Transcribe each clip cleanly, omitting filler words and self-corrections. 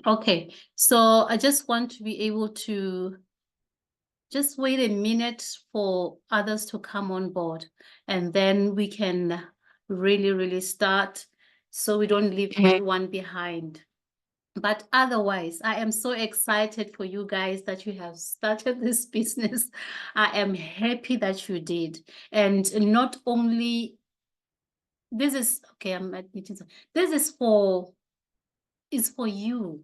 Okay, so I just want to be able to just wait a minute for others to come on board, and then we can really start so we don't leave anyone behind. But otherwise, I am so excited for you guys that you have started this business. I am happy that you did. And not only, this is, okay, I'm admitting, this is for you.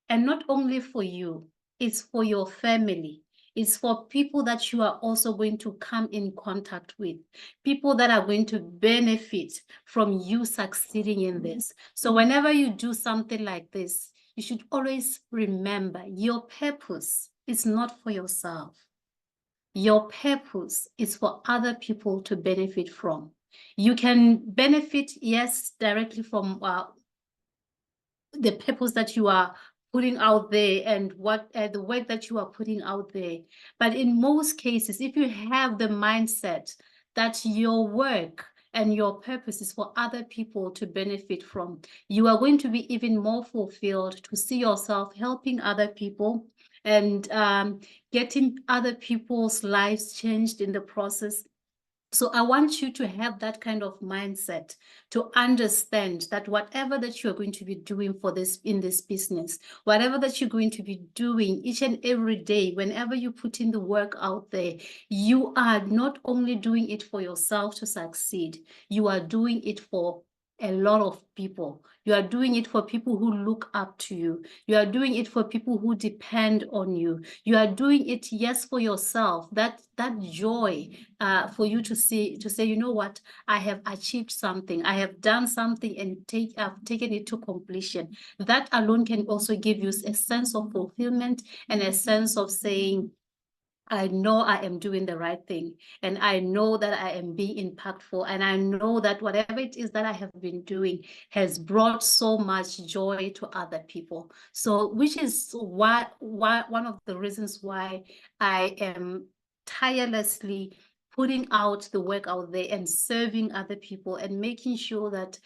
And not only for you, it's for your family. It's for people that you are also going to come in contact with, people that are going to benefit from you succeeding in this. So whenever you do something like this, you should always remember your purpose is not for yourself. Your purpose is for other people to benefit from. You can benefit, yes, directly from the purpose that you are putting out there and what the work that you are putting out there. But in most cases, if you have the mindset that your work and your purpose is for other people to benefit from, you are going to be even more fulfilled to see yourself helping other people and getting other people's lives changed in the process. So I want you to have that kind of mindset, to understand that whatever that you're going to be doing for this in this business, whatever that you're going to be doing each and every day, whenever you put in the work out there, you are not only doing it for yourself to succeed, you are doing it for a lot of people. You are doing it for people who look up to you. You are doing it for people who depend on you. You are doing it, yes, for yourself. That joy for you to say, you know what, I have achieved something. I have done something and I've taken it to completion. That alone can also give you a sense of fulfillment and a sense of saying, I know I am doing the right thing, and I know that I am being impactful, and I know that whatever it is that I have been doing has brought so much joy to other people. So, which is why one of the reasons why I am tirelessly putting out the work out there and serving other people and making sure that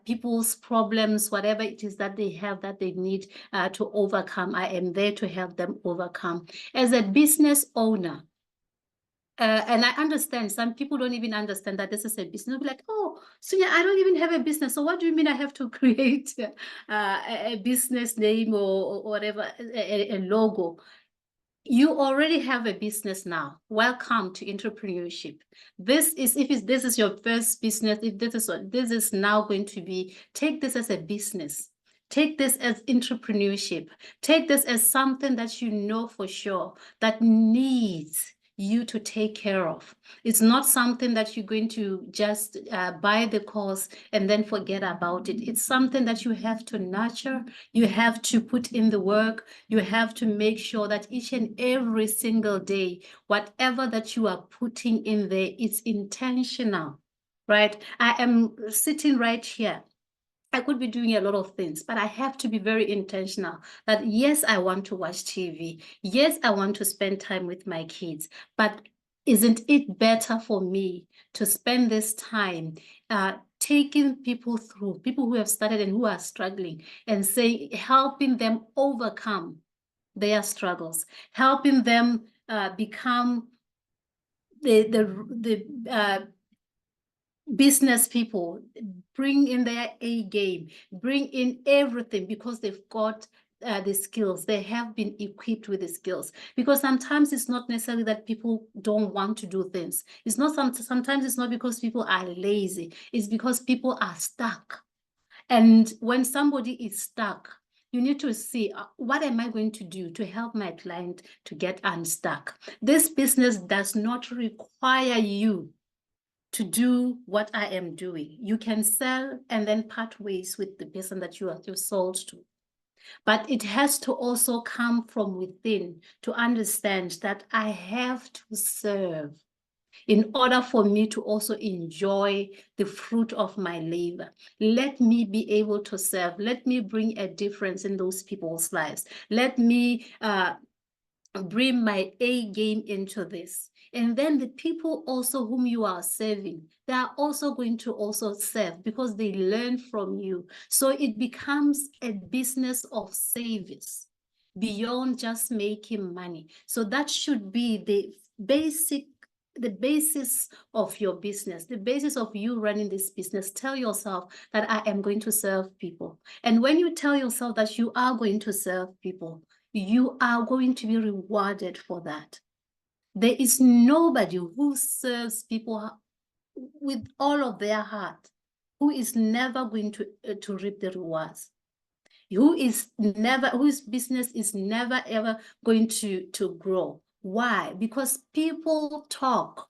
people's problems, whatever it is that they have that they need to overcome, I am there to help them overcome. As a business owner, and I understand some people don't even understand that this is a business. They'll be like, oh, Sunya, I don't even have a business. So what do you mean I have to create a business name or whatever, a logo? You already have a business now. Welcome to entrepreneurship. This is, this is your first business, if this is now going to be, take this as a business. Take this as entrepreneurship. Take this as something that you know for sure that needs you to take care of. It's not something that you're going to just buy the course and then forget about it. It's something that you have to nurture. You have to put in the work. You have to make sure that each and every single day, whatever that you are putting in there, it's intentional, right? I am sitting right here. I could be doing a lot of things, but I have to be very intentional that, yes, I want to watch TV. Yes, I want to spend time with my kids, but isn't it better for me to spend this time taking people through, people who have started and who are struggling, and say, helping them overcome their struggles, helping them become the business people, bring in their A game, bring in everything because they've got the skills. They have been equipped with the skills. Because sometimes it's not necessarily that people don't want to do things. It's not sometimes it's not because people are lazy. It's because people are stuck. And when somebody is stuck, you need to see, what am I going to do to help my client to get unstuck? This business does not require you to do what I am doing. You can sell and then part ways with the person that you sold to. But it has to also come from within to understand that I have to serve in order for me to also enjoy the fruit of my labor. Let me be able to serve. Let me bring a difference in those people's lives. Let me bring my A game into this. And then the people also whom you are serving, they are also going to also serve because they learn from you. So it becomes a business of service beyond just making money. So that should be the basis of your business, the basis of you running this business. Tell yourself that I am going to serve people. And when you tell yourself that you are going to serve people, you are going to be rewarded for that. There is nobody who serves people with all of their heart who is never going to reap the rewards, whose business is never ever going to grow. Why? Because people talk.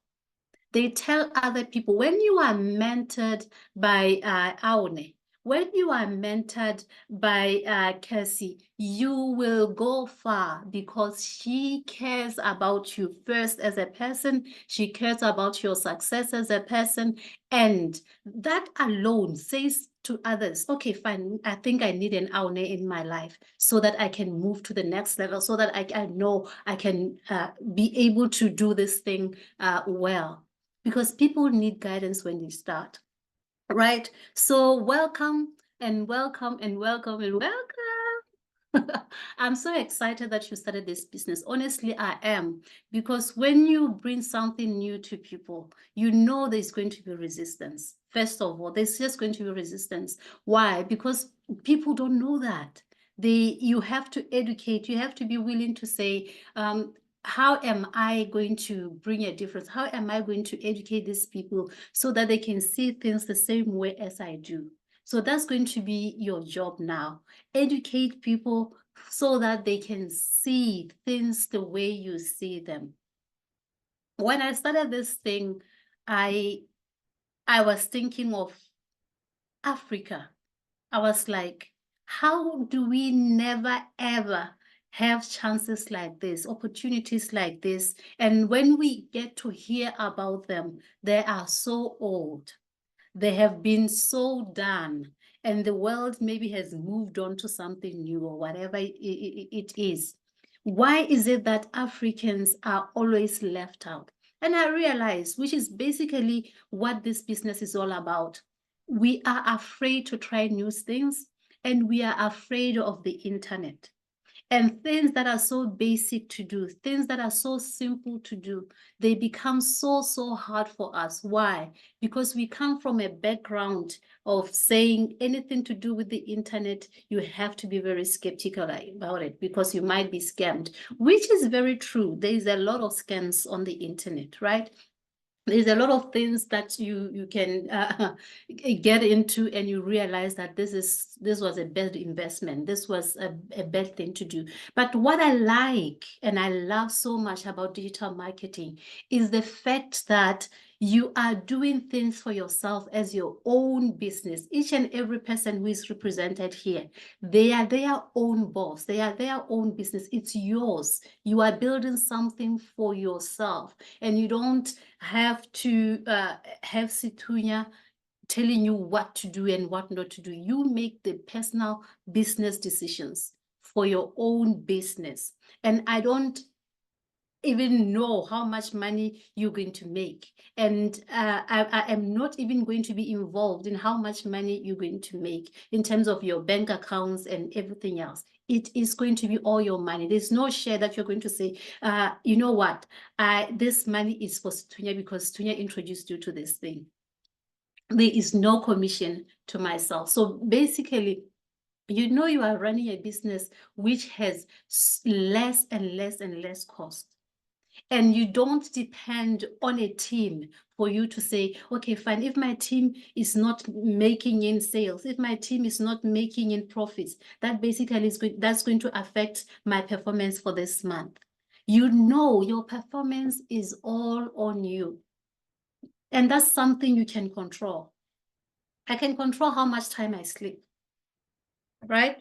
They tell other people. When you are mentored by Aune, when you are mentored by Cassie, you will go far because she cares about you first as a person. She cares about your success as a person. And that alone says to others, okay, fine, I think I need an Aune in my life so that I can move to the next level, so that I know I can be able to do this thing well. Because people need guidance when they start, right? So welcome and welcome and welcome and welcome. I'm so excited that you started this business. Honestly, I am. Because when you bring something new to people, you know there's going to be resistance. First of all, there's just going to be resistance. Why? Because people don't know that. You have to educate, you have to be willing to say, how am I going to bring a difference? How am I going to educate these people so that they can see things the same way as I do? So that's going to be your job now. Educate people so that they can see things the way you see them. When I started this thing, I was thinking of Africa. I was like, how do we never ever have chances like this, opportunities like this? And when we get to hear about them, they are so old. They have been so done. And the world maybe has moved on to something new or whatever it is. Why is it that Africans are always left out? And I realize, which is basically what this business is all about. We are afraid to try new things, and we are afraid of the internet. And things that are so basic to do, things that are so simple to do, they become so hard for us. Why? Because we come from a background of saying anything to do with the internet, you have to be very skeptical about it because you might be scammed, which is very true. There is a lot of scams on the internet, right? There's a lot of things that you can get into, and you realize that this was a bad investment. This was a bad thing to do. But what I like and I love so much about digital marketing is the fact that you are doing things for yourself as your own business. Each and every person who is represented here, they are their own boss. They are their own business. It's yours. You are building something for yourself, and you don't have to have Situnya telling you what to do and what not to do. You make the personal business decisions for your own business. And I don't even know how much money you're going to make. And I am not even going to be involved in how much money you're going to make in terms of your bank accounts and everything else. It is going to be all your money. There's no share that you're going to say, you know what, this money is for Tunya because Tunya introduced you to this thing. There is no commission to myself. So basically, you know you are running a business which has less and less and less cost. And you don't depend on a team for you to say, okay, fine, if my team is not making in sales, if my team is not making in profits, that basically that's going to affect my performance for this month. You know your performance is all on you. And that's something you can control. I can control how much time I sleep, right?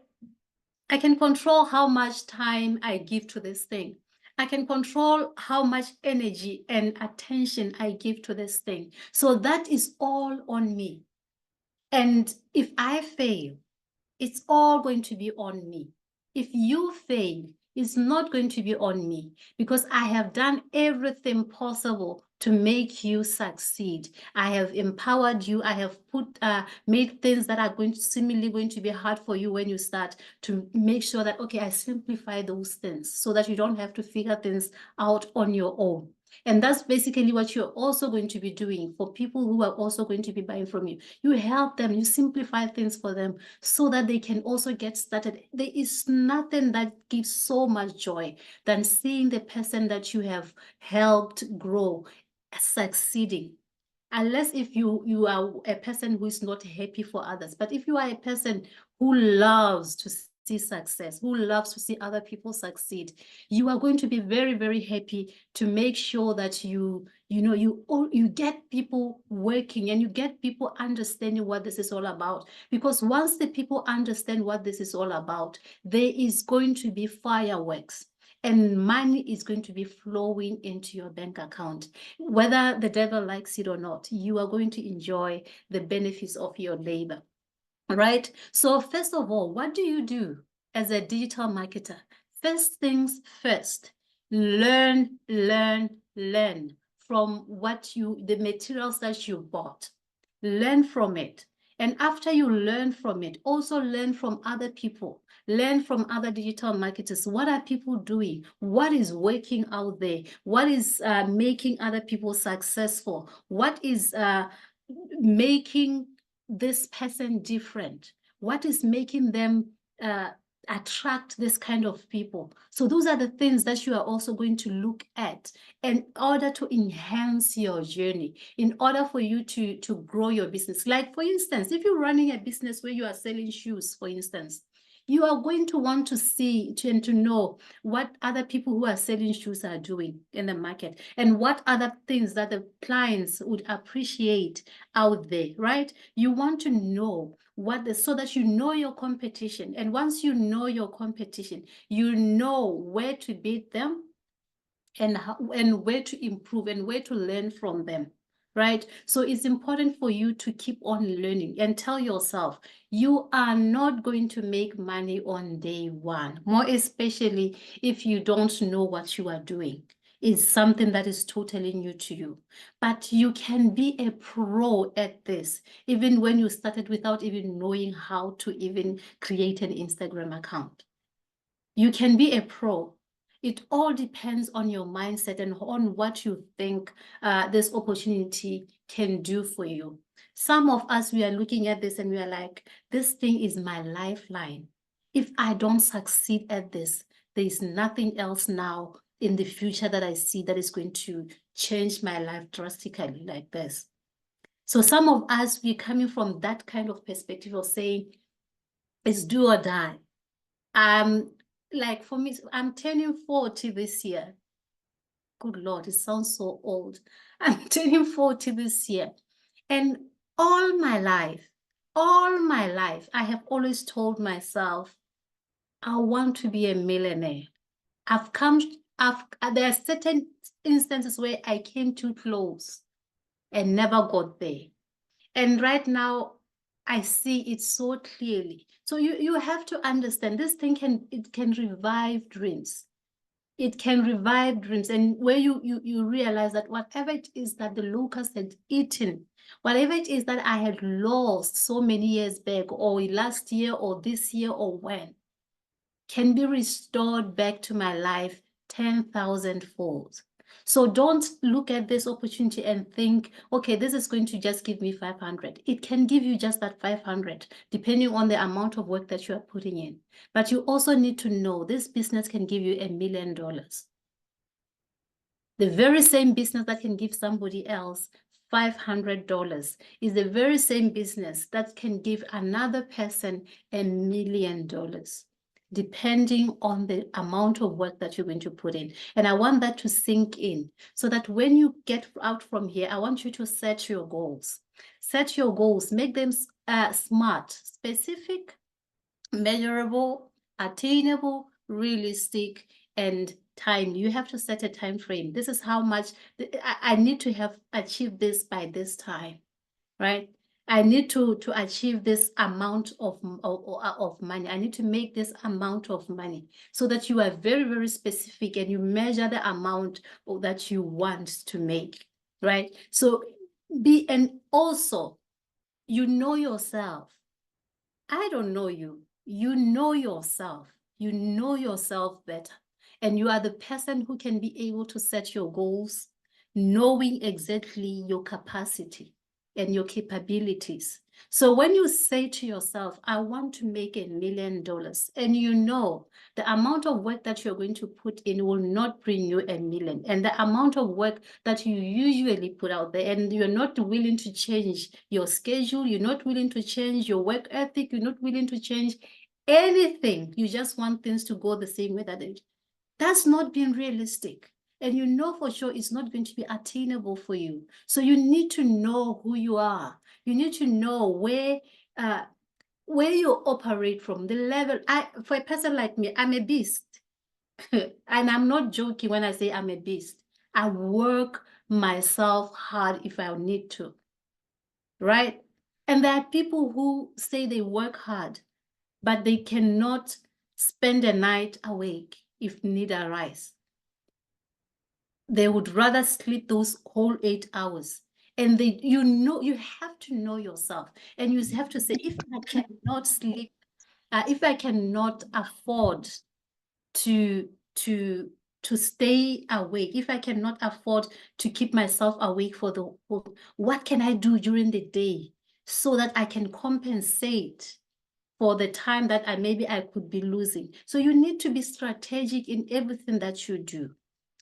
I can control how much time I give to this thing. I can control how much energy and attention I give to this thing. So that is all on me. And if I fail, it's all going to be on me. If you fail, is not going to be on me, because I have done everything possible to make you succeed. I have empowered you. I have made things that are seemingly going to be hard for you when you start, to make sure that, okay, I simplify those things so that you don't have to figure things out on your own. And that's basically what you're also going to be doing for people who are also going to be buying from you. You help them, you simplify things for them so that they can also get started. There is nothing that gives so much joy than seeing the person that you have helped grow succeeding. Unless if you are a person who is not happy for others. But if you are a person who loves to see success, who loves to see other people succeed, you are going to be very, very happy to make sure that you get people working and you get people understanding what this is all about. Because once the people understand what this is all about, there is going to be fireworks. And money is going to be flowing into your bank account. Whether the devil likes it or not, you are going to enjoy the benefits of your labor, right? So first of all, what do you do as a digital marketer? First things first, learn from the materials that you bought. Learn from it. And after you learn from it, also learn from other people. Learn from other digital marketers. What are people doing? What is working out there? What is making other people successful? What is making this person different? What is making them attract this kind of people? So those are the things that you are also going to look at in order to enhance your journey, in order for you to grow your business. Like, for instance, if you're running a business where you are selling shoes, for instance, you are going to want to see and to know what other people who are selling shoes are doing in the market, and what other things that the clients would appreciate out there, right? You want to know so that you know your competition. And once you know your competition, you know where to beat them and where to improve and where to learn from them, right? So it's important for you to keep on learning and tell yourself you are not going to make money on day one, more especially if you don't know what you are doing. It's something that is totally new to you. But you can be a pro at this, even when you started without even knowing how to even create an Instagram account. You can be a pro. It all depends on your mindset and on what you think this opportunity can do for you. Some of us, we are looking at this and we are like, this thing is my lifeline. If I don't succeed at this, there is nothing else now in the future that I see that is going to change my life drastically like this. So some of us, we're coming from that kind of perspective of saying, it's do or die. Like for me, I'm turning 40 this year. Good Lord, it sounds so old. I'm turning 40 this year. And all my life, I have always told myself, I want to be a millionaire. There are certain instances where I came too close and never got there. And right now, I see it so clearly. So you have to understand this thing can revive dreams. It can revive dreams. And where you realize that whatever it is that the locust had eaten, whatever it is that I had lost so many years back, or last year, or this year, or when, can be restored back to my life 10,000 fold. So don't look at this opportunity and think, okay, this is going to just give me 500. It can give you just that 500, depending on the amount of work that you are putting in. But you also need to know this business can give you $1 million. The very same business that can give somebody else $500 is the very same business that can give another person $1 million, depending on the amount of work that you're going to put in. And I want that to sink in, so that when you get out from here, I want you to set your goals. Set your goals, make them smart, specific, measurable, attainable, realistic, and time. You have to set a time frame. This is how much I need to have achieved this by this time, right? I need to achieve this amount of money. I need to make this amount of money, so that you are very, very specific and you measure the amount that you want to make, right? So and also, you know yourself. I don't know you. You know yourself. You know yourself better. And you are the person who can be able to set your goals, knowing exactly your capacity and your capabilities. So when you say to yourself, I want to make $1 million, and you know the amount of work that you're going to put in will not bring you $1 million, and the amount of work that you usually put out there, and you're not willing to change your schedule, you're not willing to change your work ethic, you're not willing to change anything, you just want things to go the same way that that's not being realistic. And you know for sure it's not going to be attainable for you. So you need to know who you are. You need to know where you operate from, the level. For a person like me, I'm a beast. And I'm not joking when I say I'm a beast. I work myself hard if I need to, right? And there are people who say they work hard, but they cannot spend a night awake if need arise. They would rather sleep those whole 8 hours. And you have to know yourself. And you have to say, if I cannot sleep, if I cannot afford to stay awake, if I cannot afford to keep myself awake what can I do during the day so that I can compensate for the time that maybe I could be losing? So you need to be strategic in everything that you do,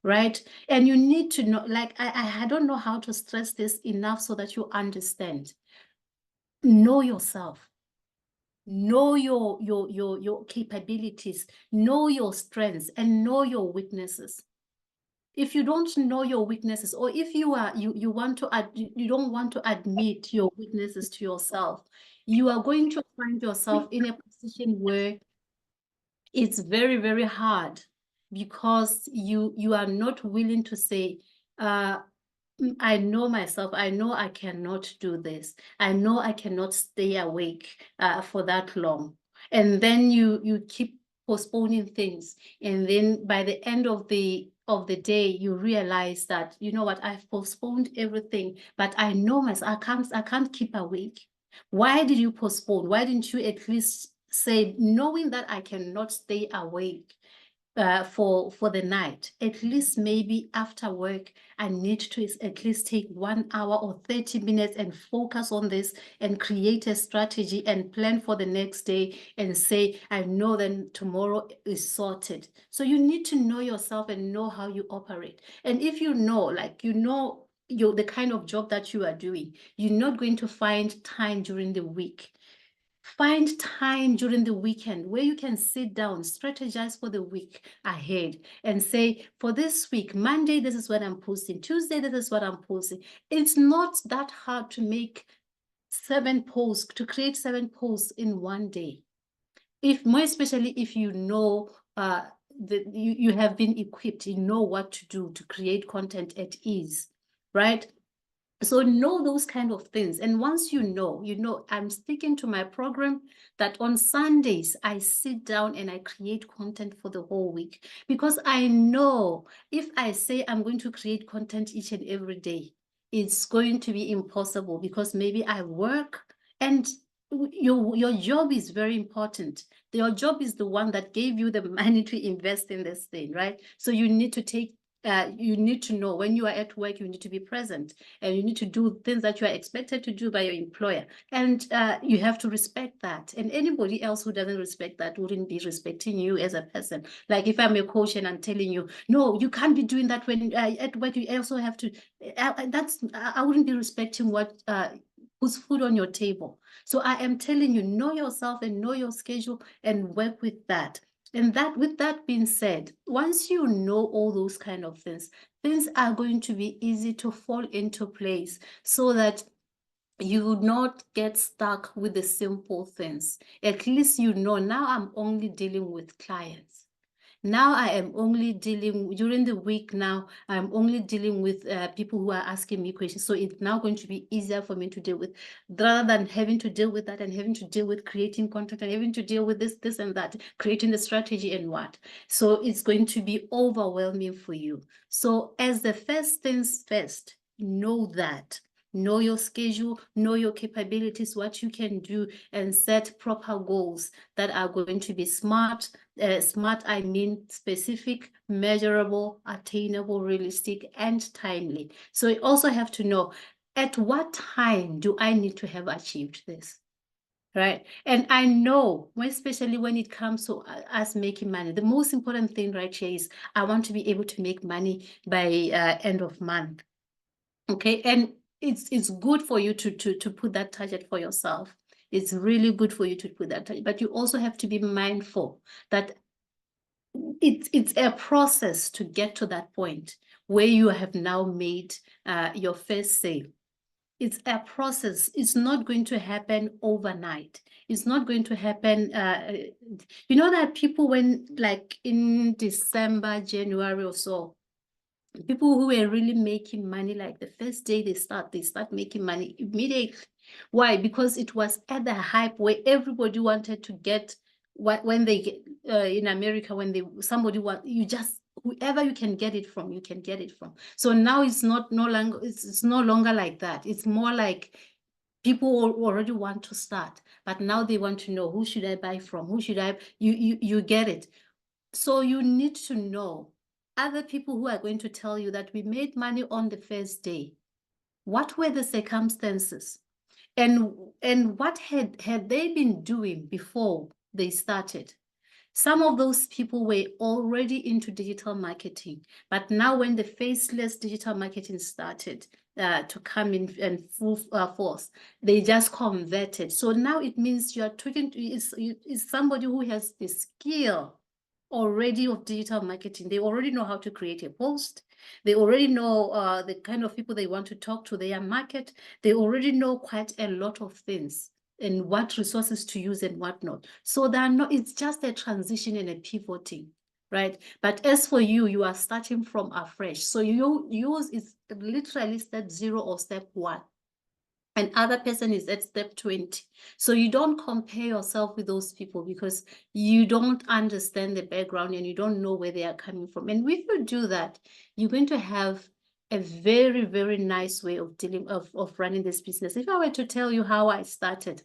right? And you need to know, like, I don't know how to stress this enough so that you understand. Know yourself. Know your capabilities, know your strengths, and know your weaknesses. If you don't know your weaknesses, or if you don't want to admit your weaknesses to yourself, you are going to find yourself in a position where it's very, very hard, because you are not willing to say, I know myself. I know I cannot do this. I know I cannot stay awake for that long. And then you keep postponing things. And then by the end of the day, you realize that, you know what, I've postponed everything, but I know myself, I can't keep awake. Why did you postpone? Why didn't you at least say, knowing that I cannot stay awake for the night, at least maybe after work, I need to at least take 1 hour or 30 minutes and focus on this and create a strategy and plan for the next day, and say, I know then tomorrow is sorted. So you need to know yourself and know how you operate. And if you know, like, the kind of job that you are doing, you're not going to find time during the week. Find time during the weekend where you can sit down, strategize for the week ahead, and say, for this week, Monday, this is what I'm posting. Tuesday, this is what I'm posting. It's not that hard to make 7 posts, to create 7 posts in one day. More especially if you know you have been equipped, you know what to do to create content at ease, right? So know those kind of things. And once you know, I'm sticking to my program that on Sundays, I sit down and I create content for the whole week, because I know if I say I'm going to create content each and every day, it's going to be impossible, because maybe I work, and your job is very important. Your job is the one that gave you the money to invest in this thing, right? So you need to know when you are at work, you need to be present, and you need to do things that you are expected to do by your employer. And you have to respect that. And anybody else who doesn't respect that wouldn't be respecting you as a person. Like if I'm a coach and I'm telling you, no, you can't be doing that when at work, you also have to, I wouldn't be respecting what puts food on your table. So I am telling you, know yourself and know your schedule and work with that. And with that being said, once you know all those kind of things are going to be easy to fall into place, so that you would not get stuck with the simple things. At least you know, now I'm only dealing with clients. Now I am only dealing during the week. Now I'm only dealing with people who are asking me questions. So it's now going to be easier for me to deal with, rather than having to deal with that and having to deal with creating content and having to deal with this and that, creating the strategy and what. So it's going to be overwhelming for you. So as the first things first, know that. Know your schedule, know your capabilities, what you can do, and set proper goals that are going to be smart. Smart, I mean specific, measurable, attainable, realistic, and timely. So you also have to know, at what time do I need to have achieved this? Right. And I know, especially when it comes to us making money, the most important thing right here is I want to be able to make money by end of month. Okay. And it's good for you to put that target for yourself. It's really good for you to put that target, but you also have to be mindful that it's a process to get to that point where you have now made your first sale. It's a process. It's not going to happen overnight. It's not going to happen. You know that people, when like in December, January or so, people who were really making money, like the first day they start making money immediately. Why? Because it was at the hype where everybody wanted to get what, when they get in America, when somebody want, you just, whoever you can get it from, you can get it from. So now it's no longer, it's no longer like that. It's more like people already want to start, but now they want to know, who should I buy from? Who should I, you get it. So you need to know other people who are going to tell you that we made money on the first day. What were the circumstances? And what had they been doing before they started? Some of those people were already into digital marketing, but now when the faceless digital marketing started to come in full force, they just converted. So now it means you are talking to is somebody who has the skill already of digital marketing. They already know how to create a post. They already know the kind of people they want to talk to, their market. They already know quite a lot of things and what resources to use and what not. So it's just a transition and a pivoting, right? But as for you, you are starting from afresh. So yours is literally step 0 or step 1. And other person is at step 20. So you don't compare yourself with those people because you don't understand the background and you don't know where they are coming from. And if you do that, you're going to have a very, very nice way of dealing of running this business. If I were to tell you how I started,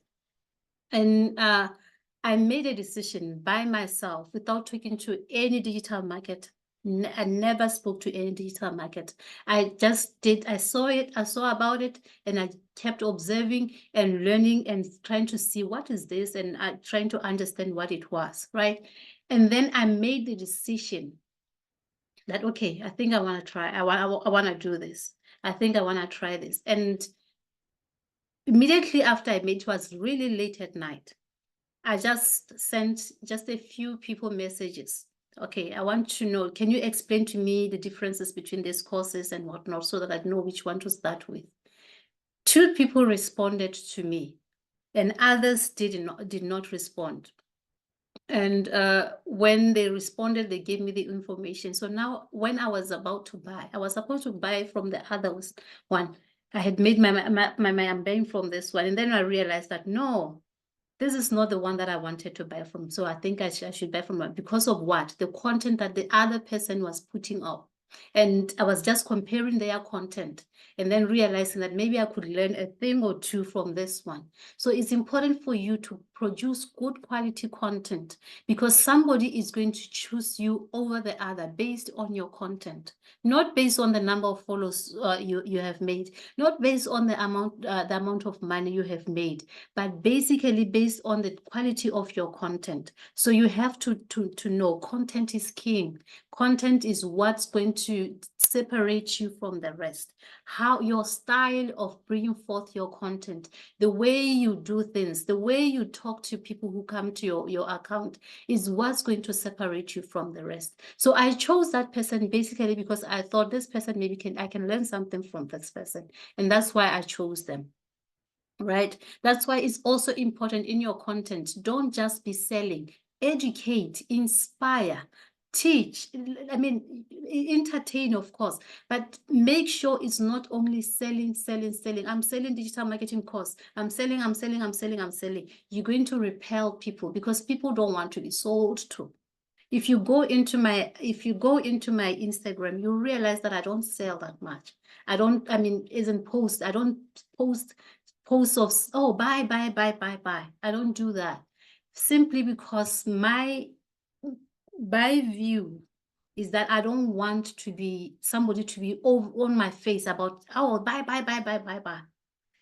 and I made a decision by myself without talking to any digital market. I never spoke to any digital market. I just did, I saw it, I saw about it, and I kept observing and learning and trying to see what is this, and trying to understand what it was, right? And then I made the decision that, okay, I think I want to try, I want to do this. I think I want to try this. And immediately after I made, it was really late at night. I just sent just a few people messages. Okay, I want to know, can you explain to me the differences between these courses and whatnot so that I know which one to start with? 2 people responded to me and others did not respond. And when they responded, they gave me the information. So now when I was about to buy, I was supposed to buy from the other one. I had made my I'm buying from this one. And then I realized that no, this is not the one that I wanted to buy from. So I think I should buy from one because of what? The content that the other person was putting up. And I was just comparing their content and then realizing that maybe I could learn a thing or two from this one. So it's important for you to produce good quality content because somebody is going to choose you over the other based on your content, not based on the number of follows you have made, not based on the amount of money you have made, but basically based on the quality of your content. So you have to know content is king. Content is what's going to separate you from the rest. How your style of bringing forth your content, the way you do things, the way you talk to people who come to your account is what's going to separate you from the rest. So I chose that person basically because I thought this person maybe I can learn something from this person. And that's why I chose them. Right? That's why it's also important in your content. Don't just be selling, educate, inspire, teach, I mean, entertain, of course, but make sure it's not only selling. I'm selling digital marketing course. I'm selling. You're going to repel people because people don't want to be sold to. If you go into my Instagram, you realize that I don't sell that much. I mean, isn't post. I don't post posts of, oh, buy. I don't do that simply because my view is that I don't want to be somebody to be on my face about, oh, buy.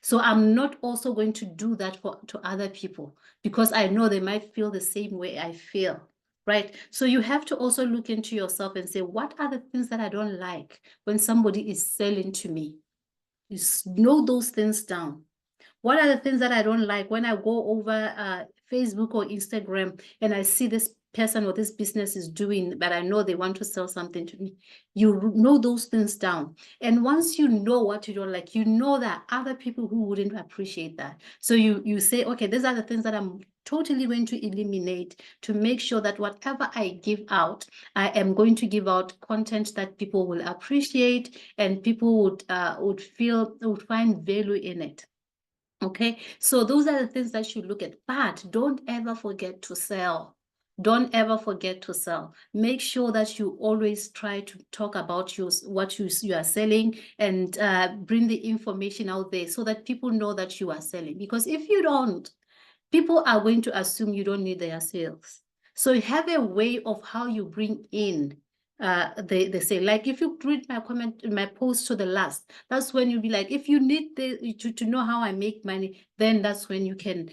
So I'm not also going to do that to other people because I know they might feel the same way I feel, right? So you have to also look into yourself and say, what are the things that I don't like when somebody is selling to me? You know those things down. What are the things that I don't like when I go over Facebook or Instagram and I see this person or this business is doing, but I know they want to sell something to me? You know those things down. And once you know what you don't like, you know that other people who wouldn't appreciate that. So you say, okay, these are the things that I'm totally going to eliminate to make sure that whatever I give out, I am going to give out content that people will appreciate and people would find value in it. Okay, so those are the things that you look at, but don't ever forget to sell. Don't ever forget to sell. Make sure that you always try to talk about what you are selling and bring the information out there so that people know that you are selling. Because if you don't, people are going to assume you don't need their sales. So you have a way of how you bring in they say, like if you read my post to the last, that's when you'll be like, if you need to know how I make money, then that's when you can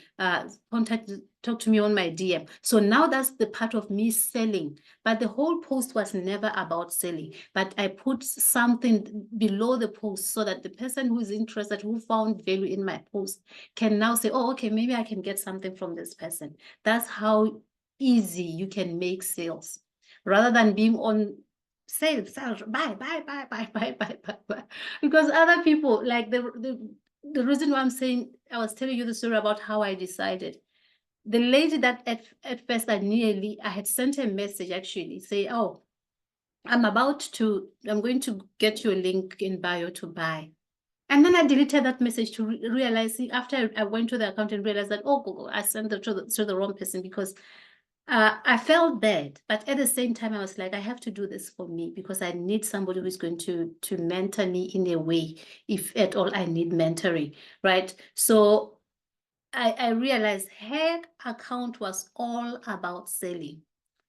talk to me on my DM. So now that's the part of me selling, but the whole post was never about selling, but I put something below the post so that the person who is interested, who found value in my post, can now say, oh, okay, maybe I can get something from this person. That's how easy you can make sales rather than being on sale, buy. Because other people, like the reason why I'm saying, I was telling you the story about how I decided. The lady that at first I had sent a message actually say, oh, I'm going to get you a link in bio to buy. And then I deleted that message to realize, after I went to the account and realized that, oh, I sent it to the wrong person because I felt bad, but at the same time, I was like, I have to do this for me because I need somebody who's going to mentor me in a way, if at all I need mentoring, right? So I realized her account was all about selling.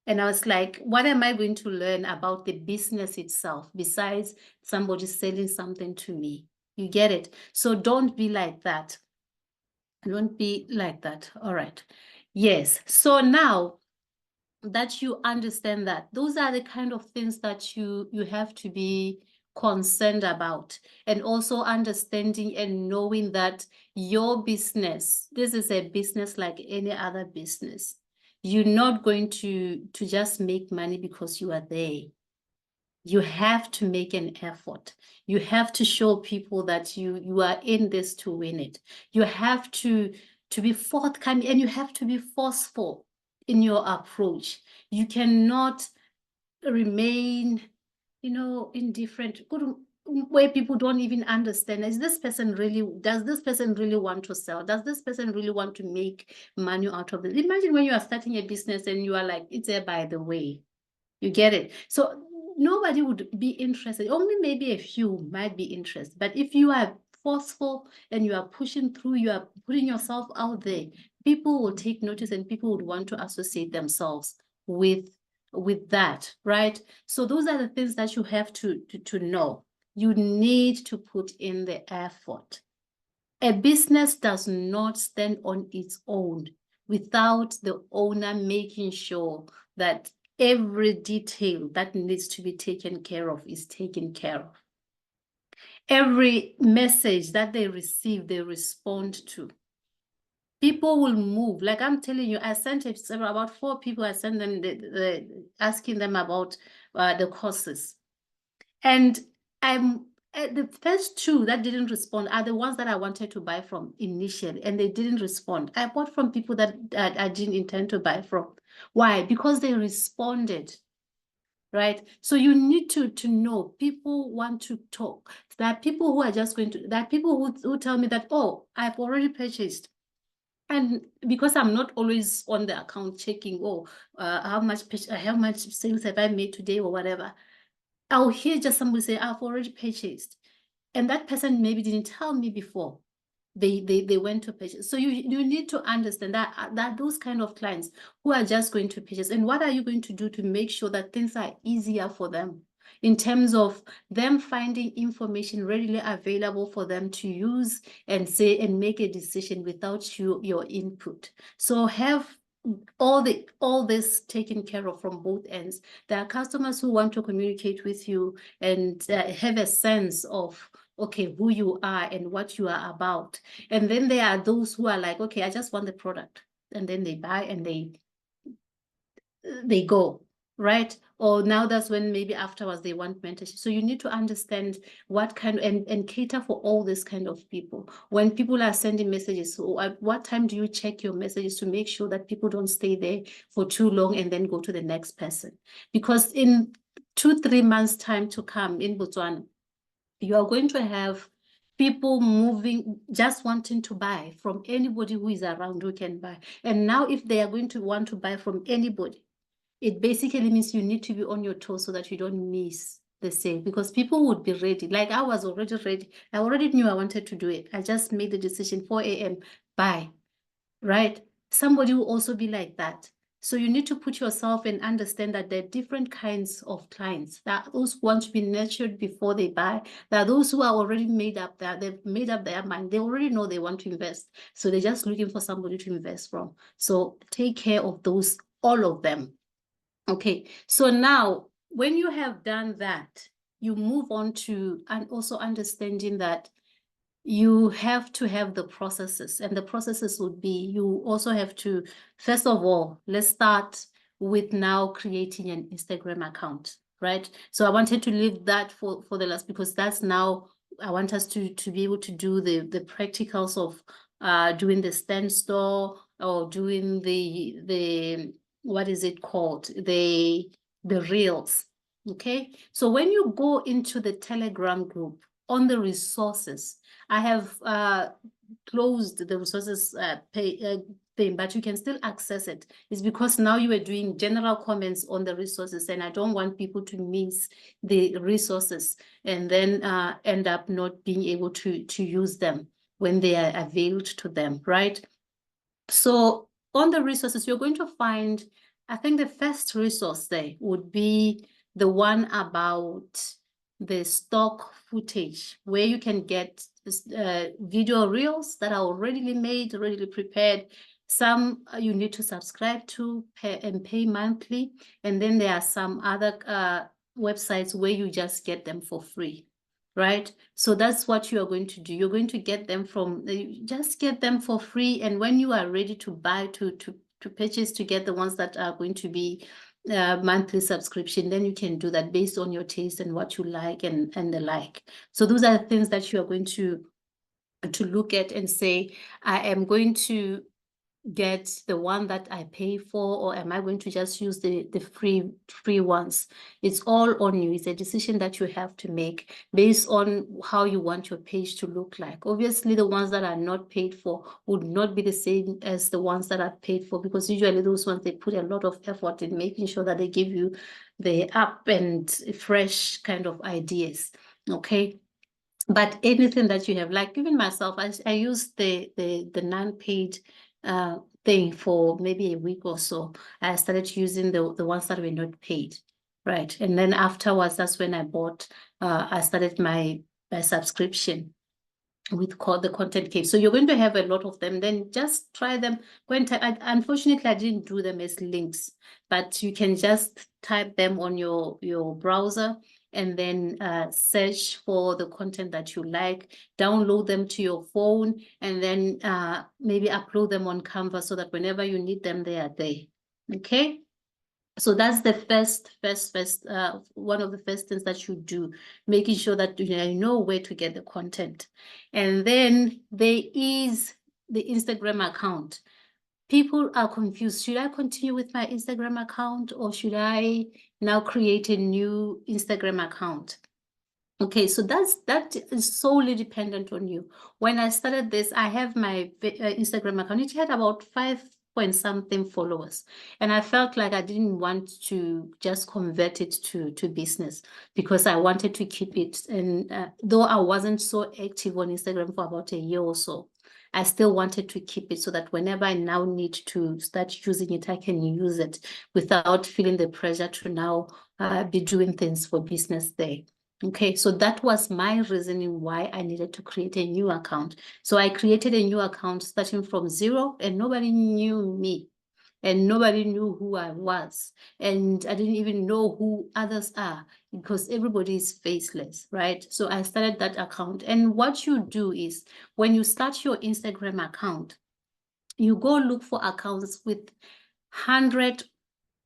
And I was like, what am I going to learn about the business itself besides somebody selling something to me? You get it? So don't be like that. Don't be like that. All right. Yes. So now that you understand that those are the kind of things that you have to be concerned about, and also understanding and knowing that your business, this is a business like any other business. You're not going to just make money because you are there. You have to make an effort. You have to show people that you are in this to win it. You have to be forthcoming, and you have to be forceful in your approach. You cannot remain, indifferent, where people don't even understand. Does this person really want to sell? Does this person really want to make money out of it? Imagine when you are starting a business and you are like, it's there by the way. You get it? So nobody would be interested. Only maybe a few might be interested. But if you are forceful and you are pushing through, you are putting yourself out there, people will take notice and people would want to associate themselves with that, right? So those are the things that you have to know. You need to put in the effort. A business does not stand on its own without the owner making sure that every detail that needs to be taken care of is taken care of. Every message that they receive, they respond to. People will move. Like I'm telling you, I sent about 4 people, I sent them asking them about the courses. And the first 2 that didn't respond are the ones that I wanted to buy from initially, and they didn't respond. I bought from people that I didn't intend to buy from. Why? Because they responded. right? So you need to know people want to talk. There are people who are just going to, there are people who tell me that, oh, I've already purchased. And because I'm not always on the account checking, oh, how much sales have I made today or whatever, I'll hear just somebody say, I've already purchased. And that person maybe didn't tell me before they went to purchase. So you need to understand that those kind of clients who are just going to purchase, and what are you going to do to make sure that things are easier for them in terms of them finding information readily available for them to use and say and make a decision without your input. So have all this taken care of from both ends. There are customers who want to communicate with you and have a sense of, okay, who you are and what you are about. And then there are those who are like, okay, I just want the product. And then they buy and they go, right? Or now that's when maybe afterwards they want mentorship. So you need to understand what kind and cater for all this kind of people. When people are sending messages, so at what time do you check your messages to make sure that people don't stay there for too long and then go to the next person? Because in 2-3 months time to come in Botswana, you are going to have people moving, just wanting to buy from anybody who is around who can buy. And now if they are going to want to buy from anybody, it basically means you need to be on your toes so that you don't miss the sale, because people would be ready. Like I was already ready. I already knew I wanted to do it. I just made the decision, 4 a.m., buy, right? Somebody will also be like that. So you need to put yourself and understand that there are different kinds of clients. There are those who want to be nurtured before they buy. There are those who are already they've made up their mind. They already know they want to invest. So they're just looking for somebody to invest from. So take care of those, all of them. Okay, so now when you have done that, you move on to and also understanding that you have to have the processes, and the processes would be, you also have to, first of all, let's start with now creating an Instagram account, right? So I wanted to leave that for the last, because that's now, I want us to be able to do the practicals of doing the stand store or doing the what is it called? The reels. Okay. So when you go into the Telegram group on the resources, I have closed the resources thing, but you can still access it. It's because now you are doing general comments on the resources, and I don't want people to miss the resources and then end up not being able to use them when they are availed to them, right? So on the resources, you're going to find, I think the first resource there would be the one about the stock footage, where you can get video reels that are already made, already prepared. Some you need to subscribe to and pay monthly. And then there are some other websites where you just get them for free, right? So that's what you are going to do. You're going to get them from, just get them for free. And when you are ready to buy, to purchase, to get the ones that are going to be monthly subscription, then you can do that based on your taste and what you like and the like. So those are the things that you are going to look at and say, I am going to get the one that I pay for, or am I going to just use the free ones? It's all on you. It's a decision that you have to make based on how you want your page to look like. Obviously, the ones that are not paid for would not be the same as the ones that are paid for, because usually those ones, they put a lot of effort in making sure that they give you the up and fresh kind of ideas. Okay. But anything that you have, like even myself, I use the non-paid thing for maybe a week or so. I started using the ones that were not paid, right? And then afterwards, that's when I started my subscription with the content cave. So you're going to have a lot of them. Then just try them. Go and type. Unfortunately, I didn't do them as links, but you can just type them on your browser and then search for the content that you like, download them to your phone, and then maybe upload them on Canva so that whenever you need them, they are there. Okay. So that's the first one of the first things that you do, making sure that you know where to get the content. And then there is the Instagram account. people are confused. Should I continue with my Instagram account, or should I now create a new Instagram account? Okay, so that is solely dependent on you. When I started this, I have my Instagram account. It had about 5 point something followers, and I felt like I didn't want to just convert it to business, because I wanted to keep it. And though I wasn't so active on Instagram for about a year or so, I still wanted to keep it so that whenever I now need to start using it, I can use it without feeling the pressure to now be doing things for business there. Okay, so that was my reasoning why I needed to create a new account. So I created a new account starting from zero, and nobody knew me, and nobody knew who I was. And I didn't even know who others are, because everybody is faceless, right? So I started that account. And what you do is, when you start your Instagram account, you go look for accounts with 100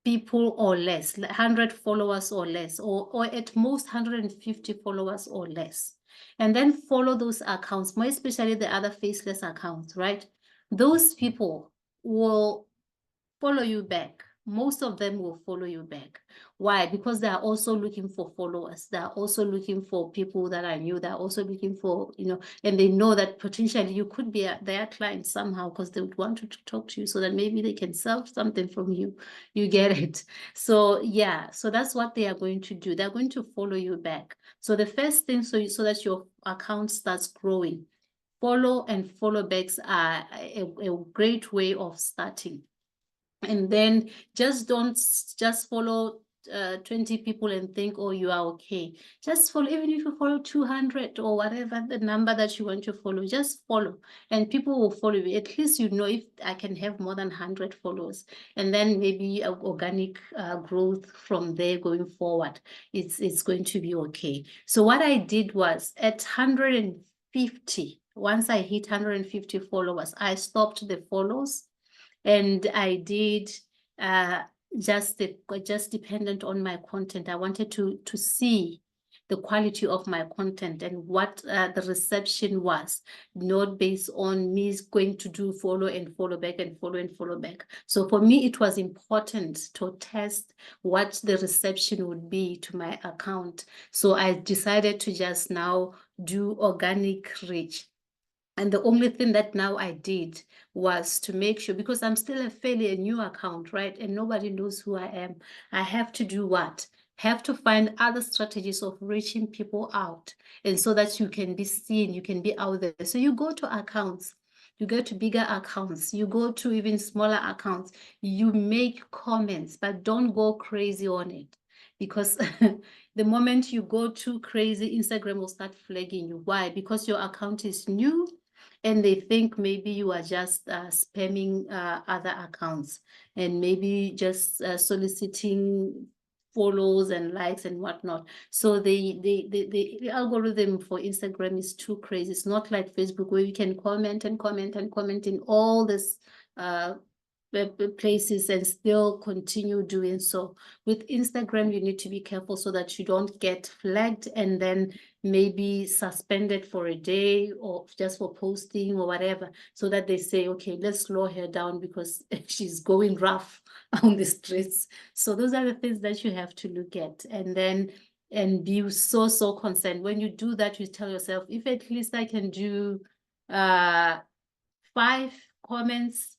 people or less, 100 followers or less, or at most 150 followers or less. And then follow those accounts, more especially the other faceless accounts, right? Those people will follow you back. Most of them will follow you back. Why? Because they are also looking for followers. They are also looking for people that are new. They're also looking for, and they know that potentially you could be their client somehow, because they would want to talk to you so that maybe they can sell something from you. You get it? So yeah, so that's what they are going to do. They're going to follow you back. So the first thing, so that your account starts growing, follow and follow backs are a great way of starting. And then just don't just follow 20 people and think, oh, you are okay. Just follow. Even if you follow 200 or whatever the number that you want to follow, just follow, and people will follow you. At least you know, if I can have more than 100 followers, and then maybe organic growth from there going forward, it's going to be okay. So what I did was, at 150, once I hit 150 followers, I stopped the follows. And I did just dependent on my content. I wanted to see the quality of my content and what the reception was, not based on me going to do follow and follow back and follow and follow back. So for me, it was important to test what the reception would be to my account. So I decided to just now do organic reach. And the only thing that now I did was to make sure, because I'm still a fairly new account, right? And nobody knows who I am. I have to do what? Have to find other strategies of reaching people out. And so that you can be seen, you can be out there. So you go to accounts, you go to bigger accounts, you go to even smaller accounts, you make comments, but don't go crazy on it. Because the moment you go too crazy, Instagram will start flagging you. Why? Because your account is new, and they think maybe you are just spamming other accounts, and maybe just soliciting follows and likes and whatnot. So the algorithm for Instagram is too crazy. It's not like Facebook, where you can comment and comment and comment in all this places and still continue doing so. With Instagram, you need to be careful so that you don't get flagged and then maybe suspended for a day or just for posting or whatever, so that they say, okay, let's slow her down because she's going rough on the streets. So those are the things that you have to look at, and then be so concerned. When you do that, you tell yourself, if at least I can do 5 comments,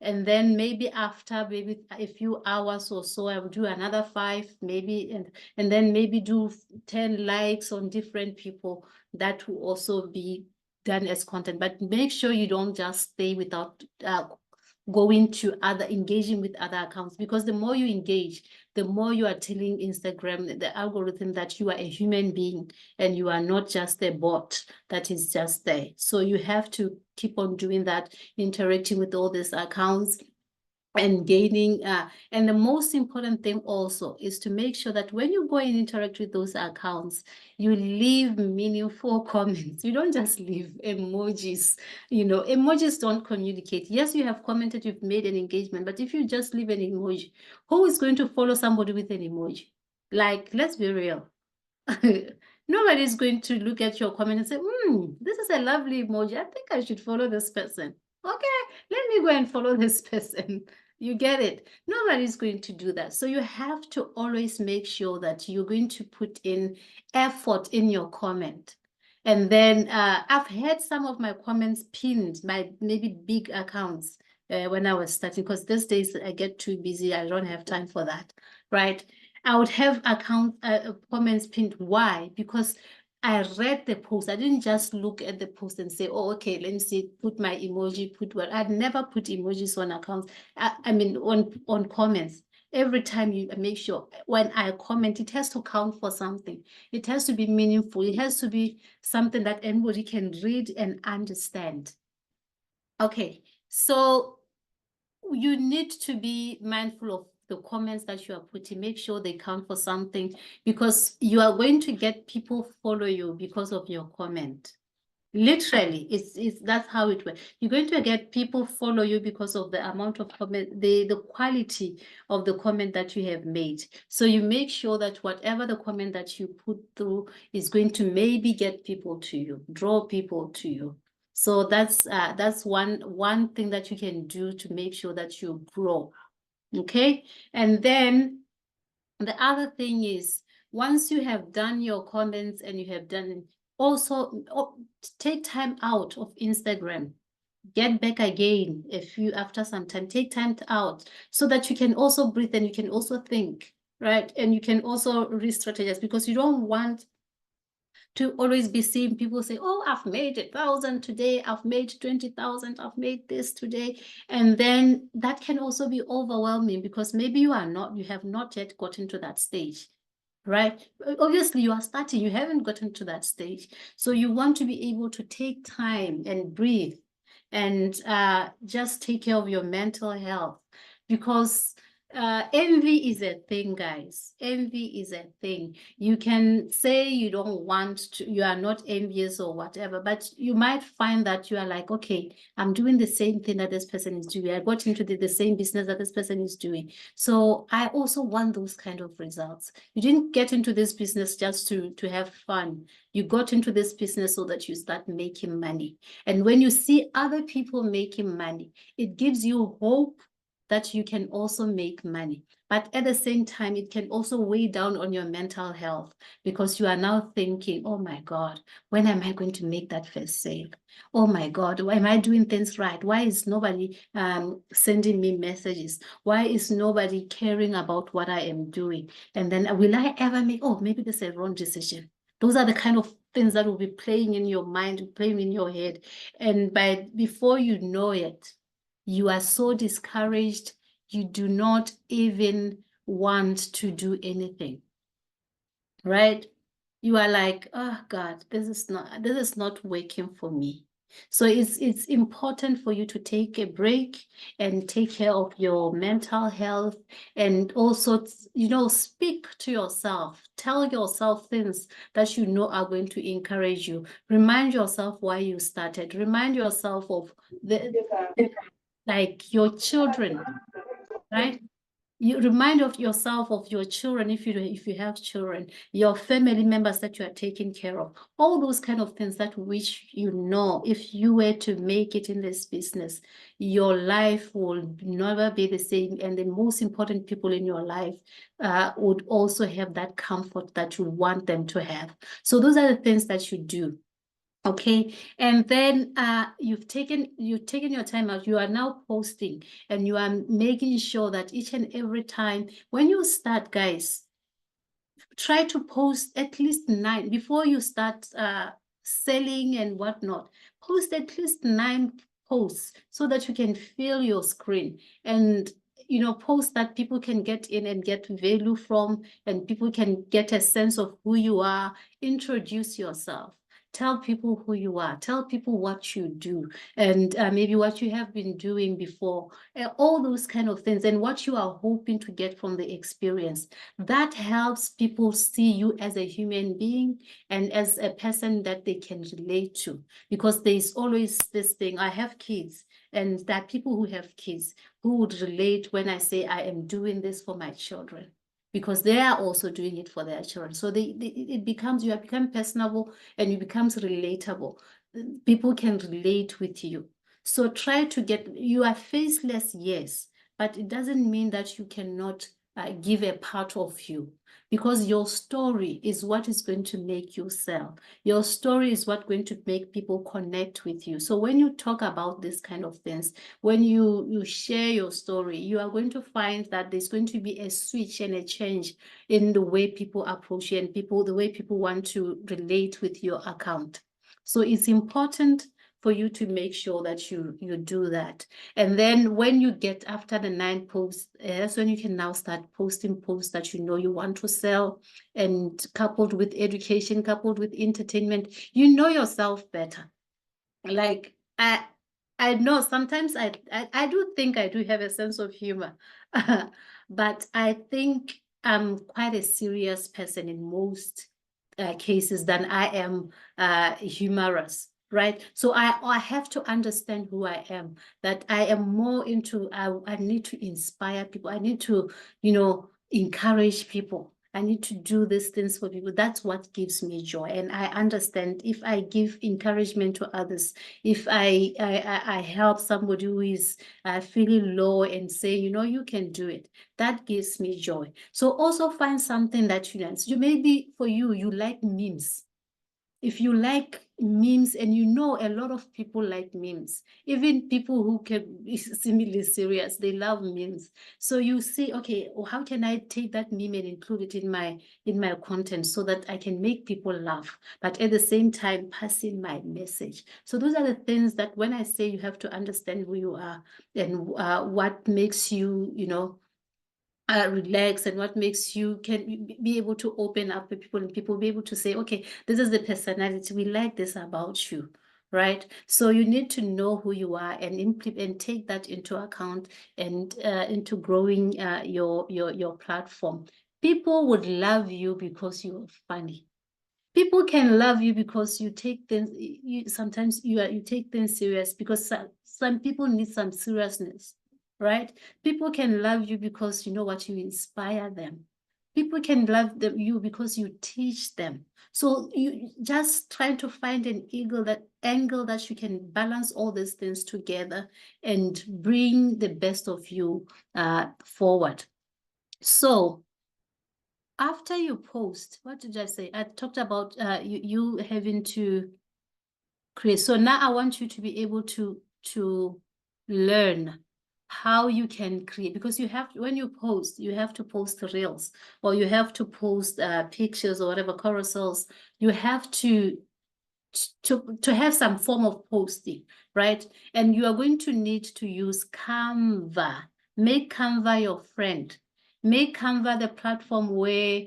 and then maybe after maybe a few hours or so, I will do another 5, maybe, and then maybe do 10 likes on different people. That will also be done as content. But make sure you don't just stay without going to engaging with other accounts, because the more you engage, the more you are telling Instagram, the algorithm, that you are a human being and you are not just a bot that is just there. So you have to keep on doing that, interacting with all these accounts and gaining. And the most important thing also is to make sure that when you go and interact with those accounts, you leave meaningful comments. You don't just leave emojis. Emojis don't communicate. Yes, you have commented, you've made an engagement, but if you just leave an emoji, who is going to follow somebody with an emoji? Like, let's be real. Nobody's going to look at your comment and say, this is a lovely emoji. I think I should follow this person. Okay, let me go and follow this person. You get it? Nobody's going to do that. So you have to always make sure that you're going to put in effort in your comment. And then I've had some of my comments pinned by maybe big accounts when I was starting, because these days I get too busy. I don't have time for that, right? I would have comments pinned. Why? Because I read the post. I didn't just look at the post and say, oh, okay, let me see, put my emoji, put what. I'd never put emojis on accounts. I mean, on comments. Every time you make sure when I comment, it has to count for something. It has to be meaningful. It has to be something that anybody can read and understand. Okay, so you need to be mindful of the comments that you are putting. Make sure they count for something, because you are going to get people follow you because of your comment. Literally, it's that's how it works. You're going to get people follow you because of the amount of comment, the quality of the comment that you have made. So you make sure that whatever the comment that you put through is going to maybe get people to you, draw people to you. So that's one thing that you can do to make sure that you grow. Okay, and then the other thing is, once you have done your comments and you have done, also take time out of Instagram. Get back again after some time. Take time out so that you can also breathe and you can also think, right? And you can also re-strategize, because you don't want to always be seeing people say, oh, I've made 1,000 today, I've made 20,000, I've made this today. And then that can also be overwhelming, because maybe you have not yet gotten to that stage, right? Obviously, you are starting, you haven't gotten to that stage. So you want to be able to take time and breathe and just take care of your mental health, because envy is a thing, guys. Envy is a thing. You can say you don't want to, you are not envious or whatever, but you might find that you are like, okay, I'm doing the same thing that this person is doing. I got into the same business that this person is doing. So I also want those kind of results. You didn't get into this business just to have fun. You got into this business so that you start making money. And when you see other people making money, it gives you hope that you can also make money. But at the same time, it can also weigh down on your mental health, because you are now thinking, oh my God, when am I going to make that first sale? Oh my God, am I doing things right? Why is nobody sending me messages? Why is nobody caring about what I am doing? And then will I ever make, oh, maybe this is a wrong decision. Those are the kind of things that will be playing in your mind, playing in your head. And before you know it, you are so discouraged, you do not even want to do anything, right? You are like, oh God, this is not working for me. So it's important for you to take a break and take care of your mental health, and also, speak to yourself. Tell yourself things that you know are going to encourage you. Remind yourself why you started. Remind yourself of like your children, right? You remind of yourself of your children, if you have children, your family members that you are taking care of, all those kind of things that which if you were to make it in this business, your life will never be the same, and the most important people in your life would also have that comfort that you want them to have. So those are the things that you do. Okay, and then you've taken your time out. You are now posting, and you are making sure that each and every time when you start, guys, try to post at least 9 before you start selling and whatnot. Post at least 9 posts so that you can fill your screen, and post that people can get in and get value from, and people can get a sense of who you are. Introduce yourself. Tell people who you are. Tell people what you do, and maybe what you have been doing before. All those kind of things, and what you are hoping to get from the experience. That helps people see you as a human being and as a person that they can relate to. Because there's always this thing, I have kids, and there are people who have kids who would relate when I say I am doing this for my children, because they are also doing it for their children. So you become personable, and you becomes relatable. People can relate with you. So try to get, you are faceless, yes, but it doesn't mean that you cannot give a part of you, because your story is what is going to make you sell. Your story is what going to make people connect with you. So when you talk about this kind of things, when you share your story, you are going to find that there's going to be a switch and a change in the way people approach you and the way people want to relate with your account. So it's important for you to make sure that you do that. And then when you get after the 9 posts, that's when you can now start posting posts that you know you want to sell, and coupled with education, coupled with entertainment, you know yourself better. Like I know sometimes I do think I do have a sense of humor, but I think I'm quite a serious person in most cases than I am humorous, right? So I have to understand who I am, that I am more into, I need to inspire people. I need to, encourage people. I need to do these things for people. That's what gives me joy. And I understand if I give encouragement to others, if I help somebody who is feeling low and say, you can do it, that gives me joy. So also find something that you like. So maybe for you, you like memes. If you like memes, and a lot of people like memes, even people who can be seemingly serious, they love memes. So you see, okay, well, how can I take that meme and include it in my content so that I can make people laugh, but at the same time passing my message? So those are the things that when I say you have to understand who you are and what makes you, relax, and what makes you can be able to open up with people, and people be able to say, okay, this is the personality, we like this about you, right? So you need to know who you are and implement and take that into account, and into growing your platform. People would love you because you're funny. People can love you because you take things, sometimes you take things serious, because some people need some seriousness, right? People can love you because you know what, you inspire them. People can love you because you teach them. So you just trying to find an angle that you can balance all these things together and bring the best of you forward. So after you post, what did I say? I talked about you having to create. So now I want you to be able to learn how you can create, because when you post, you have to post reels, or you have to post pictures or whatever, carousels. You have to have some form of posting, right? And you are going to need to use Canva. Make Canva your friend. Make Canva the platform where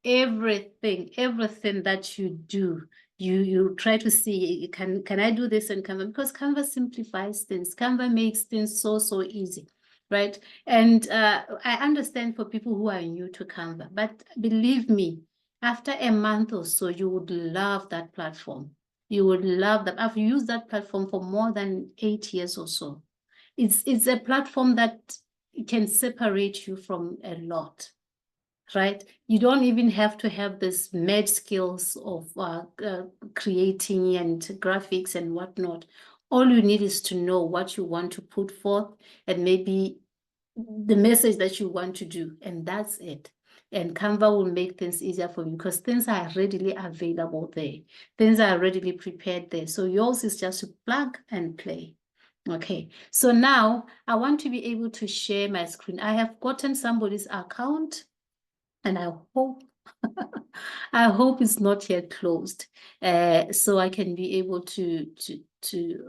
everything that you do, you try to see, can I do this in Canva? Because Canva simplifies things. Canva makes things so easy, right? And I understand for people who are new to Canva, but believe me, after a month or so, you would love that platform. You would love that. I've used that platform for more than 8 years or so. It's a platform that can separate you from a lot, right? You don't even have to have this mad skills of creating and graphics and whatnot. All you need is to know what you want to put forth, and maybe the message that you want to do, and that's it. And Canva will make things easier for you because things are readily available there. Things are readily prepared there. So yours is just to plug and play. Okay, so now I want to be able to share my screen. I have gotten somebody's account, and I hope I hope it's not yet closed, so I can be able to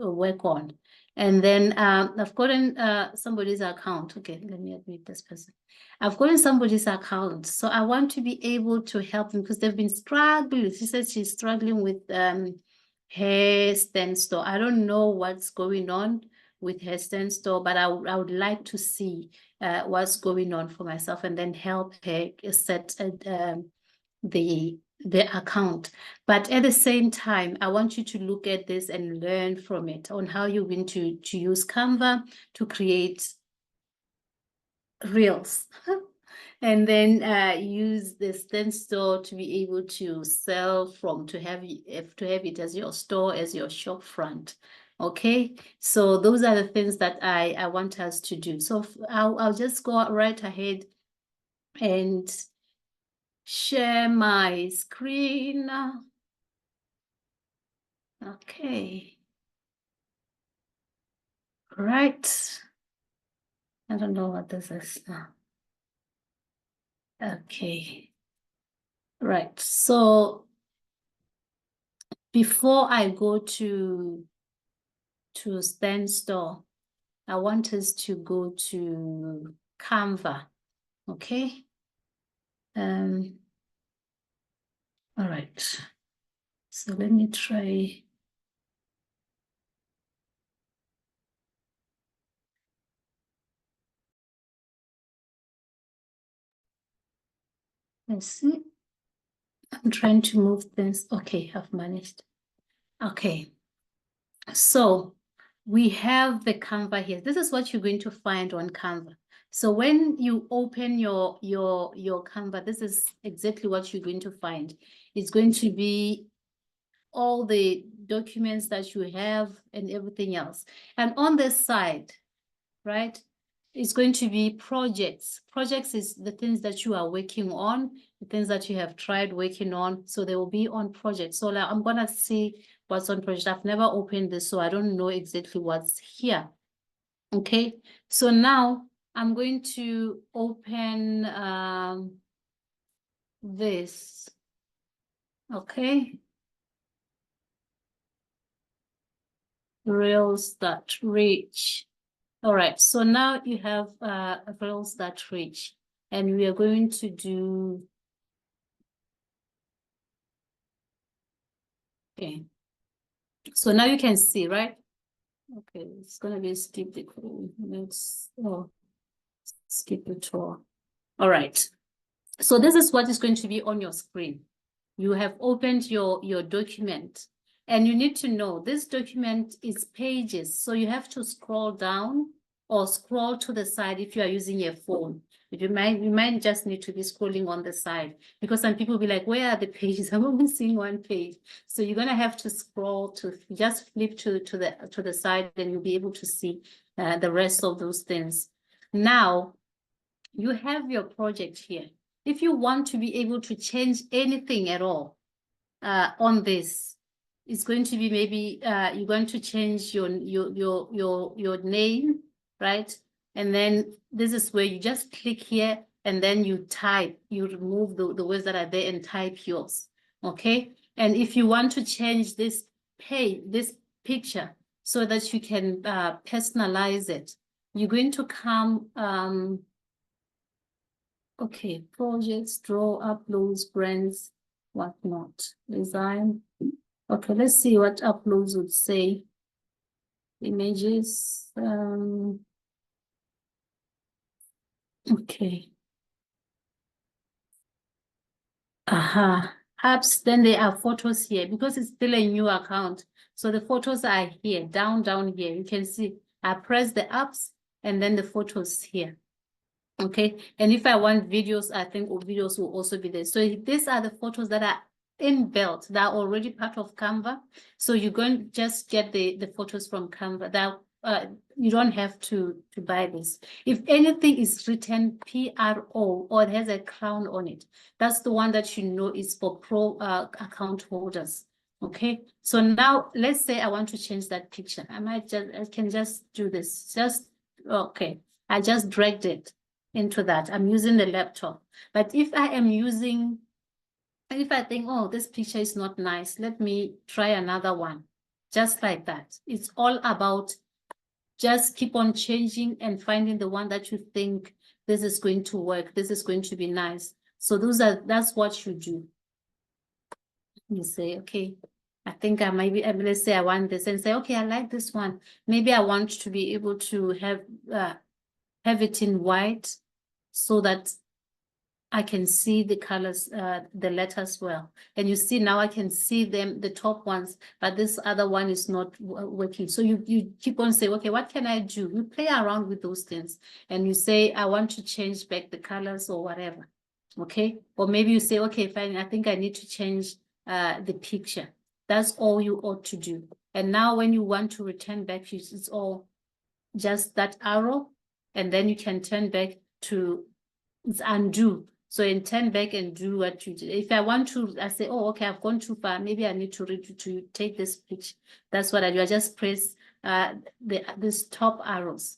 work on. And then I've gotten somebody's account. Okay, let me admit this person. I've gotten somebody's account, so I want to be able to help them because they've been struggling. She says she's struggling with her stand store. I don't know what's going on with her stand store, but I would like to see what's going on for myself, and then help her set the account. But at the same time, I want you to look at this and learn from it on how you're going to use Canva to create reels. And then use the stand store to be able to sell from, to have it as your store, as your shop front. Okay, so those are the things that I want us to do. So I'll just go right ahead and share my screen. Okay. Right. I don't know what this is now. Okay. Right. So before I go to standstill, I want us to go to Canva. Okay. All right. So let me try. Let's see. I'm trying to move things. Okay, I've managed. Okay. So we have the Canva here. This is what you're going to find on Canva. So when you open your Canva, this is exactly what you're going to find. It's going to be all the documents that you have and everything else. And on this side, right, it's going to be projects. Projects is the things that you are working on, the things that you have tried working on. So they will be on projects. So like, I'm gonna see what's on project. I've never opened this, so I don't know exactly what's here. Okay, so now I'm going to open this. Okay, Reels that reach. All right, so now you have Reels that reach, and we are going to do. Okay, so now you can see, right? Okay, it's gonna be skip the let's skip the tour. All right, so this is what is going to be on your screen. You have opened your document, and you need to know this document is pages, so you have to scroll down or scroll to the side if you are using your phone. You might just need to be scrolling on the side, because some people will be like, where are the pages? I'm only seeing one page. So you're gonna have to scroll to just flip to the side, and you'll be able to see the rest of those things. Now you have your project here. If you want to be able to change anything at all on this, it's going to be maybe you're going to change your name, right? And then this is where you just click here, and then you type, you remove the words that are there and type yours. Okay. And if you want to change this page, this picture, so that you can personalize it, you're going to come okay, projects, draw, uploads, brands, whatnot, design. Okay, let's see what uploads would say. Images. Okay. Aha. Apps, then there are photos here because it's still a new account. So the photos are here, down here. You can see I press the apps and then the photos here. Okay, and if I want videos, I think videos will also be there. So these are the photos that are inbuilt, that are already part of Canva. So you're going to just get the photos from Canva. That you don't have to buy this. If anything is written PRO or it has a crown on it, that's the one that you know is for pro account holders. Okay, so now let's say I want to change that picture. I can just do this. Okay, I just dragged it into that. I'm using the laptop. But if I am using, if I think, oh, this picture is not nice, let me try another one. Just like that. It's all about just keep on changing and finding the one that you think this is going to work, this is going to be nice. So that's what you do. You say, okay, I think let's say I want this, and say, okay, I like this one. Maybe I want to be able to have it in white, so that I can see the colors, the letters well. And you see now I can see them, the top ones, but this other one is not working. So you keep on saying, okay, what can I do? You play around with those things, and you say, I want to change back the colors or whatever. Okay. Or maybe you say, okay, fine, I think I need to change the picture. That's all you ought to do. And now when you want to return back, it's all just that arrow, and then you can turn back to, it's undo. So in turn back and do what you did. If I want to, I say, oh, okay, I've gone too far. Maybe I need to take this picture. That's what I do. I just press this top arrows.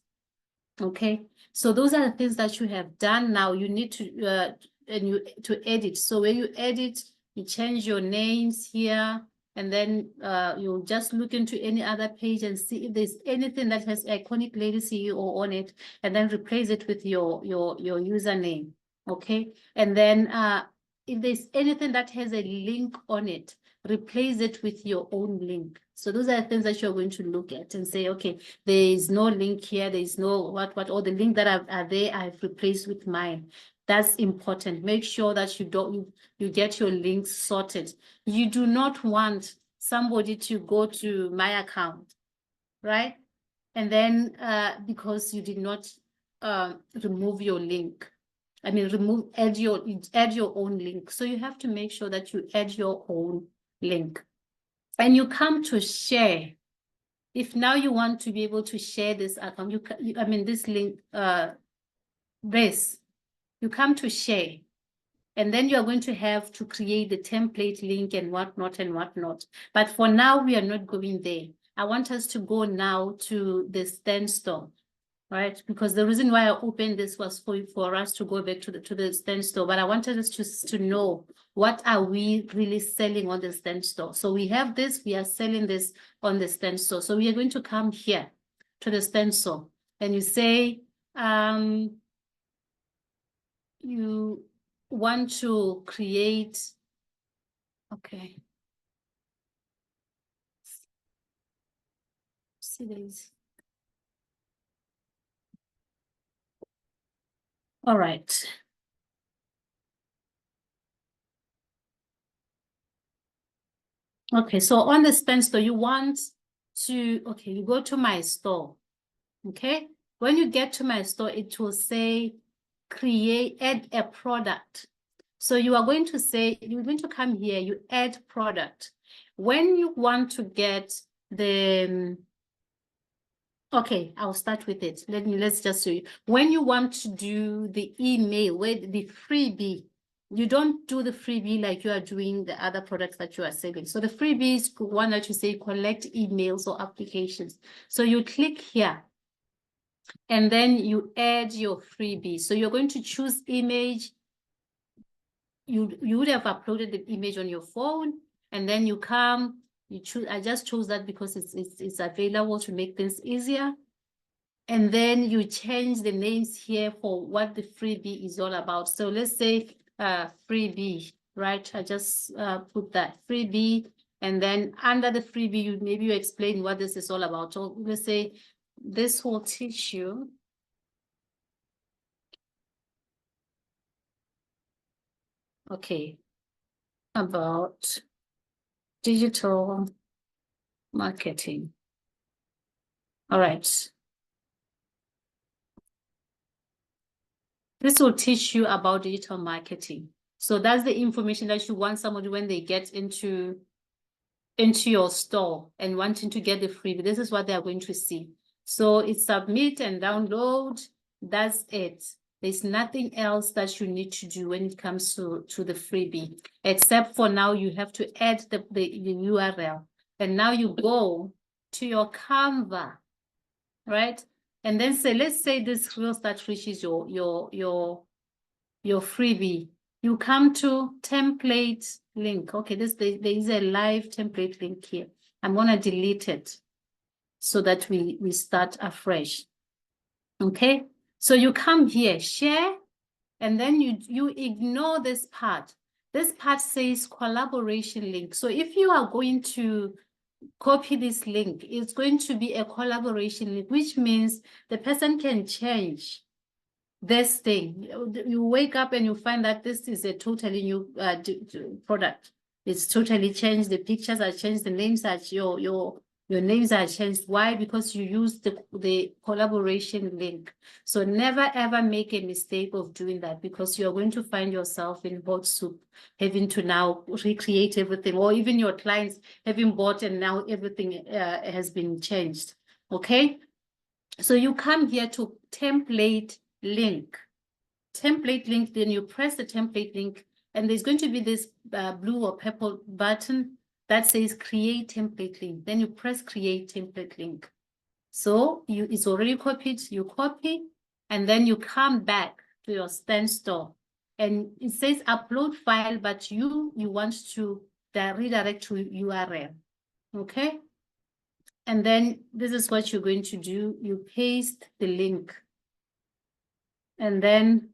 Okay, so those are the things that you have done. Now you need to to edit. So when you edit, you change your names here, and then you'll just look into any other page and see if there's anything that has iconic Lady CEO on it, and then replace it with your username. Okay, and then if there's anything that has a link on it, replace it with your own link. So those are the things that you're going to look at and say, okay, there is no link here, there is no what, or the link that are there, I've replaced with mine. That's important. Make sure that you get your links sorted. You do not want somebody to go to my account, right? And then because you did not remove your link. I mean, add your own link. So you have to make sure that you add your own link. And you come to share. If now you want to be able to share this account, this link, you come to share. And then you're going to have to create the template link and whatnot and whatnot. But for now, we are not going there. I want us to go now to the standstill, right? Because the reason why I opened this was for us to go back to the standstill. But I wanted us to know, what are we really selling on the standstill? So we have this, we are selling this on the standstill. So we are going to come here to the standstill, and you say, you want to create, okay. See these. All right. Okay, so on the spend store, you want to, okay, you go to my store. Okay, when you get to my store, it will say add a product. So you are going to say, you're going to come here, you add product. When you want to get the, okay, I'll start with it. Let's just show you. When you want to do the email, where the freebie, you don't do the freebie like you are doing the other products that you are selling. So the freebie is one that you say collect emails or applications. So you click here, and then you add your freebie. So you're going to choose image. You would have uploaded the image on your phone, and then you come, you choose. I just chose that because it's available to make things easier. And then you change the names here for what the freebie is all about. So let's say freebie, right? I just put that freebie, and then under the freebie, maybe you explain what this is all about. So let's say this will teach you about digital marketing. All right. This will teach you about digital marketing. So that's the information that you want somebody when they get into your store and wanting to get the freebie. This is what they are going to see. So it's submit and download. That's it. There's nothing else that you need to do when it comes to the freebie, except for now you have to add the URL. And now you go to your Canva, right? And then say, let's say this reel that reaches your freebie. You come to template link. Okay, there is a live template link here. I'm gonna delete it so that we start afresh. Okay, so you come here, share, and then you ignore this part. This part says collaboration link. So if you are going to copy this link, it's going to be a collaboration link, which means the person can change this thing. You wake up and you find that this is a totally new product. It's totally changed. The pictures are changed. The names are Your names are changed. Why? Because you use the collaboration link. So never ever make a mistake of doing that, because you're going to find yourself in hot soup, having to now recreate everything, or even your clients having bought and now everything has been changed. Okay. So you come here to template link. Template link, then you press the template link, and there's going to be this blue or purple button that says create template link. Then you press create template link. So it's already copied, you copy, and then you come back to your stencil, and it says upload file, but you want to redirect to URL. Okay. And then this is what you're going to do. You paste the link, and then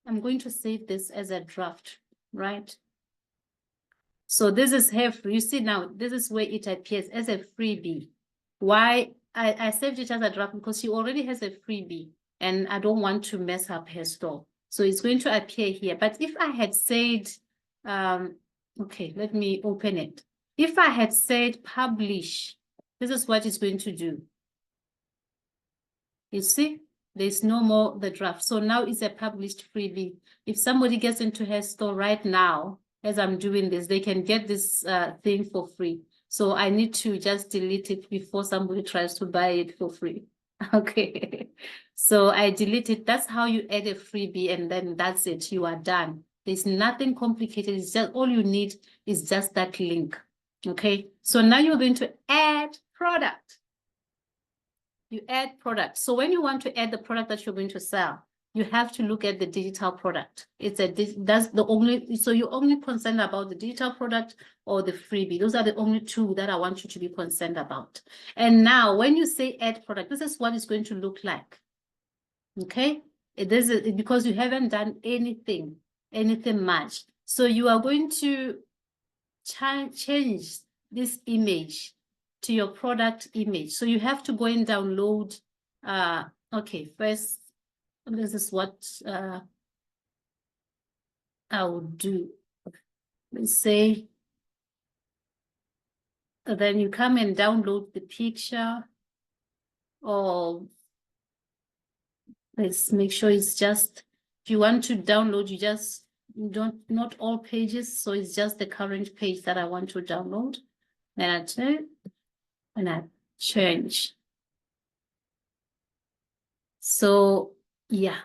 I'm going to save this as a draft, right? So this is here, you see now, this is where it appears as a freebie. Why I saved it as a draft? Because she already has a freebie and I don't want to mess up her store. So it's going to appear here. But if I had said, okay, let me open it. If I had said publish, this is what it's going to do. You see, there's no more the draft. So now it's a published freebie. If somebody gets into her store right now, as I'm doing this, they can get this thing for free. So I need to just delete it before somebody tries to buy it for free. Okay. So I delete it. That's how you add a freebie, and then that's it. You are done. There's nothing complicated. It's just all you need is just that link. Okay. So now you're going to add product. You add product. So when you want to add the product that you're going to sell, you have to look at the digital product. That's the only, so you're only concerned about the digital product or the freebie. Those are the only two that I want you to be concerned about. And now when you say add product, this is what it's going to look like. Okay. It is because you haven't done anything much. So you are going to change this image to your product image. So you have to go and download. Okay, first, this is what I will do. Let's say, then you come and download the picture, or let's make sure it's just, if you want to download, you just not all pages. So it's just the current page that I want to download. Then I turn and I change. So yeah,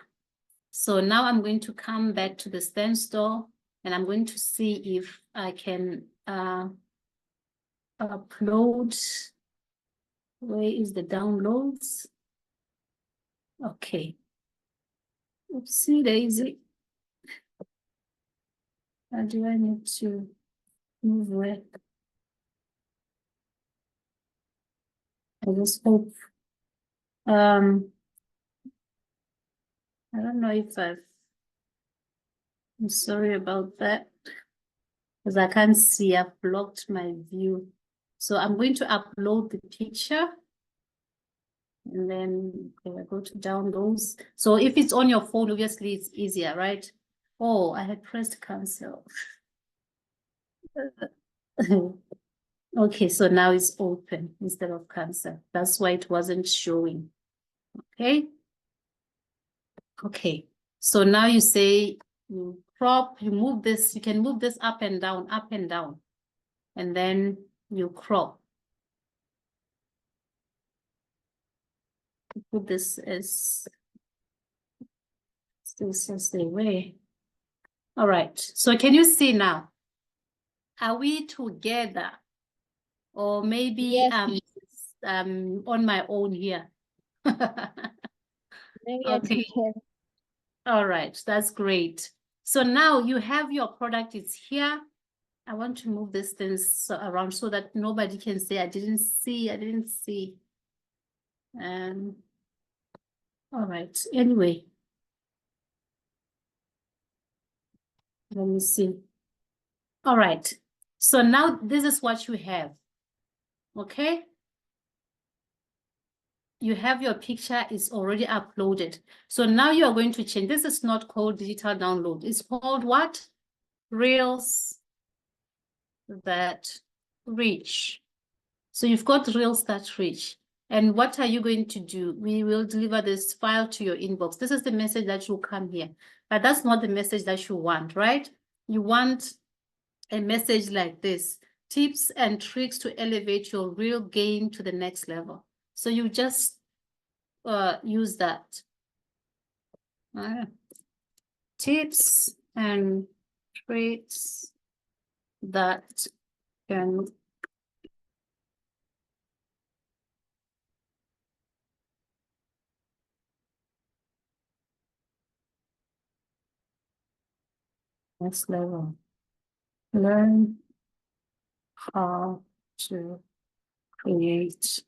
so now I'm going to come back to the stencil, and I'm going to see if I can upload. Where is the downloads? Okay. Oopsie daisy. How do I need to move where? I just hope. I don't know if I'm sorry about that, because I can't see. I've blocked my view. So I'm going to upload the picture, and then I go to downloads. So if it's on your phone, obviously it's easier, right? Oh, I had pressed cancel. Okay, so now it's open instead of cancel. That's why it wasn't showing. Okay. Okay. So now you say you crop, you move this, you can move this up and down, and then you crop. Put this as the way. All right. So can you see now? Are we together? Or maybe Yes. on my own here. Maybe Okay. All right, that's great. So now you have your product, it's here. I want to move this things around so that nobody can say I didn't see. All right, anyway. Let me see. All right, so now this is what you have, okay? You have your picture, is already uploaded. So now you are going to change. This is not called digital download. It's called what? Reels that reach. So you've got Reels that reach. And what are you going to do? We will deliver this file to your inbox. This is the message that will come here. But that's not the message that you want, right? You want a message like this: tips and tricks to elevate your real game to the next level. So you just use that. Tips and tricks that can next level. Learn how to create.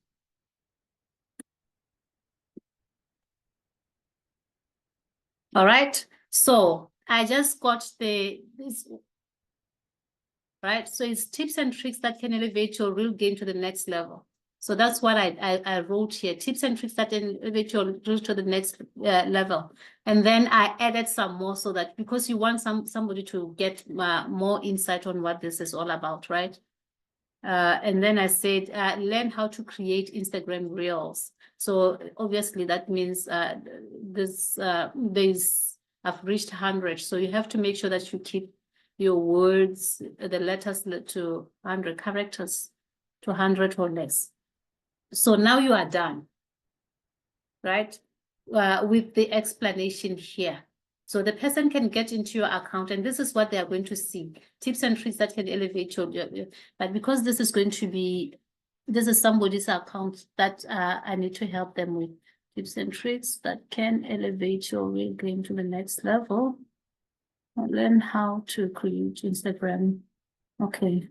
All right. So I just got this, right? So it's tips and tricks that can elevate your real game to the next level. So that's what I wrote here: tips and tricks that elevate your real to the next level. And then I added some more, so that because you want somebody to get more insight on what this is all about, right? And then I said, learn how to create Instagram Reels. So obviously that means I've reached 100. So you have to make sure that you keep your words, the letters to 100 characters, to 100 or less. So now you are done, right? With the explanation here. So the person can get into your account, and this is what they are going to see: tips and tricks that can elevate your, but because this is going to be, this is somebody's account that I need to help them with. Tips and tricks that can elevate your real game to the next level. Learn how to create Instagram. Okay.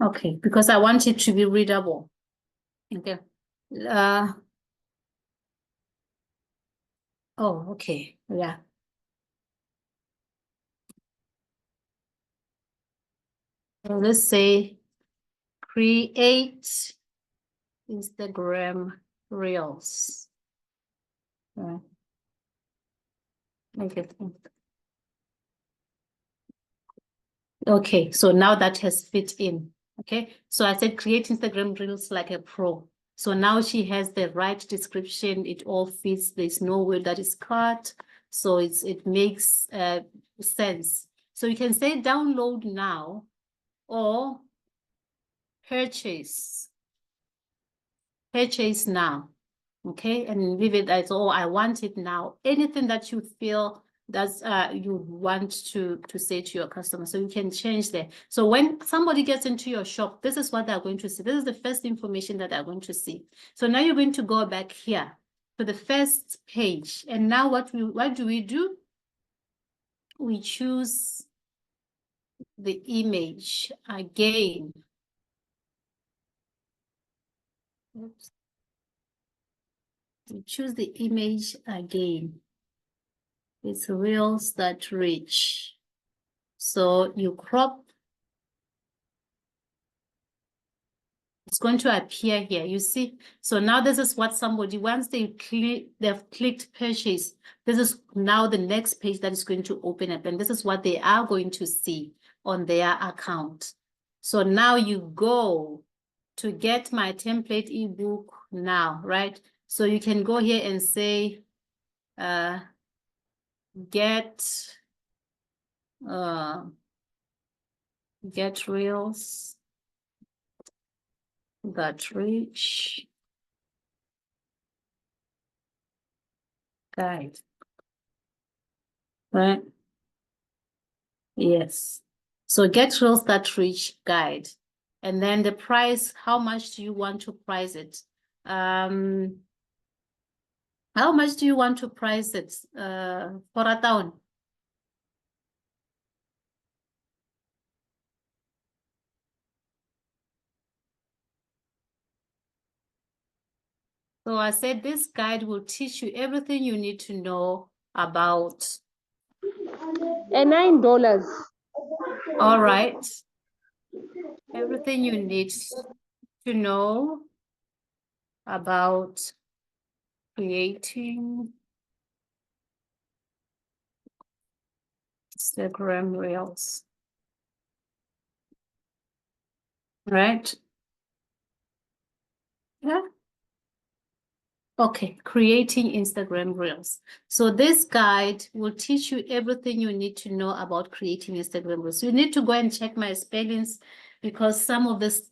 Okay, because I want it to be readable. Okay. Oh, okay. Yeah. So let's say create Instagram Reels. Okay. Okay, so now that has fit in. Okay, so I said create Instagram Reels like a pro. So now she has the right description. It all fits. There's no word that is cut. So it makes sense. So you can say download now or purchase. Purchase now. Okay, and leave it as, oh, I want it now. Anything that you feel that's you want to say to your customer, so you can change that. So when somebody gets into your shop, this is what they're going to see. This is the first information that they're going to see. So now you're going to go back here to the first page, and now what do we do? We choose the image again. Oops. We choose the image again. It's Reels that reach. So you crop, it's going to appear here. You see, so now this is what somebody, once they've clicked purchase, this is now the next page that is going to open up, and this is what they are going to see on their account. So now you go to get my template ebook now, right? So you can go here and say, get Reels that reach guide, right? Yes. So get Reels that reach guide. And then the price, how much do you want to price it? How much do you want to price it for a town? So I said this guide will teach you everything you need to know about. And $9. All right. Everything you need to know about creating Instagram Reels. Right? Yeah. Okay, creating Instagram Reels. So this guide will teach you everything you need to know about creating Instagram Reels. You need to go and check my spellings because some of these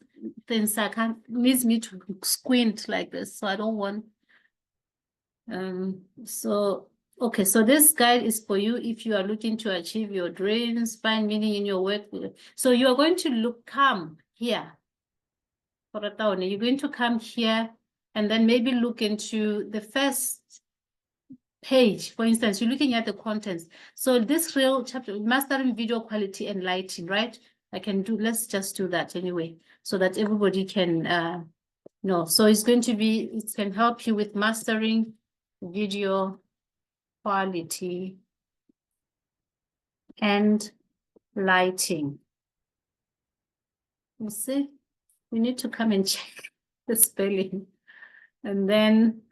things I can't, needs me to squint like this. So I don't want, okay, so this guide is for you if you are looking to achieve your dreams, find meaning in your work. So you are going to come here. You're going to come here and then maybe look into the first page. For instance, you're looking at the contents. So this real chapter, mastering video quality and lighting, right? Let's just do that anyway, so that everybody can know. So it's going to be, it can help you with mastering video quality and lighting. You see, we need to come and check the spelling. And then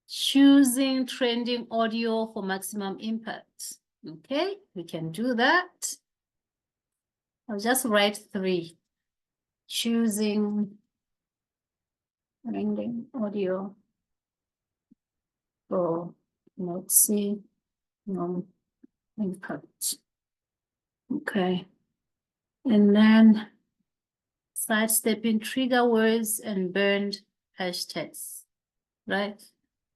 choosing trending audio for maximum impact. Okay, we can do that. I'll just write 3. Choosing trending audio for maximum impact. Okay. And then sidestepping trigger words and burned hashtags, right?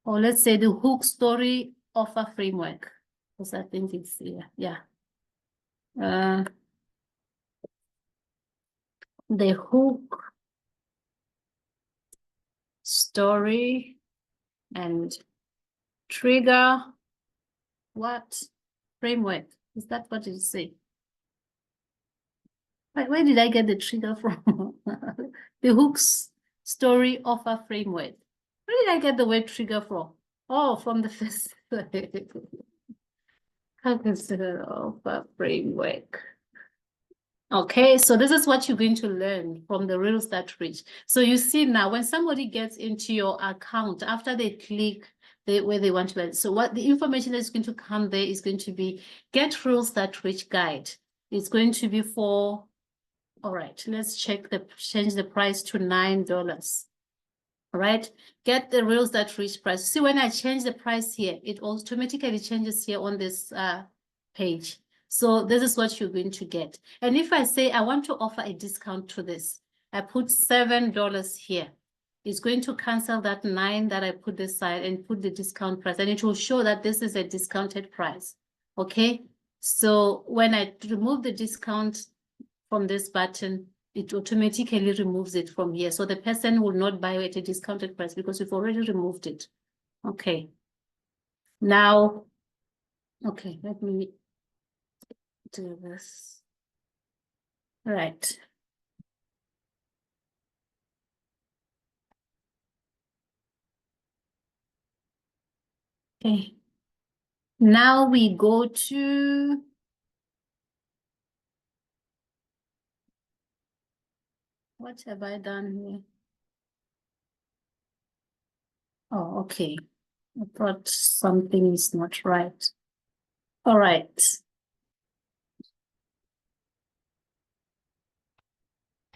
Or let's say the hook story offer framework, because I think it's here. Yeah. The hook story and trigger what framework? Is that what you say? Where did I get the trigger from? The hooks story offer framework. Where did I get the word trigger from? Oh, from the first offer framework. Okay, so this is what you're going to learn from the Reels That Reach. So you see now, when somebody gets into your account, after they click where they want to learn, so what the information that's going to come there is going to be Get Reels That Reach guide. It's going to be for, all right, let's change the price to $9. All right, get the Reels That Reach price. See, when I change the price here, it automatically changes here on this page. So this is what you're going to get. And if I say I want to offer a discount to this, I put $7 here. It's going to cancel that 9 that I put this side and put the discount price. And it will show that this is a discounted price. Okay. So when I remove the discount from this button, it automatically removes it from here. So the person will not buy at a discounted price because we've already removed it. Okay. Now, okay, let me do this. Right. Okay. Now we go to what have I done here? Oh, okay. I thought something is not right. All right.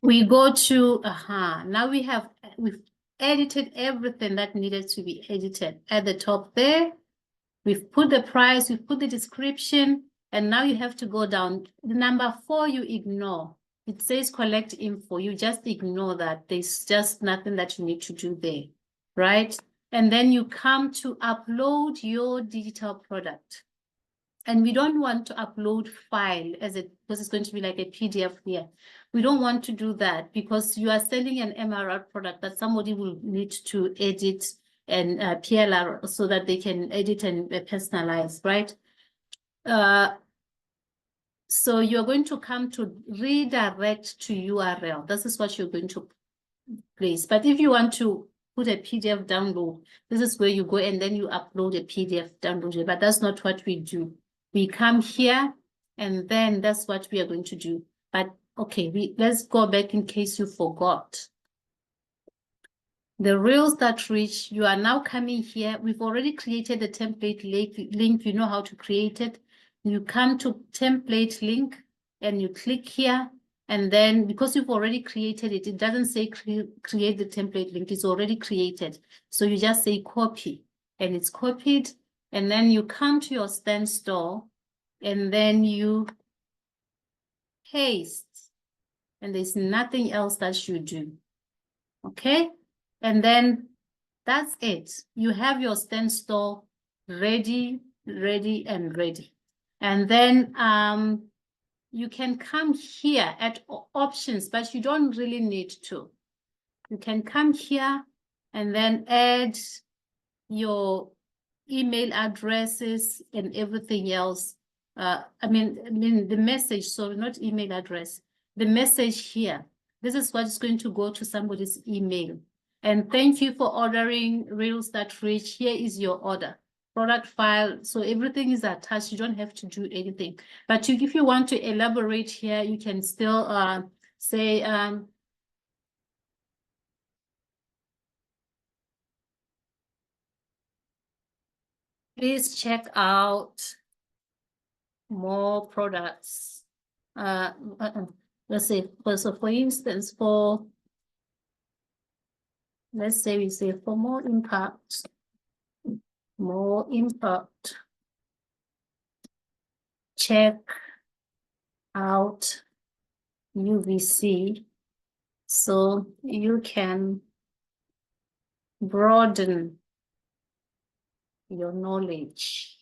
We go to, now we've edited everything that needed to be edited at the top there. We've put the price, we've put the description, and now you have to go down. The number 4 you ignore. It says collect info. You just ignore that. There's just nothing that you need to do there, right? And then you come to upload your digital product. And we don't want to upload file because it's going to be like a PDF here. We don't want to do that because you are selling an MRR product that somebody will need to edit and PLR so that they can edit and personalize, right? So you're going to come to redirect to URL. This is what you're going to place. But if you want to put a PDF download, this is where you go and then you upload a PDF download. But that's not what we do. We come here and then that's what we are going to do. But okay, let's go back in case you forgot. The Reels That Reach, you are now coming here. We've already created the template link. You know how to create it. You come to template link and you click here. And then because you've already created it, it doesn't say create the template link. It's already created. So you just say copy and it's copied. And then you come to your stand store and then you paste. And there's nothing else that you do. Okay? And then that's it. You have your stand store ready, ready, and ready. And then you can come here at options, but you don't really need to. You can come here and then add your email addresses and everything else. I mean the message, so not email address, the message here. This is what's going to go to somebody's email. And thank you for ordering Reels That Rich. Here is your order. Product file, so everything is attached. You don't have to do anything. But if you want to elaborate here, you can still say, please check out more products. Let's say, so for instance, let's say we say for more impact, check out UVC. So you can broaden your knowledge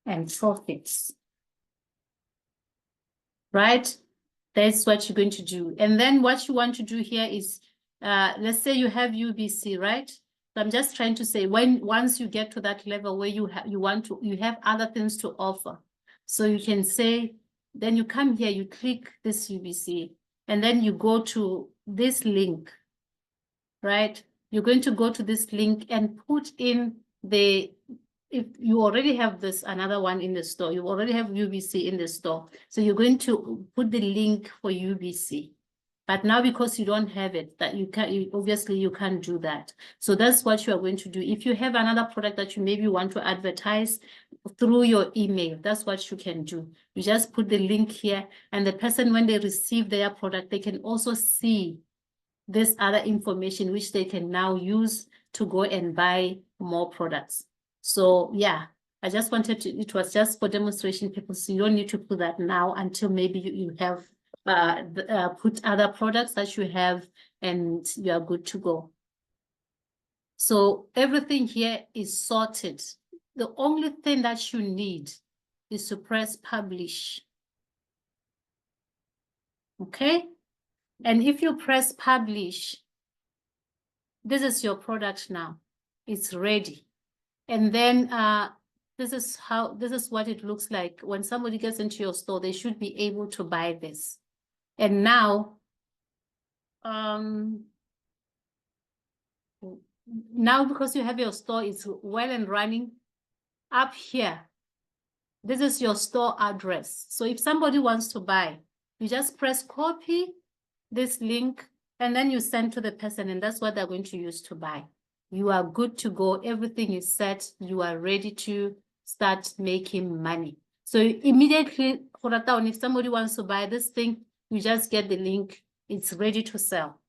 and profits, right? That's what you're going to do. And then what you want to do here is, let's say you have UBC, right? So I'm just trying to say once you get to that level where you have other things to offer. So you can say, then you come here, you click this UBC, and then you go to this link, right? You're going to go to this link and put in if you already have another one in the store, you already have UBC in the store. So you're going to put the link for UBC. But now because you don't have it, obviously you can't do that. So that's what you are going to do. If you have another product that you maybe want to advertise through your email, that's what you can do. You just put the link here, and the person, when they receive their product, they can also see this other information, which they can now use to go and buy more products. So yeah, I just wanted to, it was just for demonstration purposes. You don't need to put that now until maybe you have put other products that you have and you are good to go. So everything here is sorted. The only thing that you need is to press publish. Okay? And if you press publish, this is your product now. It's ready. And then this is what it looks like. When somebody gets into your store, they should be able to buy this. And now, because you have your store, it's well and running. Up here, this is your store address. So if somebody wants to buy, you just press copy this link, and then you send to the person, and that's what they're going to use to buy. You are good to go. Everything is set. You are ready to start making money. So immediately, if somebody wants to buy this thing, you just get the link. It's ready to sell.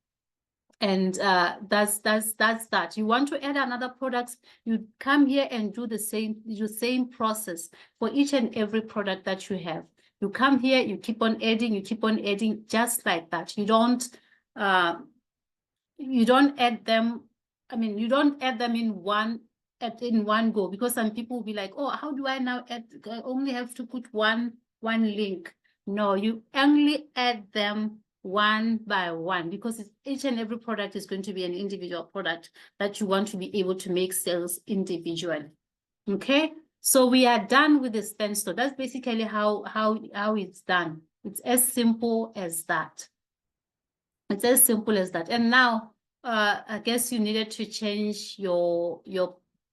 And that's that. You want to add another product, you come here and do the same process for each and every product that you have. You come here, you keep on adding, just like that. You don't add them. I mean, you don't add them in one go, because some people will be like, oh, how do I now add? I only have to put one link. No, you only add them one by one, because each and every product is going to be an individual product that you want to be able to make sales individually. Okay, so we are done with the stand store. That's basically how it's done. It's as simple as that. It's as simple as that. And now I guess you needed to change your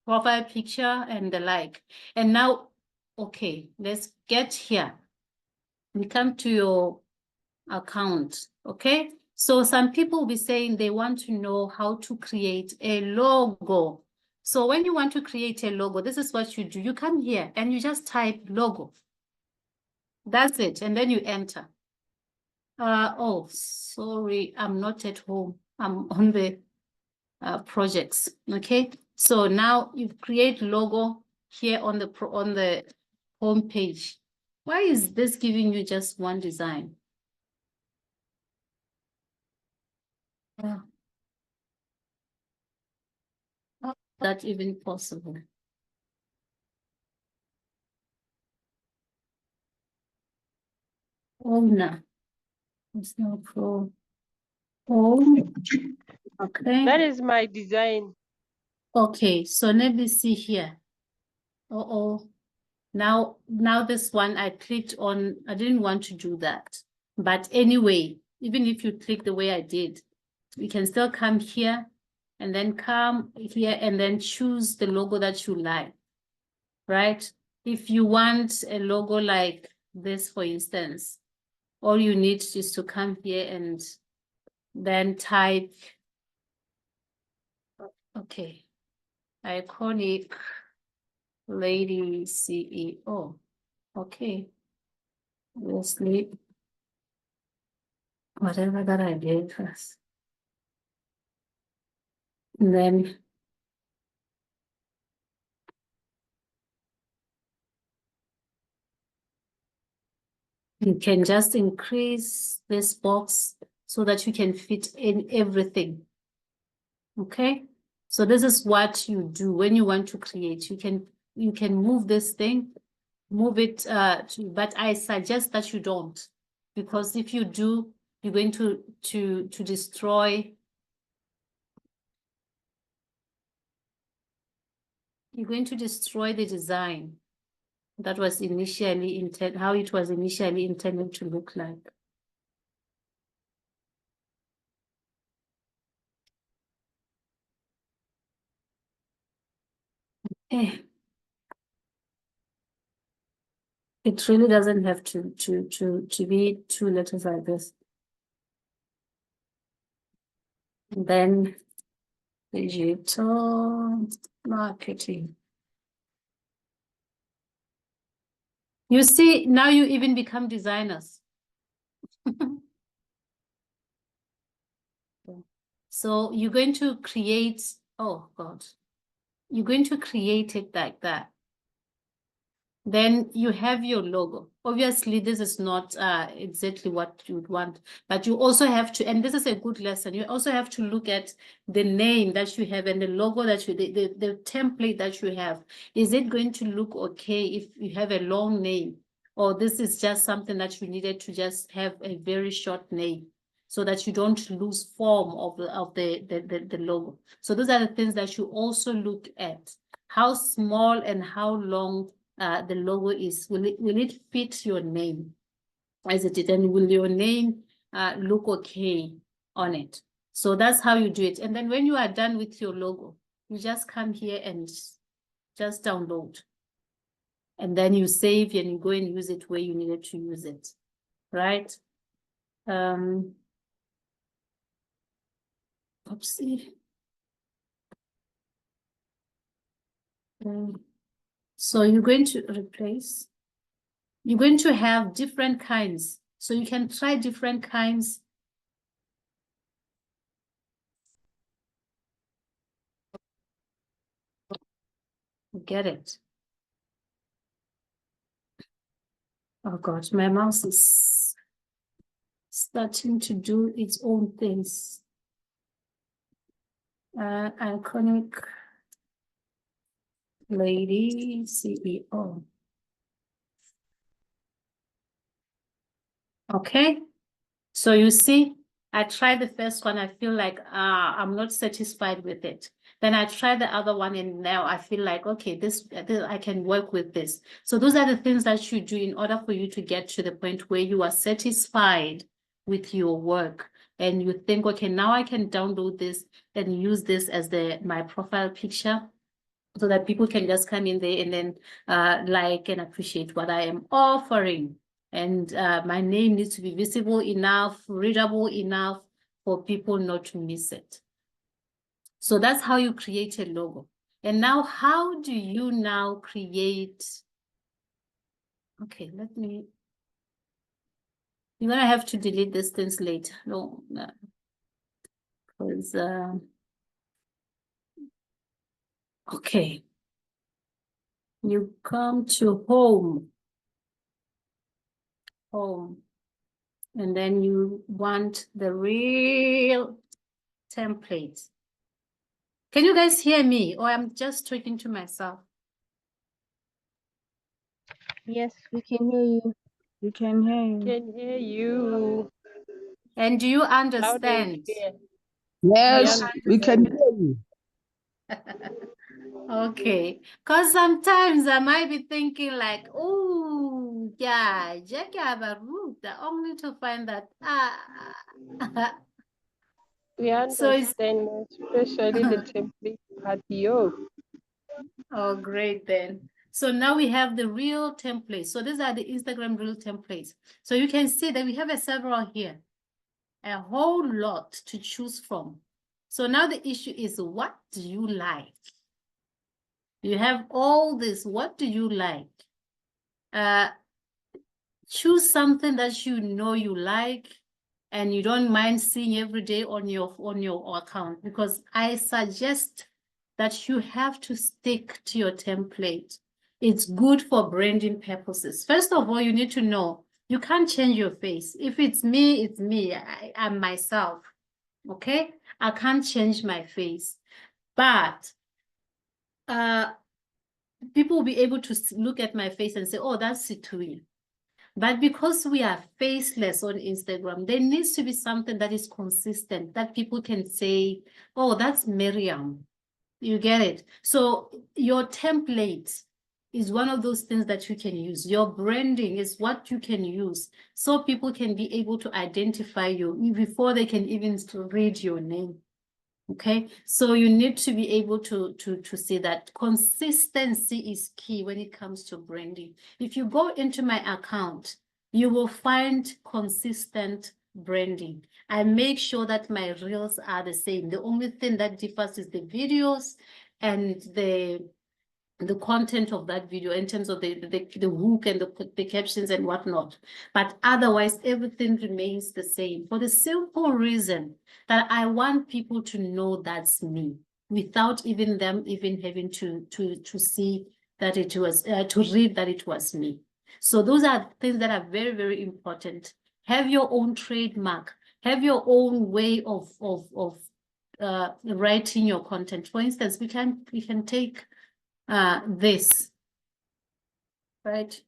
profile picture and the like. And now, okay, let's get here. We come to your account. Okay, so some people will be saying they want to know how to create a logo. So when you want to create a logo, this is what you do. You come here and you just type logo. That's it. And then you enter. Oh, sorry, I'm not at home. I'm on the projects. Okay. So now you create logo here on the home page. Why is this giving you just one design? How is that even possible? Oh no, it's not pro. Oh, okay. That is my design. Okay, so let me see here. Oh, now this one I clicked on. I didn't want to do that, but anyway, even if you click the way I did, you can still come here and then come here and then choose the logo that you like, right? If you want a logo like this, for instance, all you need is to come here and then type, okay, iconic lady CEO. Okay, Leslie, whatever that I did first. And then you can just increase this box so that you can fit in everything. Okay, so this is what you do when you want to create. You can move this thing, move it but I suggest that you don't, because if you do, you're going to destroy. You're going to destroy the design that was initially intended, how it was initially intended to look like. Eh. It really doesn't have to be 2 letters like this. And then digital marketing. You see, now you even become designers. So you're going to create, oh God, you're going to create it like that. Then you have your logo. Obviously, this is not exactly what you'd want, but you also have to, and this is a good lesson, you also have to look at the name that you have and the logo that you, the template that you have. Is it going to look okay if you have a long name? Or this is just something that you needed to just have a very short name so that you don't lose form of the logo. So those are the things that you also look at. How small and how long the logo is. Will it fit your name as it did, and will your name look okay on it? So that's how you do it. And then when you are done with your logo, you just come here and just download, and then you save and you go and use it where you needed to use it, right? Oopsie. So you're going to replace. You're going to have different kinds. So you can try different kinds. Get it. Oh God, my mouse is starting to do its own things. Iconic lady CEO. Okay, so you see, I tried the first one. I feel like I'm not satisfied with it. Then I tried the other one, and now I feel like, okay, this I can work with this. So those are the things that you do in order for you to get to the point where you are satisfied with your work, and you think, okay, now I can download this and use this as my profile picture, so that people can just come in there and then like and appreciate what I am offering. And my name needs to be visible enough, readable enough for people not to miss it. So that's how you create a logo. And now, how do you now create? Okay, you're gonna have to delete this things later. No, because okay, you come to home, and then you want the real template. Can you guys hear me, or I'm just talking to myself? Yes, we can hear you. We can hear you. Can hear you And do you loud and understand? clear. Yes, we can understand. hear you. Okay, because sometimes I might be thinking like, oh, yeah, Jackie have a root, only to find that, We so it's, understand, especially the template part. Yo, oh, great then. So now we have the real templates. So these are the Instagram real templates. So you can see that we have several here, a whole lot to choose from. So now the issue is, what do you like? You have all this, what do you like? Choose something that you know you like and you don't mind seeing every day on your account, because I suggest that you have to stick to your template. It's good for branding purposes. First of all, you need to know you can't change your face. If it's me, it's me. I'm myself. Okay? I can't change my face. But people will be able to look at my face and say, oh, that's Situya. But because we are faceless on Instagram, there needs to be something that is consistent, that people can say, oh, that's Miriam. You get it? So your template is one of those things that you can use. Your branding is what you can use so people can be able to identify you before they can even read your name. Okay, so you need to be able to see that consistency is key when it comes to branding. If you go into my account, you will find consistent branding. I make sure that my reels are the same. The only thing that differs is the videos and the content of that video in terms of the hook and the captions and whatnot. But otherwise, everything remains the same for the simple reason that I want people to know that's me without even them having to see that it was, to read that it was me. So those are things that are very, very important. Have your own trademark, have your own way of writing your content. For instance, we can take this, right?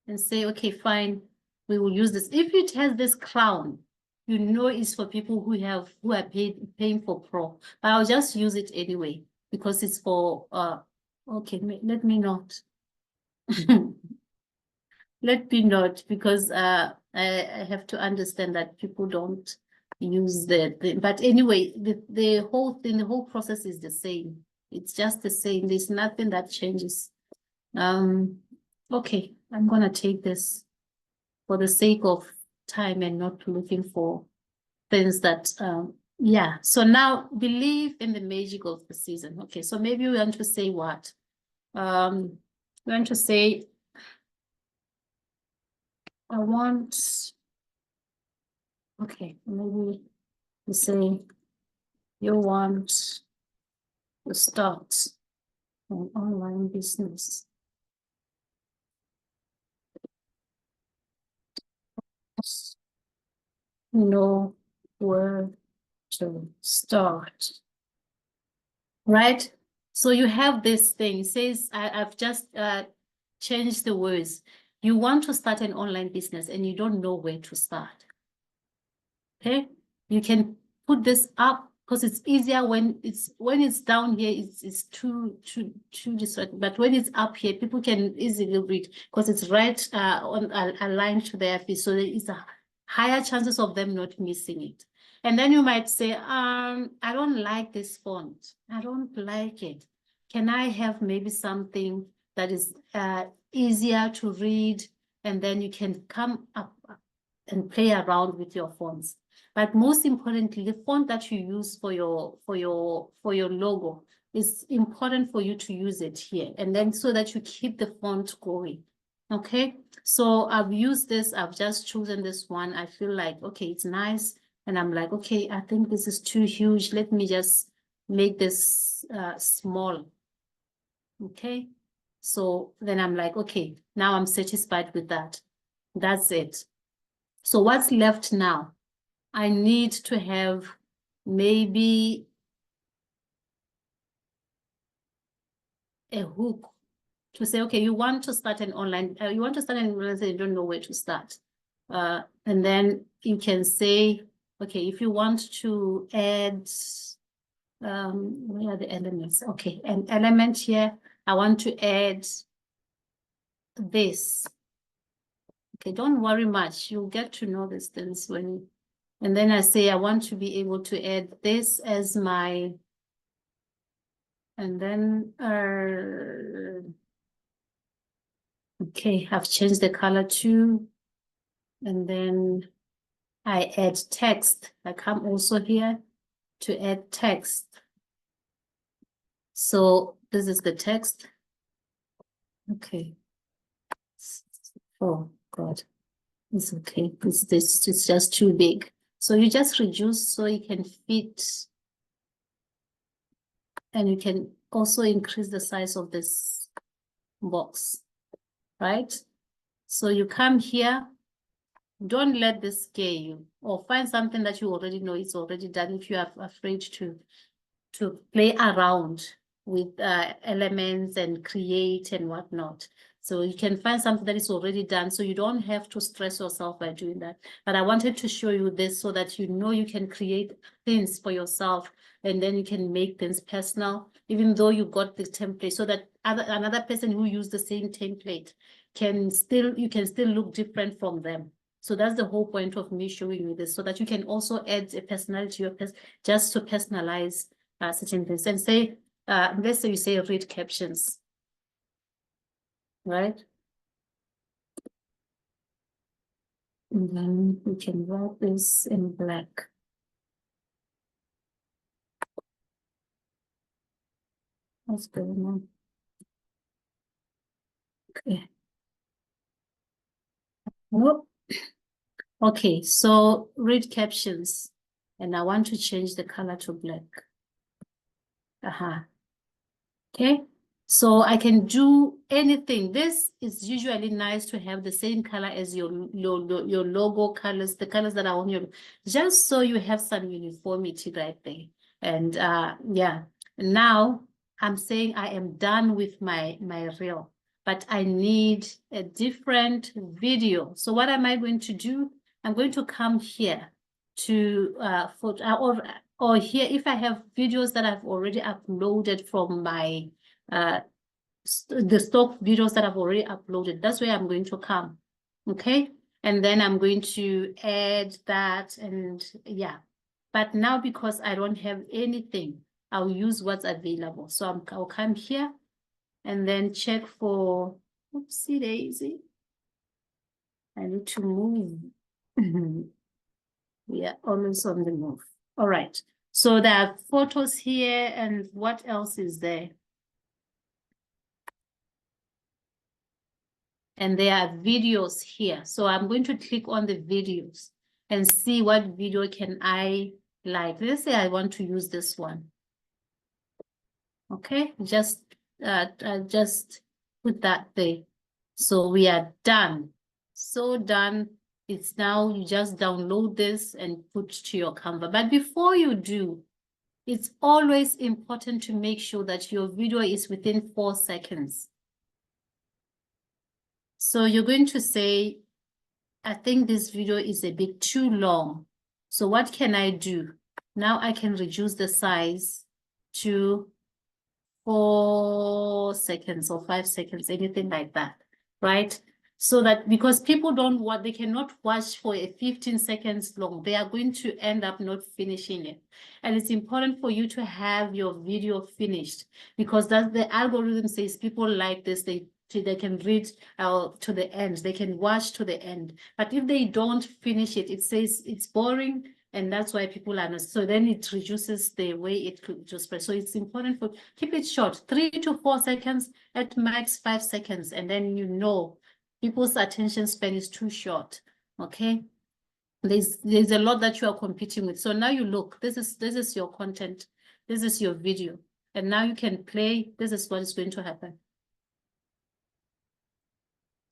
And say, okay, fine, we will use this. If it has this crown, you know it's for people who are paying for pro. But I'll just use it anyway because it's for okay, let me not. Let me not, because I have to understand that people don't use the but anyway, the whole thing, the whole process is the same. It's just the same. There's nothing that changes. Okay, I'm gonna take this for the sake of time and not looking for things that, yeah. So now believe in the magic of the season. Okay, so maybe we want to say what? We want to say, I want, okay, maybe we say you want to start an online business. Know where to start, right? So you have this thing, it says, I've just changed the words. You want to start an online business and you don't know where to start. Okay, you can put this up because it's easier when it's down here, it's too distracting. But when it's up here, people can easily read because it's right on aligned to their feet, so there is a higher chances of them not missing it. And then you might say, I don't like this font. I don't like it. Can I have maybe something that is easier to read? And then you can come up and play around with your fonts. But most importantly, the font that you use for your logo it's important for you to use it here, and then so that you keep the font going. Okay, so I've used this, I've just chosen this one. I feel like, okay, it's nice. And I'm like, okay, I think this is too huge. Let me just make this small. Okay, so then I'm like, okay, now I'm satisfied with that. That's it. So what's left now? I need to have maybe a hook to say, okay, you want to start an online, you want to start an online, you don't know where to start. And then you can say, okay, if you want to add, where are the elements? Okay, an element here, I want to add this. Okay, don't worry much. You'll get to know these things when, and then I say, I want to be able to add this as my, and then, okay, I've changed the color too. And then I add text. I come also here to add text. So this is the text. Okay. Oh God, it's okay. It's just too big. So you just reduce so you can fit, and you can also increase the size of this box, right? So you come here. Don't let this scare you, or find something that you already know is already done if you are afraid to play around with elements and create and whatnot. So you can find something that is already done, so you don't have to stress yourself by doing that. But I wanted to show you this so that you know you can create things for yourself, and then you can make things personal, even though you got the template, so that another person who used the same template you can still look different from them. So that's the whole point of me showing you this, so that you can also add a personality to your just to personalize certain things. And say, let's say you say read captions, right? And then we can write this in black. What's going on? Okay. Nope. Okay, so read captions, and I want to change the color to black. Okay, so I can do anything. This is usually nice to have the same color as your logo colors, the colors that are on your, just so you have some uniformity right there. And yeah, now I'm saying I am done with my reel, but I need a different video. So what am I going to do? I'm going to come here to or here, if I have videos that I've already uploaded from my the stock videos that I've already uploaded, that's where I'm going to come. Okay, and then I'm going to add that, and yeah. But now, because I don't have anything, I'll use what's available. So I'll come here and then check for, oopsie daisy, I need to move. We are always on the move. All right, so there are photos here, and what else is there? And there are videos here. So I'm going to click on the videos and see what video can I like. Let's say I want to use this one. Okay, just put that there. So we are done. So done. It's now, you just download this and put to your Canva. But before you do, it's always important to make sure that your video is within 4 seconds. So you're going to say, I think this video is a bit too long. So what can I do? Now I can reduce the size to 4 seconds or 5 seconds, anything like that, right? So that, because people they cannot watch for a 15 seconds long, they are going to end up not finishing it. And it's important for you to have your video finished, because that's the algorithm says people like this, they can read to the end, they can watch to the end. But if they don't finish it, it says it's boring And that's why people are not, so then it reduces the way it could just spread. So it's important for, keep it short, 3 to 4 seconds, at max 5 seconds. And then you know people's attention span is too short, okay? There's a lot that you are competing with. So now you look, this is your content, this is your video. And now you can play, this is what is going to happen.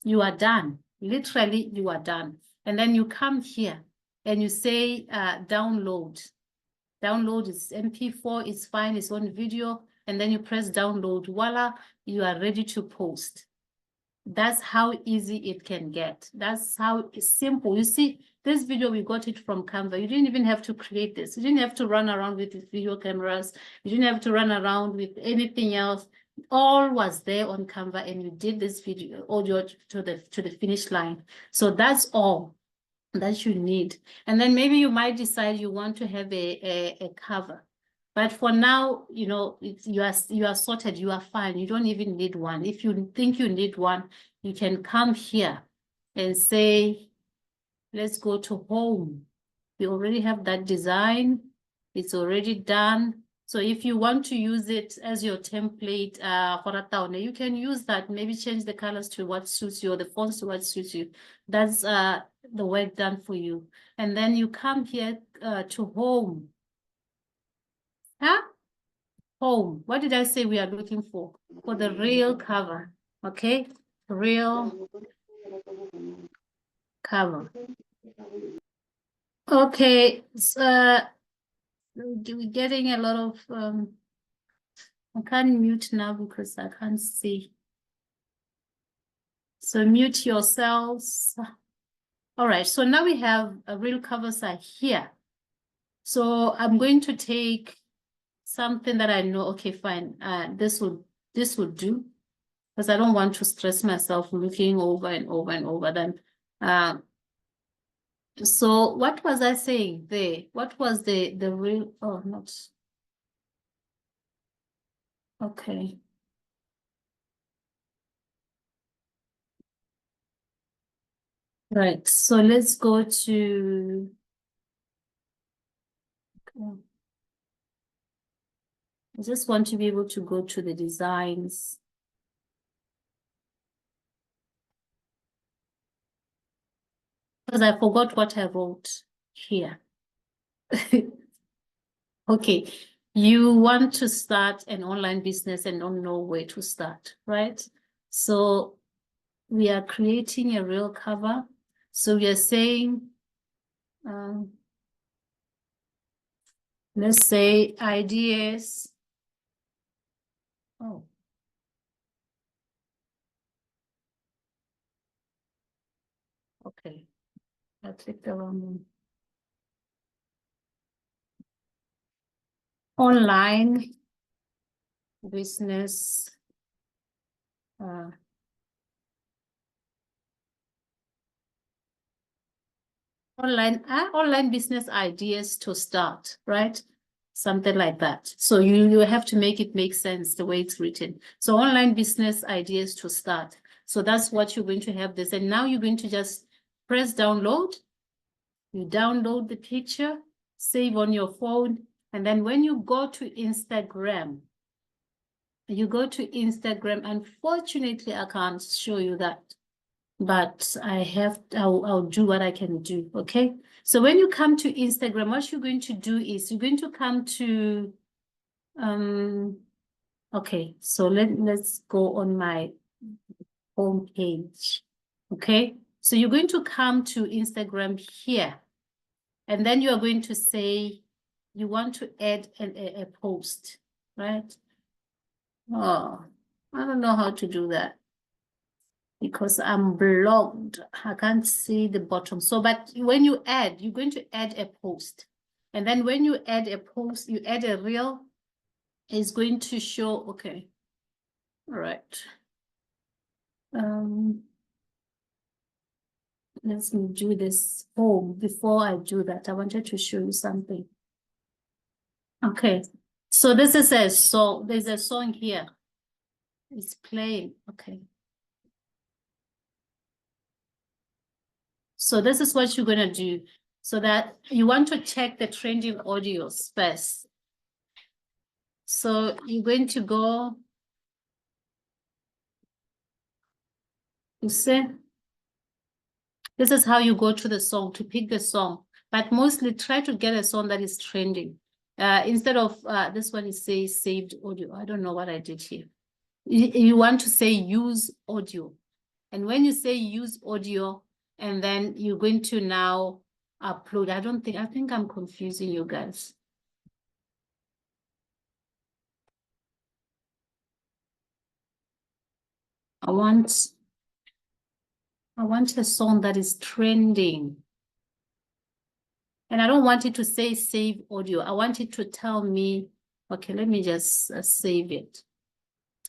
You are done, literally you are done. And then you come here and you say download. Download is MP4, it's fine, it's on video. And then you press download, voila, you are ready to post. That's how easy it can get. That's how simple. You see, this video, we got it from Canva. You didn't even have to create this. You didn't have to run around with these video cameras. You didn't have to run around with anything else. All was there on Canva, and you did this video audio to the finish line. So that's all that you need. And then maybe you might decide you want to have a cover. But for now, you know, you are sorted, you are fine. You don't even need one. If you think you need one, you can come here and say, let's go to home. We already have that design. It's already done. So if you want to use it as your template, you can use that. Maybe change the colors to what suits you, or the fonts to what suits you. That's the work done for you. And then you come here to home. Huh? Home. What did I say we are looking for? For the real cover. Okay? Real cover. Okay. So, we're getting a lot of I can't mute now because I can't see. So mute yourselves. All right, so now we have a real cover site here. So I'm going to take something that I know, okay, fine. This will do, because I don't want to stress myself looking over and over and over them. So what was I saying there? What was the real, oh, not, okay. Right, so let's go to, okay. I just want to be able to go to the designs. Because I forgot what I wrote here. Okay, you want to start an online business and don't know where to start, right? So we are creating a real cover. So we are saying, let's say ideas. Oh. Okay, I clicked the wrong one. Online business. Online business ideas to start, right? Something like that. So you have to make it make sense the way it's written. So online business ideas to start. So that's what you're going to have this. And now you're going to just press download. You download the picture, save on your phone. And then when you go to Instagram, unfortunately, I can't show you that. But I'll do what I can do, okay? So when you come to Instagram, what you're going to do is you're going to come to, okay, so let's go on my home page, okay? So you're going to come to Instagram here, and then you are going to say you want to add a post, right? Oh, I don't know how to do that, because I'm blocked. I can't see the bottom. So, but when you add, you're going to add a post. And then when you add a post, you add a reel, it's going to show, okay. All right. Let's do this home. Before I do that, I wanted to show you something. Okay. So this is a song. There's a song here. It's playing. Okay. So this is what you're going to do. so that you want to check the trending audios first. So you're going to go, you see, this is how you go to the song, to pick the song, but mostly try to get a song that is trending. Instead of, this one is say saved audio. I don't know what I did here. You want to say use audio. And when you say use audio, and then you're going to now upload. I think I'm confusing you guys. I want a song that is trending. And I don't want it to say save audio. I want it to tell me, okay, let me just save it.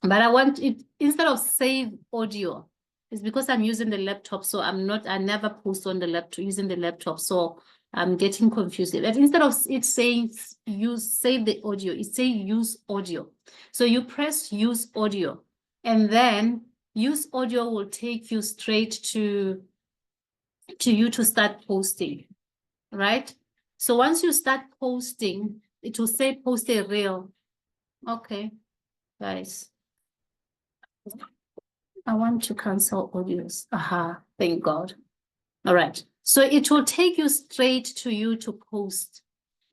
But I want it, instead of save audio, it's because I'm using the laptop. So I never post on the laptop, using the laptop. So I'm getting confused. But instead of it saying save the audio, it saying use audio. So you press use audio, and then use audio will take you straight to you to start posting, right? So once you start posting, it will say post a reel. Okay, guys. I want to cancel audios. Aha, thank God. All right. So it will take you straight to you to post.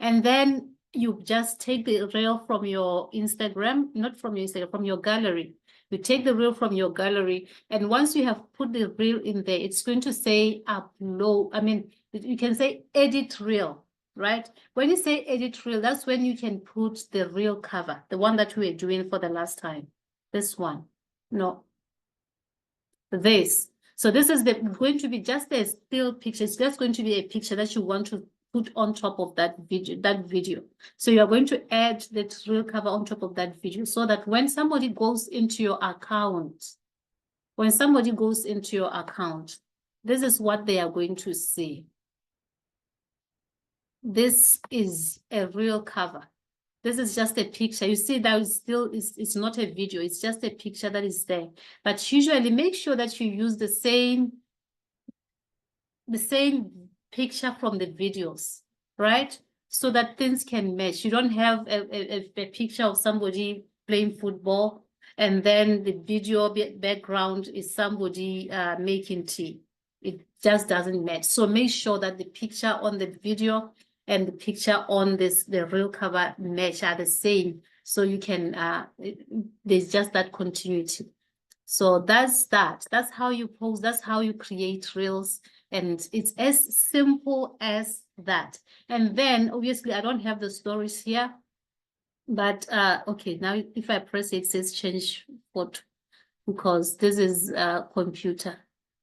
And then you just take the reel from your Instagram, not from your Instagram, from your gallery. You take the reel from your gallery. And once you have put the reel in there, it's going to say upload. I mean, you can say edit reel, right? When you say edit reel, that's when you can put the reel cover, the one that we were doing for the last time. This one. No. This. So this is going to be just a still picture. It's just going to be a picture that you want to put on top of that video. So you're going to add the reel cover on top of that video, so that when somebody goes into your account, this is what they are going to see. This is a reel cover. This is just a picture. You see that it's not a video. It's just a picture that is there. But usually make sure that you use the same picture from the videos, right? So that things can match. You don't have a picture of somebody playing football and then the video background is somebody making tea. It just doesn't match. So make sure that the picture on the video and the picture on the reel cover match are the same. So you can, there's just that continuity. So that's that. That's how you post. That's how you create reels. And it's as simple as that. And then obviously I don't have the stories here. But okay, now if I press it, it says change photo, because this is a computer.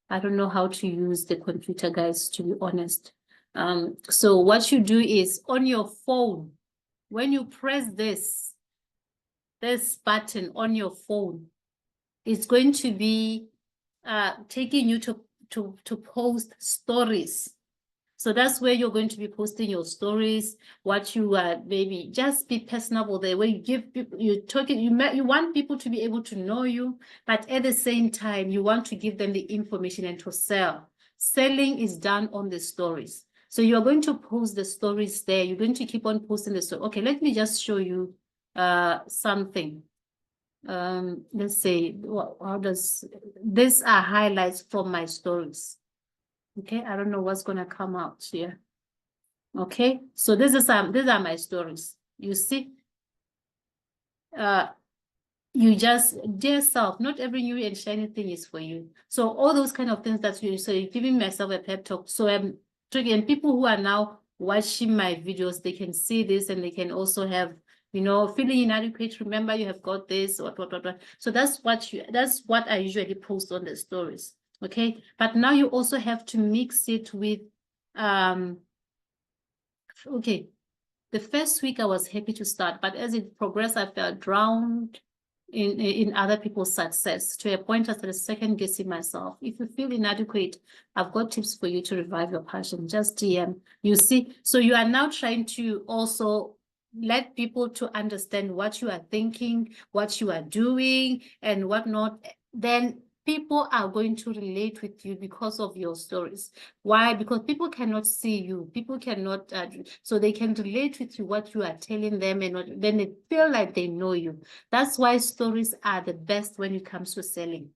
I don't know how to use the computer, guys, to be honest. So what you do is on your phone, when you press this button on your phone, it's going to be taking you to post stories. So that's where you're going to be posting your stories, what you maybe just be personable there, where you give people, you want people to be able to know you, but at the same time, you want to give them the information and to sell. Selling is done on the stories. So you're going to post the stories there. You're going to keep on posting the story. Okay, let me just show you something. Let's say, these are highlights from my stories. Okay, I don't know what's gonna come out here. Okay, so these are my stories. You see, you just, dear self, not every new and shiny thing is for you. So all those kind of things that so you're giving myself a pep talk. So I'm and people who are now watching my videos, they can see this and they can also have, you know, feeling inadequate. Remember, you have got this, what. So that's what I usually post on the stories. Okay, but now you also have to mix it with, okay, the first week I was happy to start, but as it progressed, I felt drowned in other people's success, to a point I started second guessing myself. If you feel inadequate, I've got tips for you to revive your passion. Just DM. You see, so you are now trying to also let people to understand what you are thinking, what you are doing, and whatnot. Then people are going to relate with you because of your stories. Why? Because people cannot see you. People cannot, so they can relate with you, what you are telling them, and then they feel like they know you. That's why stories are the best when it comes to selling.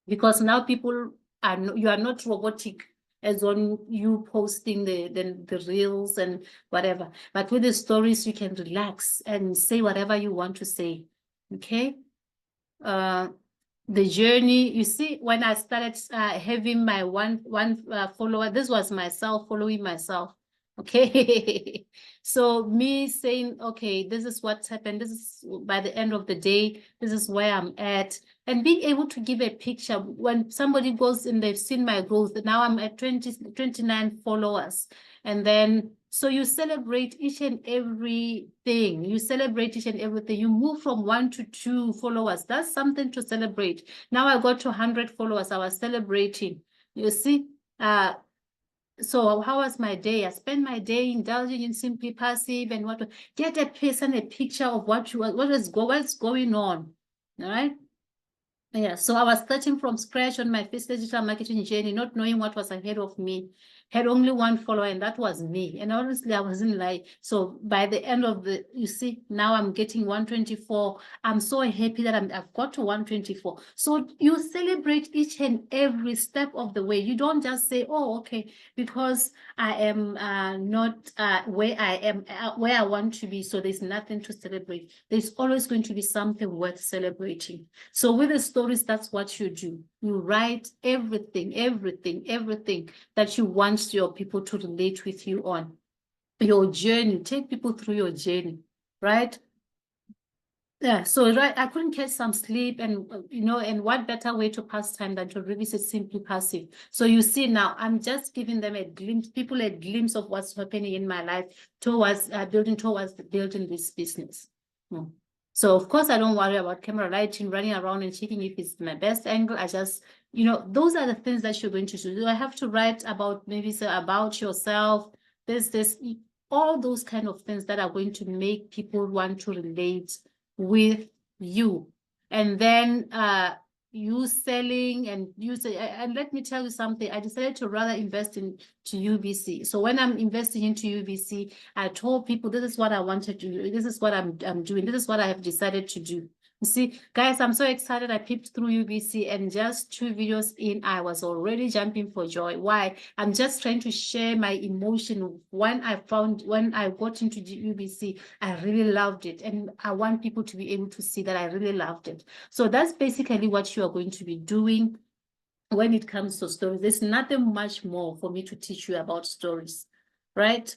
Because now people are, you are not robotic as on you posting the reels and whatever. But with the stories, you can relax and say whatever you want to say. Okay? The journey, you see, when I started having my one follower, this was myself following myself. Okay. So me saying, okay, this is what's happened. This is by the end of the day, this is where I'm at. And being able to give a picture when somebody goes and they've seen my growth. Now I'm at 29 followers. And then, so you celebrate each and everything. You celebrate each and everything. You move from 1 to 2 followers. That's something to celebrate. Now I got to 100 followers. I was celebrating. You see, so how was my day? I spent my day indulging in Simply Passive and what get a person a picture of what's going on. All right. Yeah, so I was starting from scratch on my first digital marketing journey, not knowing what was ahead of me. Had only one follower, and that was me. And honestly, I wasn't like, so by the end of the, you see, now I'm getting 124. I'm so happy that I've got to 124. So you celebrate each and every step of the way. You don't just say, oh, okay, because I am not where I am, where I want to be. So there's nothing to celebrate. There's always going to be something worth celebrating. So with the stories, that's what you do. You write everything that you want your people to relate with you on. Your journey, take people through your journey, right? Yeah, so right, I couldn't catch some sleep, and and what better way to pass time than to revisit Simply Passive. So you see now, I'm just giving them a glimpse, people a glimpse of what's happening in my life towards building this business. So of course I don't worry about camera lighting, running around and checking if it's my best angle. I just, those are the things that you're going to do. I have to write about about yourself. There's this, all those kind of things that are going to make people want to relate with you. And then you selling and you say, and let me tell you something, I decided to rather invest into UBC. So when I'm investing into UBC, I told people this is what I wanted to do, this is what I'm doing, this is what I have decided to do. You see, guys, I'm so excited. I peeped through UBC, and just 2 videos in, I was already jumping for joy. Why? I'm just trying to share my emotion. When I got into UBC, I really loved it. And I want people to be able to see that I really loved it. So that's basically what you are going to be doing when it comes to stories. There's nothing much more for me to teach you about stories, right?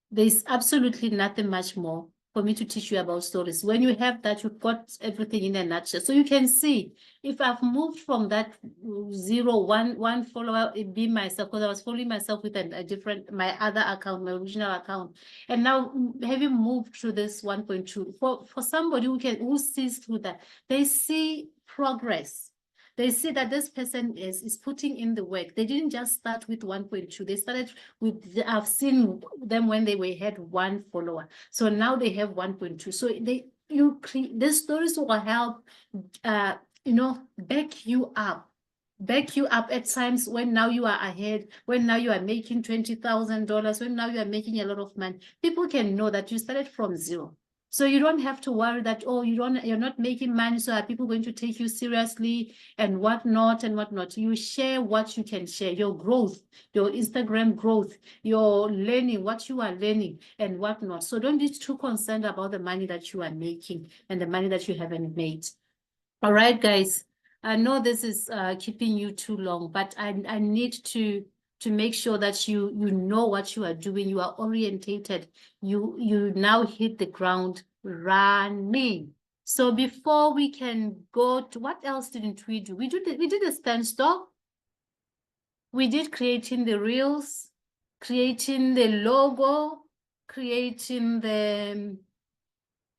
There's absolutely nothing much more for me to teach you about stories. When you have that, you've got everything in a nutshell. So you can see if I've moved from that 1 follower, it be myself, because I was following myself with a different, my other account, my original account. And now having moved to this 1.2, for somebody who sees through that, they see progress. They see that this person is putting in the work. They didn't just start with 1.2. They started with, I've seen them when they had 1 follower. So now they have 1.2. So these stories will help, back you up at times when now you are ahead, when now you are making $20,000, when now you are making a lot of money. People can know that you started from 0. So you don't have to worry that, oh, you're not making money, so are people going to take you seriously and whatnot and whatnot. You share what you can share, your growth, your Instagram growth, your learning, what you are learning and whatnot. So don't be too concerned about the money that you are making and the money that you haven't made. All right, guys. I know this is keeping you too long, but I need to make sure that you know what you are doing. You are orientated. You now hit the ground running. So before we can go to, what else didn't we do? We did a standstill. We did creating the reels, creating the logo, creating the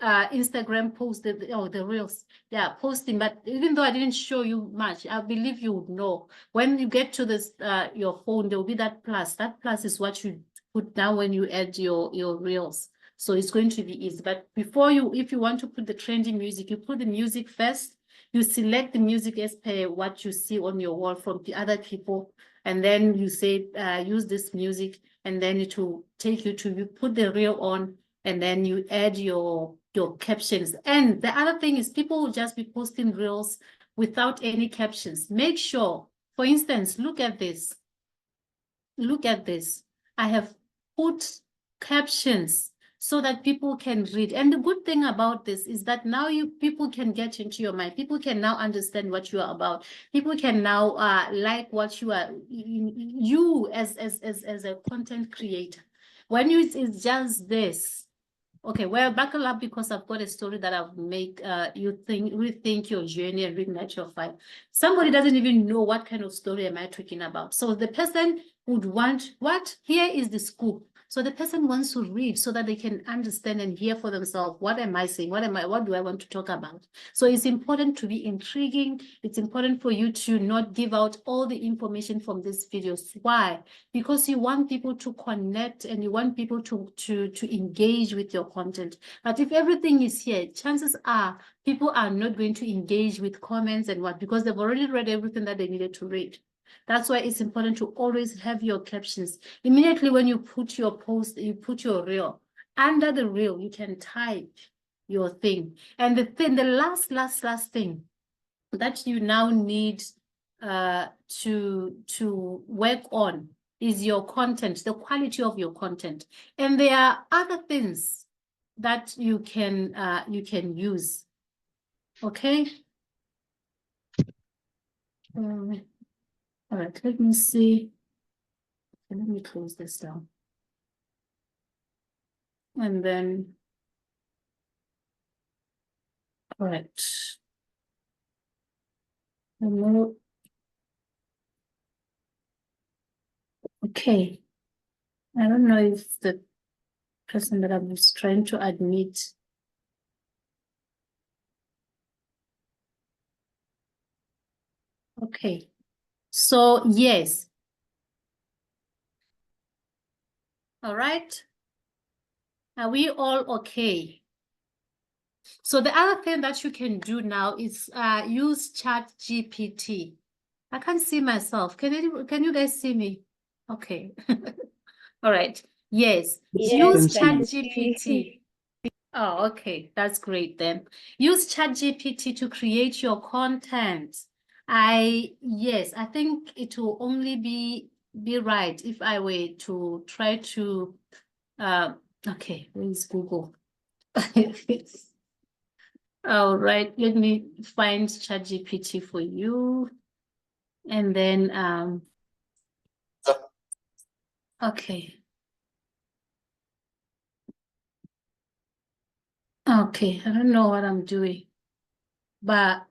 Instagram post, the reels, yeah, posting. But even though I didn't show you much, I believe you would know when you get to this your phone, there will be that plus. That plus is what you put down when you add your reels. So it's going to be easy. But before if you want to put the trending music, you put the music first, You select the music as per what you see on your wall from the other people, and then you say, use this music, and then it will take you to, you put the reel on, and then you add your captions. And the other thing is people will just be posting reels without any captions. Make sure, for instance, look at this. Look at this. I have put captions so that people can read. And the good thing about this is that now people can get into your mind. People can now understand what you are about. People can now like what you are, you as a content creator. When it's just this. Okay, well, buckle up because I've got a story that I'll make you rethink your journey and reignite your fire. Somebody doesn't even know what kind of story am I talking about. So the person would want, what? Here is the scoop. So the person wants to read so that they can understand and hear for themselves. What am I saying? What do I want to talk about? So it's important to be intriguing. It's important for you to not give out all the information from these videos. Why? Because you want people to connect and you want people to engage with your content. But if everything is here, chances are people are not going to engage with comments and what, because they've already read everything that they needed to read. That's why it's important to always have your captions. Immediately when you put your post, you put your reel, under the reel, you can type your thing. And the last thing that you now need to work on is your content, the quality of your content. And there are other things that you can use. Okay. All right, let me see. Okay, let me close this down. And then, all right. Okay. I don't know if the person that I was trying to admit. Okay. So, yes. All right. Are we all okay? So the other thing that you can do now is use ChatGPT. I can't see myself. Can you guys see me? Okay. All right. Yes. Use Yes, I can see. ChatGPT. Oh, okay. That's great then. Use ChatGPT to create your content. Yes, I think it will only be right if I were to try to okay, where is Google? All right, let me find ChatGPT for you. And then okay. Okay, I don't know what I'm doing, but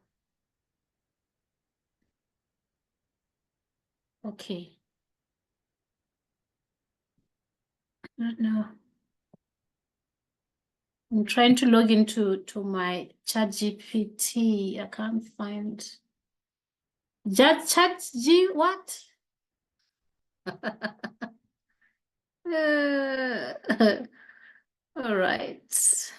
okay. I don't know. I'm trying to log into my ChatGPT. I can't find ChatG what? All right.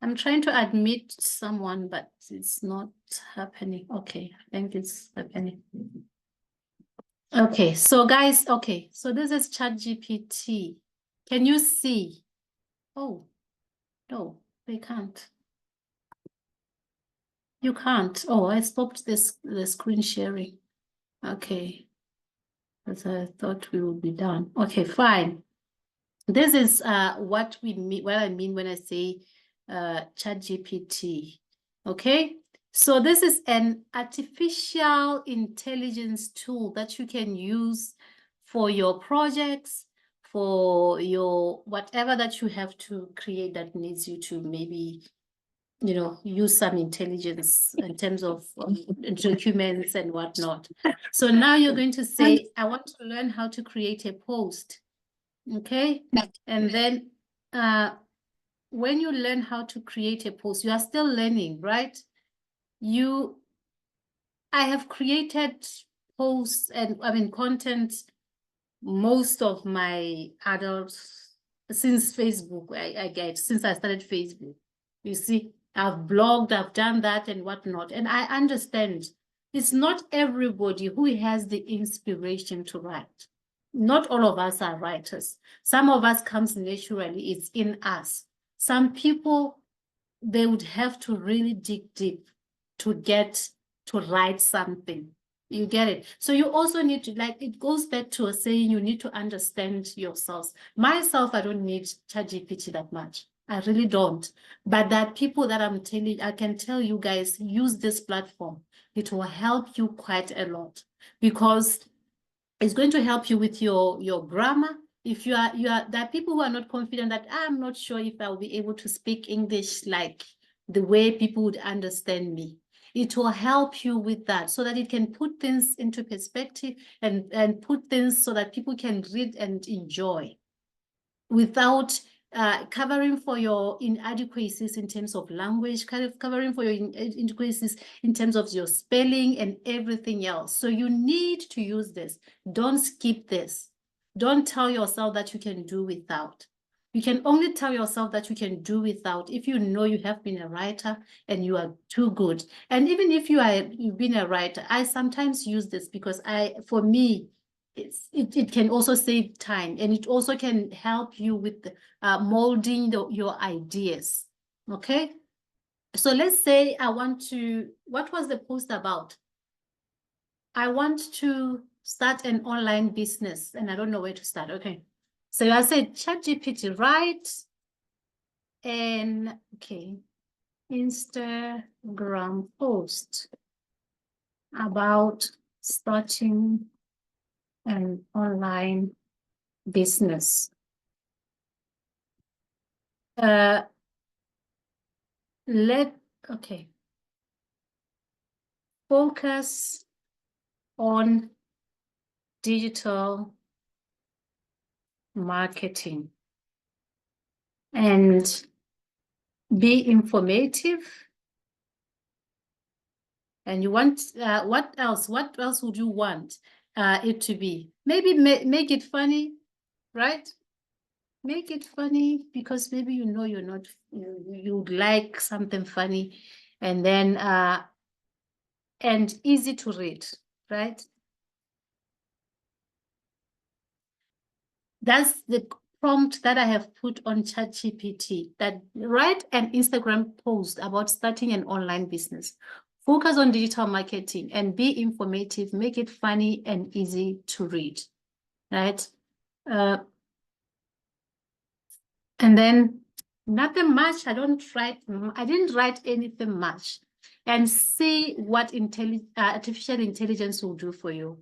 I'm trying to admit someone, but it's not happening. Okay, I think it's happening. Okay, so guys, okay, so this is ChatGPT. Can you see? Oh, no, they can't. You can't. Oh, I stopped the screen sharing. Okay, because I thought we would be done. Okay, fine. This is what we mean. What I mean when I say ChatGPT. Okay, so this is an artificial intelligence tool that you can use for your projects, for your whatever that you have to create that needs you to maybe, you know, use some intelligence in terms of documents and whatnot. So now you're going to say, I want to learn how to create a post. Okay, and then when you learn how to create a post, you are still learning, right? I have created posts and content most of my adults since Facebook. Since I started Facebook, you see. I've blogged, I've done that and whatnot. And I understand it's not everybody who has the inspiration to write. Not all of us are writers. Some of us comes naturally, it's in us. Some people, they would have to really dig deep to get to write something. You get it? So you also need to, like, it goes back to a saying, you need to understand yourselves. Myself, I don't need ChatGPT that much. I really don't. But there are people that I can tell you guys, use this platform. It will help you quite a lot because it's going to help you with your grammar. If there are people who are not confident that I'm not sure if I'll be able to speak English like the way people would understand me. It will help you with that so that it can put things into perspective and put things so that people can read and enjoy without covering for your inadequacies in terms of language, kind of covering for your inadequacies in terms of your spelling and everything else. So you need to use this. Don't skip this. Don't tell yourself that you can do without. You can only tell yourself that you can do without if you know you have been a writer and you are too good. And even if you've been a writer, I sometimes use this because for me, it can also save time, and it also can help you with molding your ideas. Okay, so let's say what was the post about? I want to start an online business and I don't know where to start. Okay, so I said ChatGPT, write an Instagram post about starting an online business. Focus on digital marketing and be informative. And you want, what else? What else would you want it to be? Maybe make it funny, right? Make it funny because maybe you know you're not, you'd like something funny, and then, and easy to read, right? That's the prompt that I have put on ChatGPT, that write an Instagram post about starting an online business. Focus on digital marketing and be informative, make it funny and easy to read, right? And then nothing much, I didn't write anything much. And see what artificial intelligence will do for you.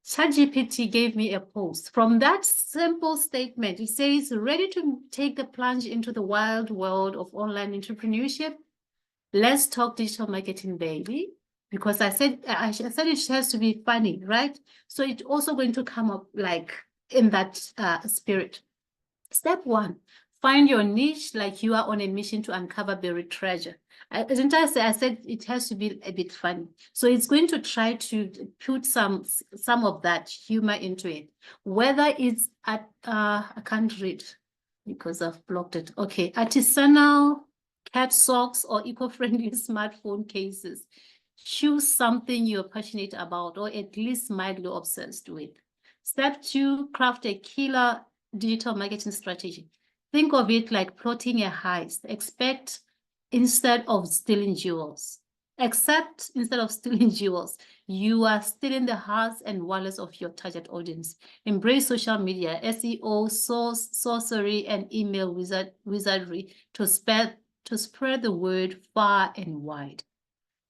ChatGPT gave me a post. From that simple statement, it says, ready to take the plunge into the wild world of online entrepreneurship? Let's talk digital marketing, baby. Because I said it has to be funny, right? So it's also going to come up like in that spirit. Step 1, find your niche like you are on a mission to uncover buried treasure. Didn't I said it has to be a bit funny. So it's going to try to put some of that humor into it. Whether it's at, I can't read because I've blocked it. Okay, artisanal cat socks or eco-friendly smartphone cases. Choose something you're passionate about or at least mildly obsessed with. Step 2, craft a killer digital marketing strategy. Think of it like plotting a heist. Except instead of stealing jewels, you are stealing the hearts and wallets of your target audience. Embrace social media, SEO, sorcery, and email wizardry to spread the word far and wide.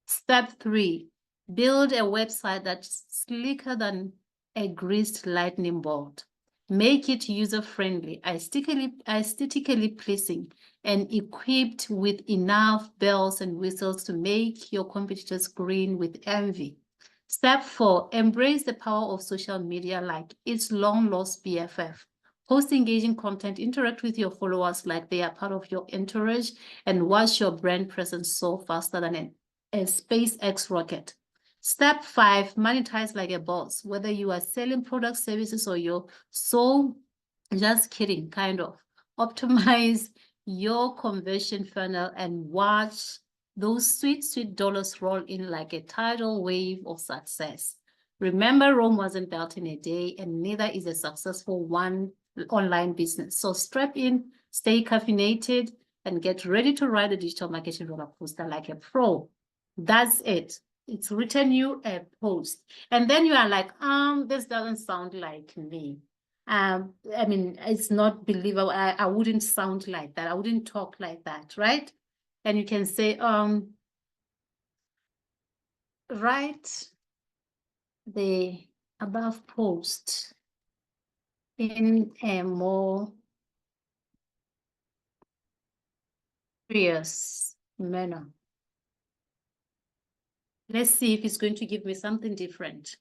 Step 3, build a website that's sleeker than a greased lightning bolt. Make it user-friendly, aesthetically pleasing, and equipped with enough bells and whistles to make your competitors grin with envy. Step 4, embrace the power of social media like its long-lost BFF. Post engaging content, interact with your followers like they are part of your entourage, and watch your brand presence soar faster than a SpaceX rocket. Step 5, monetize like a boss, whether you are selling products, services, or just kidding, kind of. Optimize your conversion funnel and watch those sweet, sweet dollars roll in like a tidal wave of success. Remember, Rome wasn't built in a day, and neither is a successful one online business. So strap in, stay caffeinated, and get ready to ride the digital marketing roller coaster like a pro. That's it. It's written you a post. And then you are like, this doesn't sound like me. I mean, it's not believable. I wouldn't sound like that. I wouldn't talk like that, right? And you can say, write the above post in a more serious manner. Let's see if it's going to give me something different.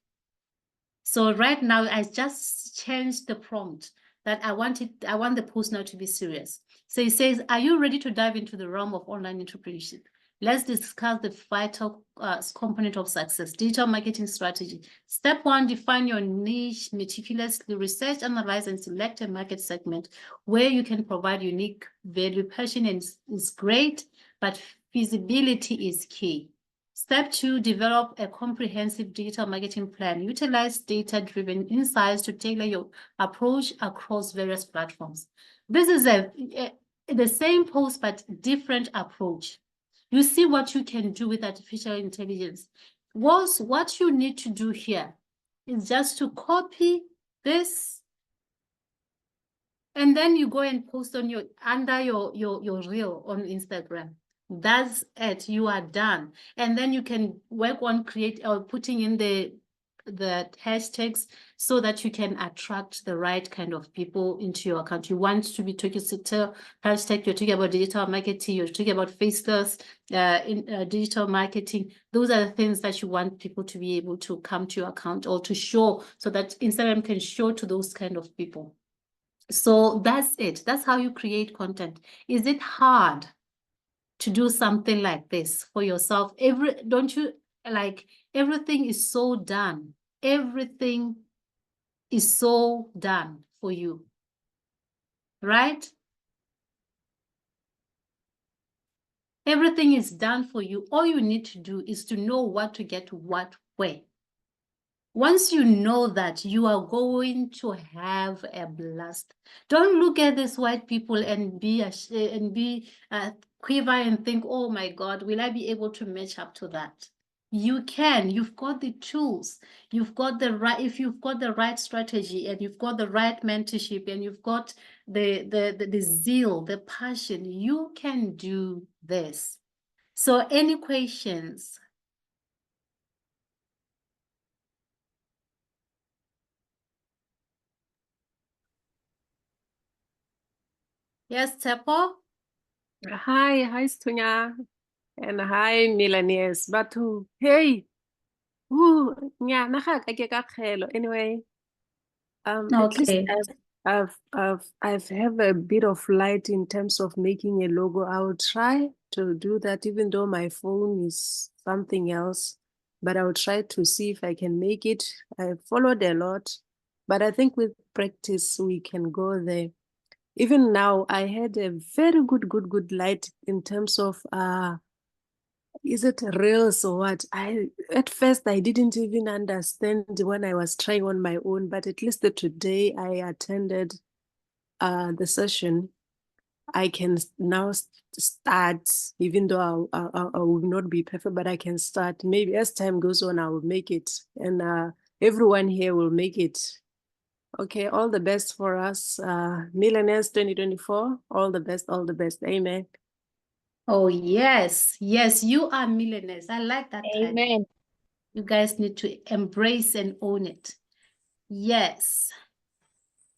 So right now, I just changed the prompt that I want the post now to be serious. So it says, are you ready to dive into the realm of online entrepreneurship? Let's discuss the vital component of success, digital marketing strategy. Step 1, define your niche, meticulously research, analyze, and select a market segment where you can provide unique value. Passion is great, but feasibility is key. Step 2, develop a comprehensive digital marketing plan. Utilize data-driven insights to tailor your approach across various platforms. This is the same post, but different approach. You see what you can do with artificial intelligence. What you need to do here is just to copy this, and then you go and post on under your reel on Instagram. That's it. You are done. And then you can work on putting in the hashtags so that you can attract the right kind of people into your account. You want to be talking hashtag, you're talking about digital marketing, you're talking about Faceless, digital marketing. Those are the things that you want people to be able to come to your account or to show, so that Instagram can show to those kind of people. So that's it. That's how you create content. Is it hard to do something like this for yourself? Don't you like, everything is so done. Everything is so done for you, right? Everything is done for you. All you need to do is to know what to get what where. Once you know that, you are going to have a blast. Don't look at these white people and be quiver and think, oh my God, will I be able to match up to that? You can. You've got the tools. You've got the right. If you've got the right strategy and you've got the right mentorship and you've got the zeal, the passion, you can do this. So, any questions? Yes, Tepo? Hi, Stunya, and hi, Millionaires. Batu, hey, yeah, anyway, at least Okay. I've have a bit of light in terms of making a logo. I will try to do that, even though my phone is something else, but I will try to see if I can make it. I followed a lot, but I think with practice we can go there. Even now, I had a very good light in terms of is it reels or what? At first I didn't even understand when I was trying on my own, but at least today I attended the session. I can now start, even though I will not be perfect, but I can start. Maybe as time goes on, I will make it, and everyone here will make it. Okay, all the best for us, Millionaires 2024. All the best, all the best. Amen. Oh, yes. Yes, you are millionaires. I like that title. Amen. You guys need to embrace and own it. Yes.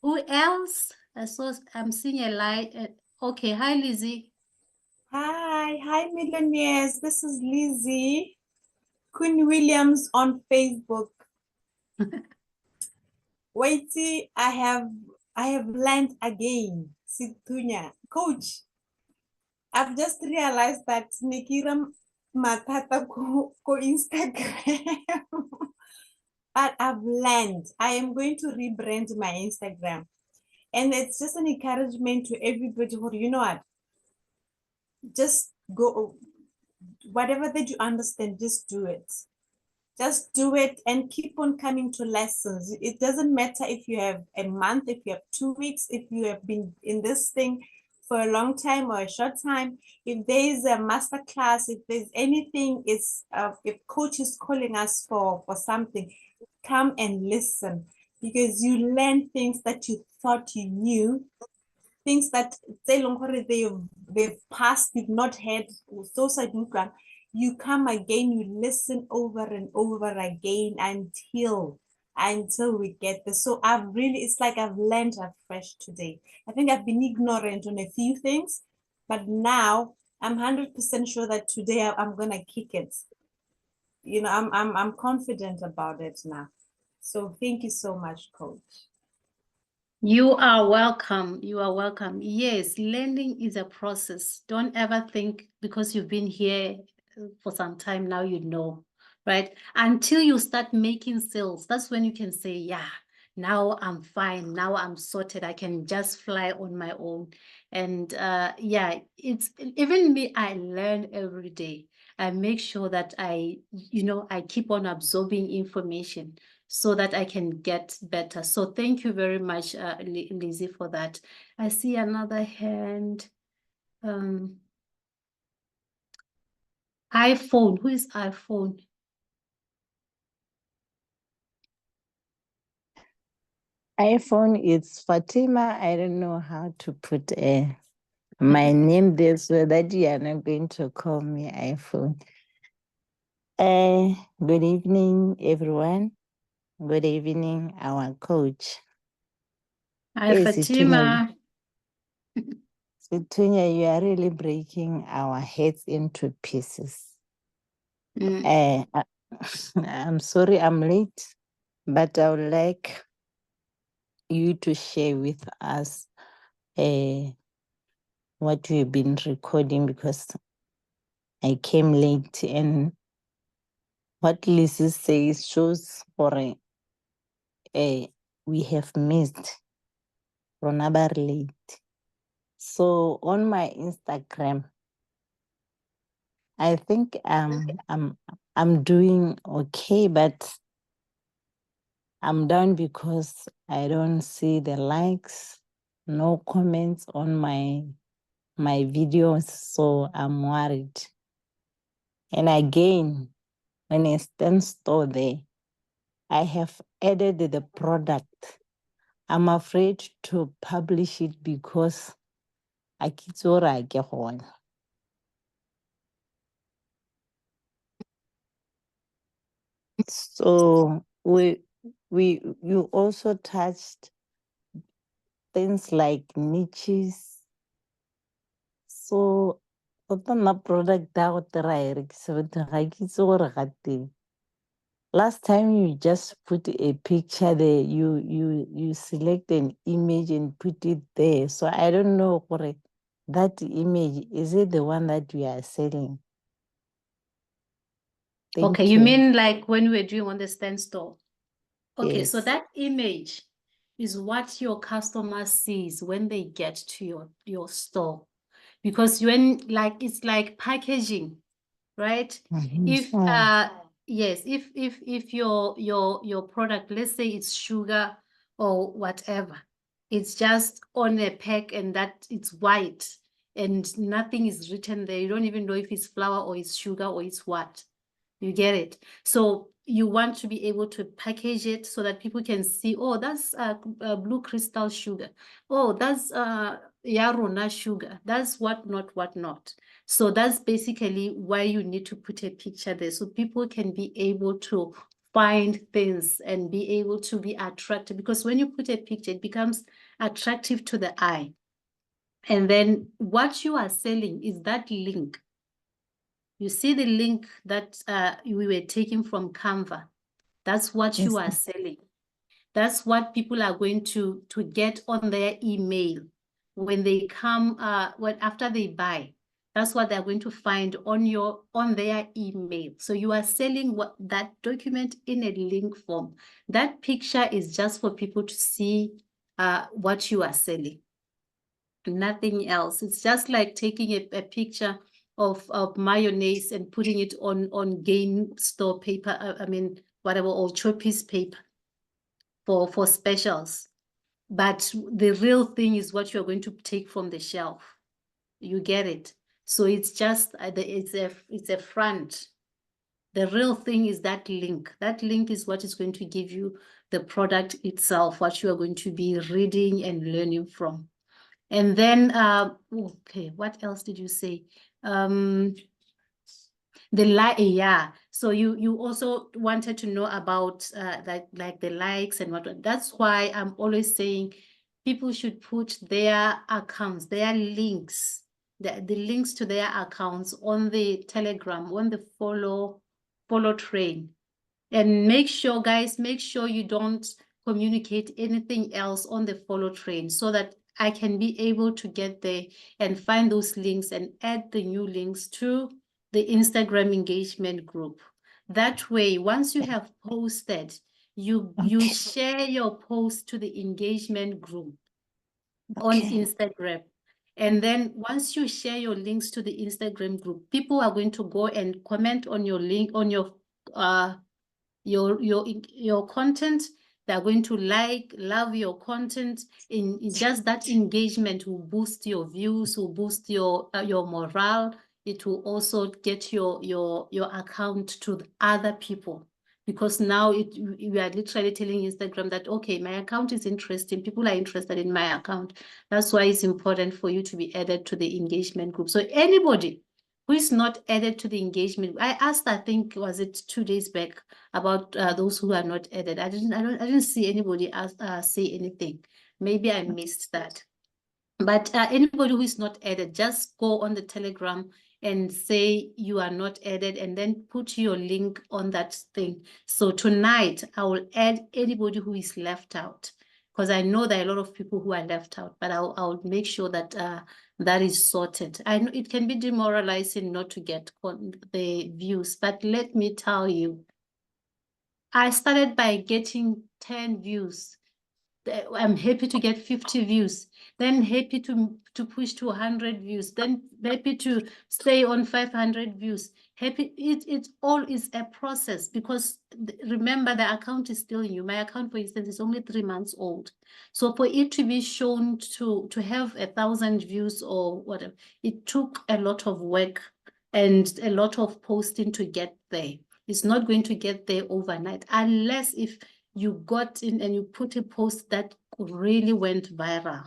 Who else? I'm seeing a light. Okay, hi, Lizzie. Hi, millionaires. This is Lizzie, Queen Williams on Facebook. Waity, I have learned again. Situnya, coach. I've just realized that Nikira Matata ko Instagram. But I've learned. I am going to rebrand my Instagram. And it's just an encouragement to everybody. You know what? just go, whatever that you understand, just do it. Just do it and keep on coming to lessons. It doesn't matter if you have a month, if you have 2 weeks, if you have been in this thing for a long time or a short time. If there is a master class, if there's anything, it's if coach is calling us for something, come and listen, because you learn things that you thought you knew, things that they've passed, you've not heard. So you come again, you listen over and over again until we get this. So it's like I've learned afresh today. I think I've been ignorant on a few things, but now I'm 100% sure that today I'm gonna kick it. You know, I'm confident about it now. So thank you so much, Coach. You are welcome. You are welcome. Yes, learning is a process. Don't ever think because you've been here for some time now, you know, right? Until you start making sales, that's when you can say, yeah, now I'm fine. Now I'm sorted. I can just fly on my own. And yeah, it's even me, I learn every day. I make sure that I keep on absorbing information so that I can get better. So thank you very much, Lizzie, for that. I see another hand. iPhone, who is iPhone? iPhone, it's Fatima. I don't know how to put my name there so that you are not going to call me iPhone. Good evening, everyone. Good evening, our coach. Hi, Fatima. Situnya, you are really breaking our heads into pieces. I'm sorry I'm late, but I would like you to share with us what we've been recording, because I came late, and what Lizzie says shows for we have missed Ronabar late. So on my Instagram, I think I'm doing okay, but I'm down because I don't see the likes, no comments on my videos, so I'm worried. And again, when I stand store there, I have added the product. I'm afraid to publish it because I get one. So you also touched things like niches. So the product last time you just put a picture there, you select an image and put it there. So I don't know what that image, is it the one that we are selling? Okay, you mean like when we're doing on the stand store? Okay, so Yes. that image is what your customer sees when they get to your store. Because it's like packaging, right? If yes, if your product, let's say it's sugar or whatever, it's just on a pack and that it's white and nothing is written there. You don't even know if it's flour or it's sugar or it's what. You get it? So you want to be able to package it so that people can see, oh, that's blue crystal sugar. Oh, that's Yarona sugar. That's whatnot. So that's basically why you need to put a picture there so people can be able to find things and be able to be attracted. Because when you put a picture, it becomes attractive to the eye. And then what you are selling is that link. You see the link that we were taking from Canva. That's what you are selling. That's what people are going to get on their email when they come, after they buy. That's what they're going to find on their email. So you are selling that document in a link form. That picture is just for people to see what you are selling. Nothing else. It's just like taking a picture of mayonnaise and putting it on game store paper. I mean, whatever, or Choppies paper for specials. But the real thing is what you're going to take from the shelf. You get it? So it's just it's a front. The real thing is that link. That link is what is going to give you the product itself, what you are going to be reading and learning from. And then, okay, what else did you say? Yeah. So you also wanted to know about like the likes and what. That's why I'm always saying people should put their accounts, their links, the links to their accounts on the Telegram, on the follow train. And make sure, guys, make sure you don't communicate anything else on the follow train so that I can be able to get there and find those links and add the new links to the Instagram engagement group. That way, once you have posted, you Okay. share your post to the engagement group on Okay. Instagram. And then once you share your links to the Instagram group, people are going to go and comment on your link, on your content. They're going to love your content. In just that engagement will boost your views, will boost your morale. It will also get your account to other people, because now we are literally telling Instagram that, okay, my account is interesting. People are interested in my account. That's why it's important for you to be added to the engagement group. So anybody who is not added to the engagement, I asked, I think, was it 2 days back, about those who are not added. I didn't see anybody say anything. Maybe I missed that. But anybody who is not added, just go on the Telegram and say you are not added, and then put your link on that thing. So tonight I will add anybody who is left out, because I know there are a lot of people who are left out, but I'll make sure that that is sorted. I know it can be demoralizing not to get the views, but let me tell you, I started by getting 10 views. I'm happy to get 50 views, then happy to push to 100 views, then happy to stay on 500 views. Happy, it all is a process, because remember, the account is still new. My account, for instance, is only 3 months old. So for it to be shown to have 1,000 views or whatever, it took a lot of work and a lot of posting to get there. It's not going to get there overnight, unless if you got in and you put a post that really went viral.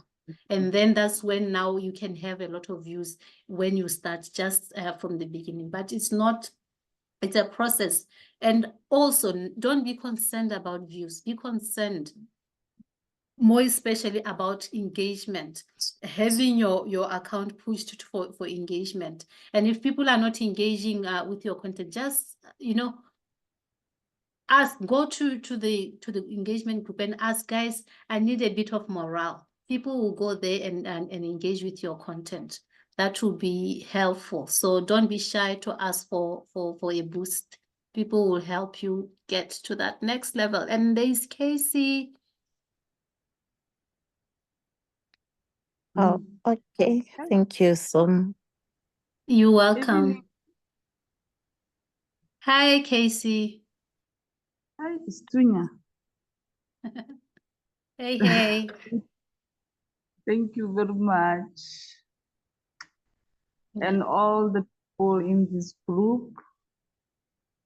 And then that's when now you can have a lot of views when you start, just from the beginning. But it's a process. And also, don't be concerned about views. Be concerned more especially about engagement, having your account pushed for engagement. And if people are not engaging with your content, just, go to the engagement group and ask, guys, I need a bit of morale. People will go there and engage with your content. That will be helpful. So don't be shy to ask for a boost. People will help you get to that next level. And there's Casey. Oh, okay. Thank you so much. You're welcome. Hi, Casey. Hi, Stunya. Hey. Thank you very much. And all the people in this group.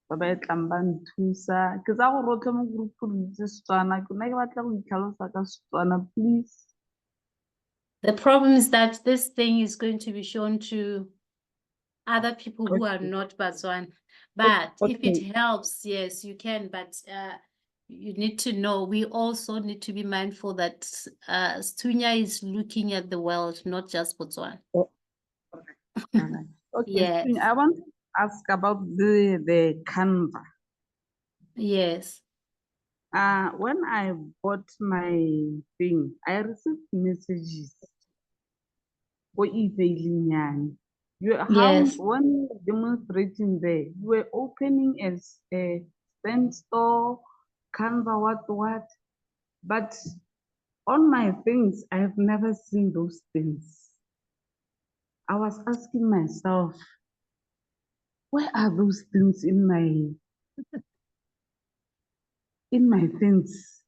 Ba ba tlang ba nthusa. Ke tsa go rotlhe mo group re itse Setswana. Ke nna ke batla go itlhalosa ka Setswana, please. The problem is that this thing is going to be shown to other people who are not Batswana. But if it helps, yes, you can. But you need to know, we also need to be mindful that Stunya is looking at the world, not just Botswana. Okay, Yes. Stunya, I want to ask about the Canva. Yes. When I bought my thing, I received messages for emailing yan. Yes. When you were demonstrating there, you were opening as a stand store, Canva, what. But on my things, I have never seen those things. I was asking myself, where are those things in my things?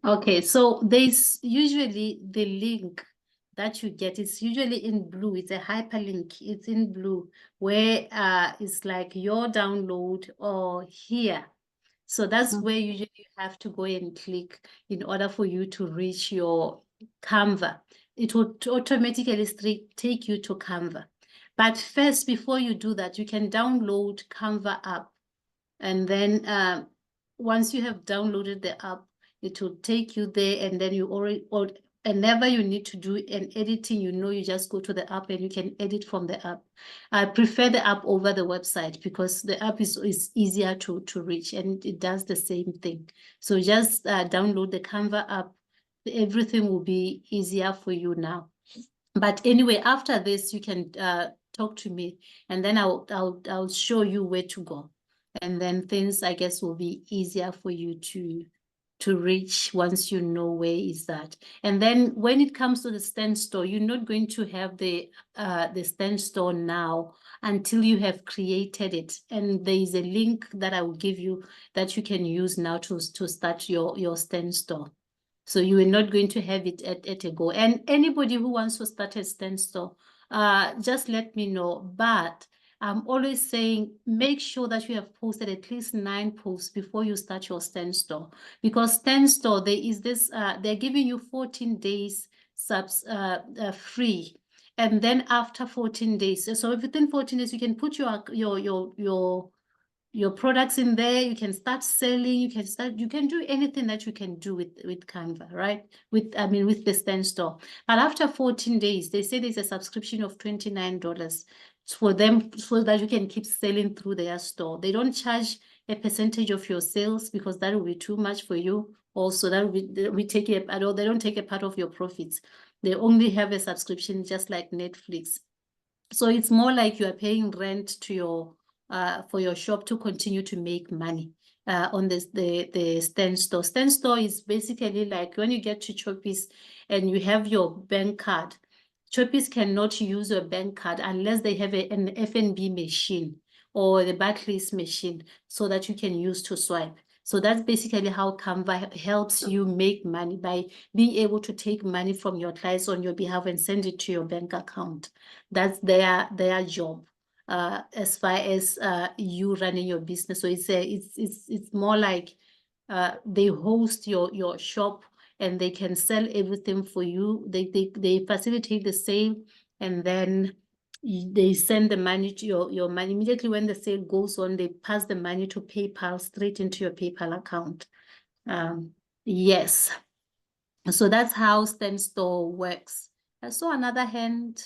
Okay, so there's usually the link that you get. It's usually in blue. It's a hyperlink. It's in blue where it's like your download or here. So that's where usually you have to go and click in order for you to reach your Canva. It will automatically take you to Canva. But first, before you do that, you can download Canva app. And then once you have downloaded the app, it will take you there, and then you already, or whenever you need to do an editing, you just go to the app and you can edit from the app. I prefer the app over the website because the app is easier to reach, and it does the same thing. So just download the Canva app. Everything will be easier for you now. But anyway, after this, you can talk to me, and then I'll show you where to go. And then things, I guess, will be easier for you to reach once you know where is that. And then when it comes to the stand store, you're not going to have the stand store now until you have created it. And there is a link that I will give you that you can use now to start your stand store. So you are not going to have it at a go. And anybody who wants to start a stand store, just let me know. But I'm always saying, make sure that you have posted at least 9 posts before you start your stand store. Because stand store, there is this, they're giving you 14 days free. And then after 14 days, so within 14 days, you can put your products in there. You can start selling. You can do anything that you can do with Canva, right? With the stand store. But after 14 days, they say there's a subscription of $29 for them, so that you can keep selling through their store. They don't charge a percentage of your sales because that will be too much for you. Also, that will be taking they don't take a part of your profits. They only have a subscription, just like Netflix. So it's more like you are paying rent to your for your shop to continue to make money on the stand store. Stand store is basically like when you get to Choppies and you have your bank card. Choppies cannot use your bank card unless they have an F&B machine or the Barclays machine so that you can use to swipe. So that's basically how Canva helps you make money, by being able to take money from your clients on your behalf and send it to your bank account. That's their job as far as you running your business. So it's more like they host your shop and they can sell everything for you. They facilitate the sale, and then they send the money to your money. Immediately when the sale goes on, they pass the money to PayPal straight into your PayPal account. Yes. So that's how Stand Store works. I saw another hand.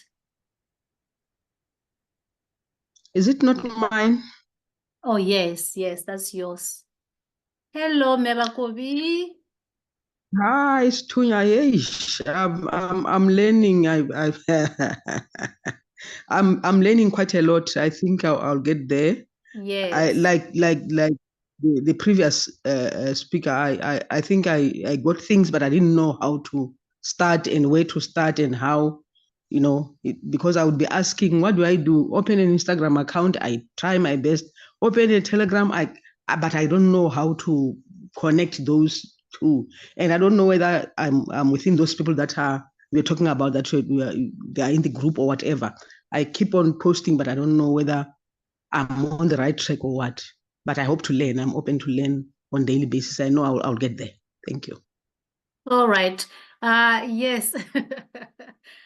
Is it not mine? Oh, yes, that's yours. Hello, Mebakobi. Hi, it's Tunya. I'm learning. I'm learning quite a lot. I think I'll get there. I Yes. like the previous speaker. I think I got things, but I didn't know how to start and where to start and how, because I would be asking, what do I do? Open an Instagram account. I try my best. Open a Telegram. But I don't know how to connect those two, and I don't know whether I'm within those people that we're talking about, that they are in the group or whatever. I keep on posting, but I don't know whether I'm on the right track or what. But I hope to learn. I'm open to learn on a daily basis. I know I'll get there. Thank you. All right. Yes.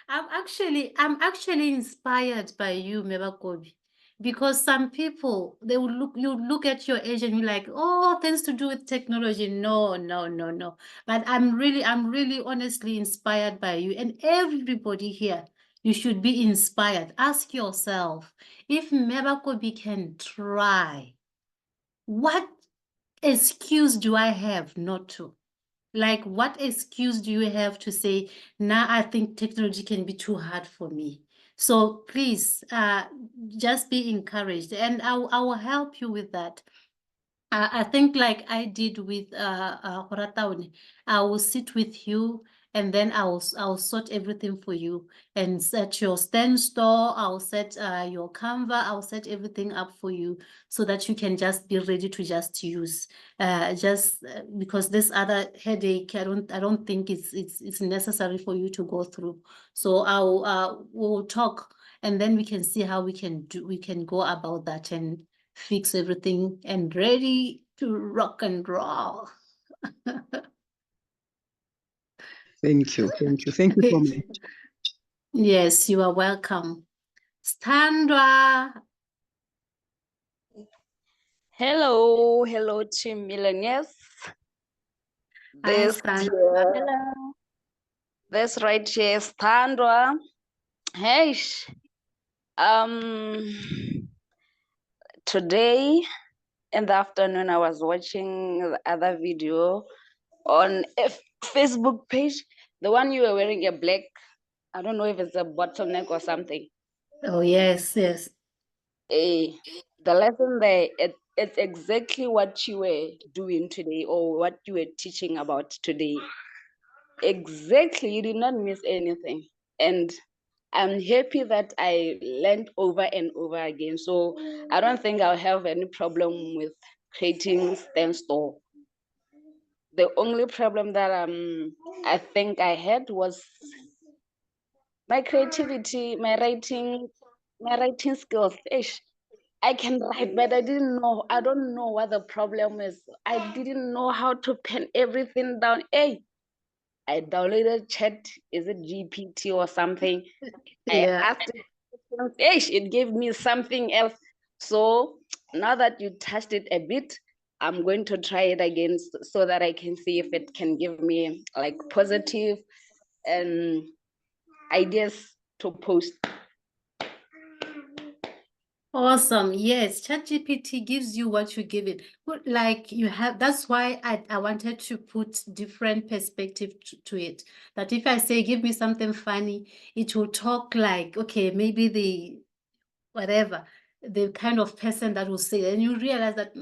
I'm actually inspired by you, Mebakobi, because some people, you look at your age and you're like, oh, things to do with technology. No. But I'm really honestly inspired by you, and everybody here. You should be inspired. Ask yourself, if Mebakobi can try, what excuse do I have not to? Like, what excuse do you have to say, now I think technology can be too hard for me? So please, just be encouraged, and I will help you with that. I think like I did with Horataone, I will sit with you and then I'll sort everything for you and set your stand store. I'll set your Canva. I'll set everything up for you so that you can just be ready to just use. Because this other headache, I don't think it's necessary for you to go through. So we'll talk, and then we can see how we can go about that and fix everything and ready to rock and roll. Thank you. Thank you. Thank you so much. Yes, you are welcome. Standra. Hello, Team Millionaires. Hi, This Sandra. Hello. this right here is Tandwa. Hey, today in the afternoon I was watching the other video on a Facebook page, the one you were wearing a black, I don't know if it's a bottleneck or something. Oh, yes. The lesson there, it's exactly what you were doing today or what you were teaching about today. Exactly, you did not miss anything. And I'm happy that I learned over and over again. So I don't think I'll have any problem with creating stand store. The only problem that I think I had was my creativity, my writing skills. Ish, I can write, but I don't know what the problem is. I didn't know how to pen everything down. Hey, I downloaded chat, is it GPT or something? Yeah. I asked it gave me something else. So now that you touched it a bit, I'm going to try it again so that I can see if it can give me like positive ideas to post. Awesome. Yes, ChatGPT gives you what you give it. But like you have, that's why I wanted to put different perspective to it. That if I say, give me something funny, it will talk like, okay, maybe the kind of person that will say it. And you realize that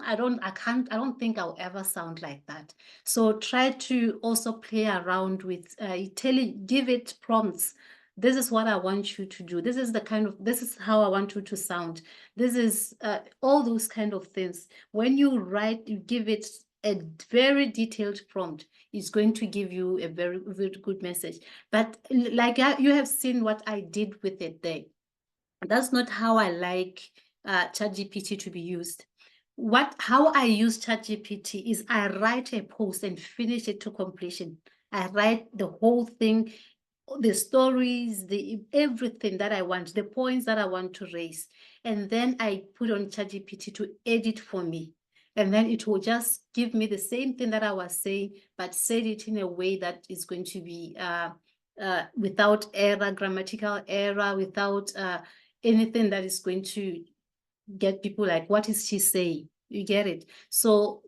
I don't think I'll ever sound like that. So try to also play around with give it prompts. This is what I want you to do. This is how I want you to sound. This is all those kind of things. When you write, you give it a very detailed prompt. It's going to give you a very, very good message. But like you have seen what I did with it there. That's not how I like ChatGPT to be used. How I use ChatGPT is I write a post and finish it to completion. I write the whole thing, the stories, everything that I want, the points that I want to raise. And then I put on ChatGPT to edit for me. And then it will just give me the same thing that I was saying, but say it in a way that is going to be without error, grammatical error, without anything that is going to get people like, what is she saying? You get it? So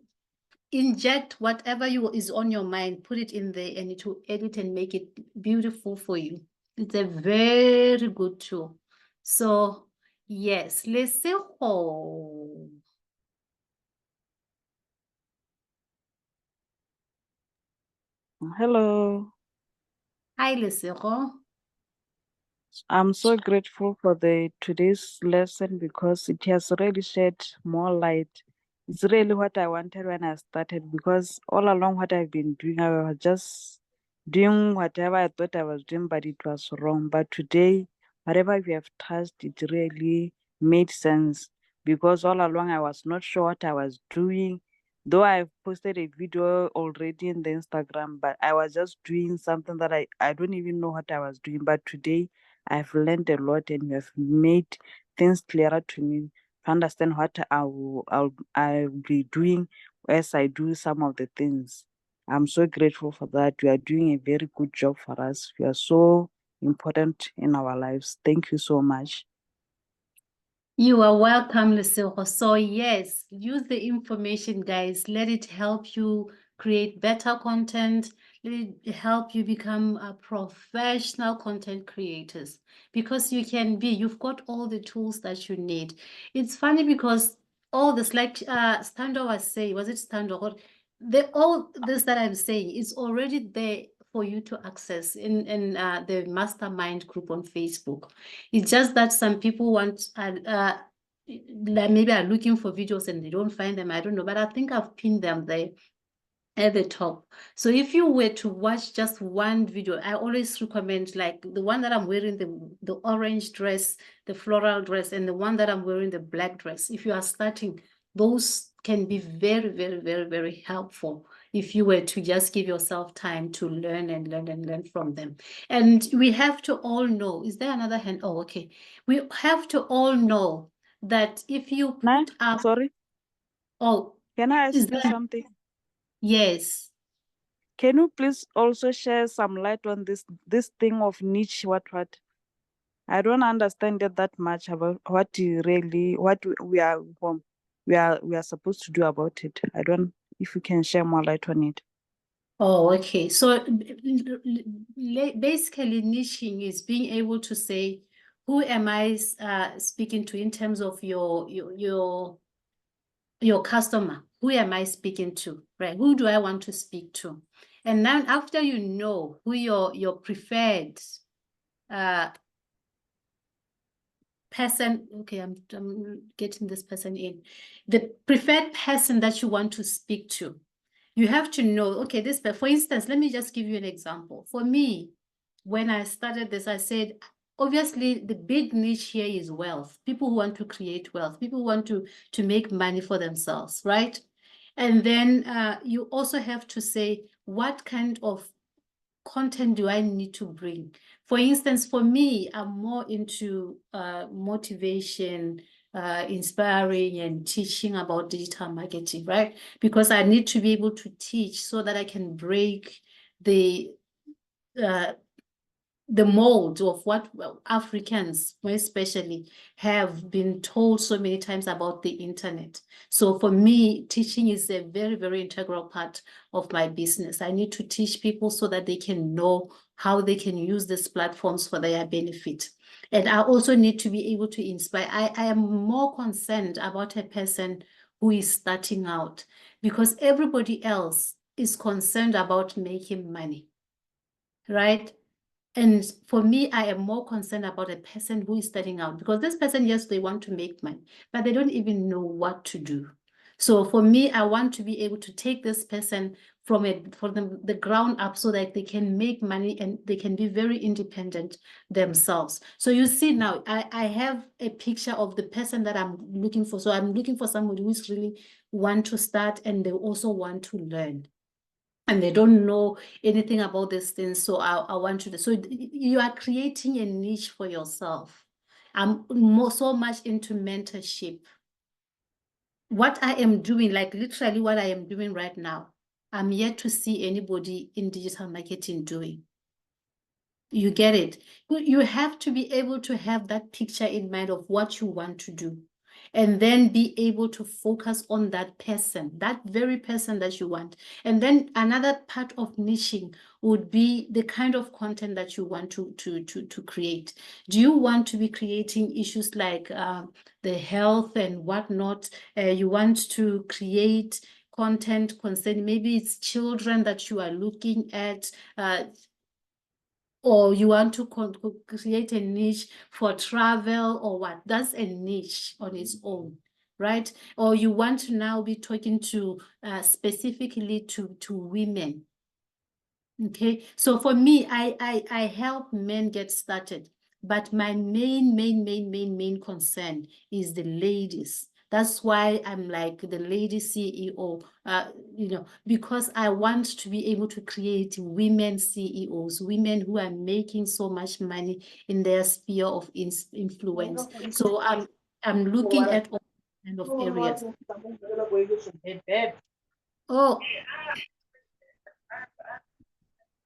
inject whatever is on your mind, put it in there, and it will edit and make it beautiful for you. It's a very good tool. So yes, let's say Hello, hi, Lesego. I'm so grateful for the today's lesson because it has really shed more light. It's really what I wanted when I started because all along what I've been doing, I was just doing whatever I thought I was doing, but it was wrong. But today, whatever we have touched, it really made sense because all along I was not sure what I was doing. Though I've posted a video already in the Instagram, but I was just doing something that I don't even know what I was doing. But today, I've learned a lot and you have made things clearer to me to understand what I'll be doing as I do some of the things. I'm so grateful for that. You are doing a very good job for us. You are so important in our lives. Thank you so much. You are welcome, Lesego. So yes, use the information, guys. Let it help you create better content. Let it help you become a professional content creators because you've got all the tools that you need. It's funny because all this, like Stando was saying, was it Stando? All this that I'm saying is already there for you to access in the mastermind group on Facebook. It's just that some people want like maybe are looking for videos and they don't find them. I don't know, but I think I've pinned them there at the top. So if you were to watch just one video, I always recommend like the one that I'm wearing, the orange dress, the floral dress, and the one that I'm wearing, the black dress. If you are starting, those can be very, very, very, very helpful if you were to just give yourself time to learn and learn and learn from them. And we have to all know, is there another hand? Oh, okay. We have to all know that if you Nah, put up, sorry. oh, Can I ask is you there, something? yes. Can you please also share some light on this thing of niche? What? I don't understand it that much about what we are we are supposed to do about it. I don't. If you can share more light on it. Oh, okay. So basically, niching is being able to say, who am I speaking to in terms of your customer? Who am I speaking to, right? Who do I want to speak to? And then after you know who your preferred person, okay, I'm getting this person in, the preferred person that you want to speak to. You have to know, okay, this, for instance, let me just give you an example. For me, when I started this, I said, obviously the big niche here is wealth. People who want to create wealth, people who want to make money for themselves, right? And then you also have to say, what kind of content do I need to bring? For instance, for me, I'm more into motivation, inspiring and teaching about digital marketing, right? Because I need to be able to teach so that I can break the mold of what Africans, more especially, have been told so many times about the internet. So for me, teaching is a very, very integral part of my business. I need to teach people so that they can know how they can use these platforms for their benefit. And I also need to be able to inspire. I am more concerned about a person who is starting out because everybody else is concerned about making money, right? And for me, I am more concerned about a person who is starting out because this person, yes, they want to make money, but they don't even know what to do. So for me, I want to be able to take this person from the ground up so that they can make money and they can be very independent themselves. So you see now, I have a picture of the person that I'm looking for. So I'm looking for somebody who's really want to start and they also want to learn. And they don't know anything about these things. So I want you to, so you are creating a niche for yourself. I'm so much into mentorship. What I am doing, like literally what I am doing right now, I'm yet to see anybody in digital marketing doing. You get it? You have to be able to have that picture in mind of what you want to do. And then be able to focus on that person, that very person that you want. And then another part of niching would be the kind of content that you want to create. Do you want to be creating issues like the health and whatnot? You want to create content concerning, maybe it's children that you are looking at, or you want to create a niche for travel or what? That's a niche on its own, right? Or you want to now be talking to specifically to women. Okay, so for me, I help men get started, but my main concern is the ladies. That's why I'm like the lady CEO, because I want to be able to create women CEOs, women who are making so much money in their sphere of influence. So I'm looking at all kind of areas. Oh,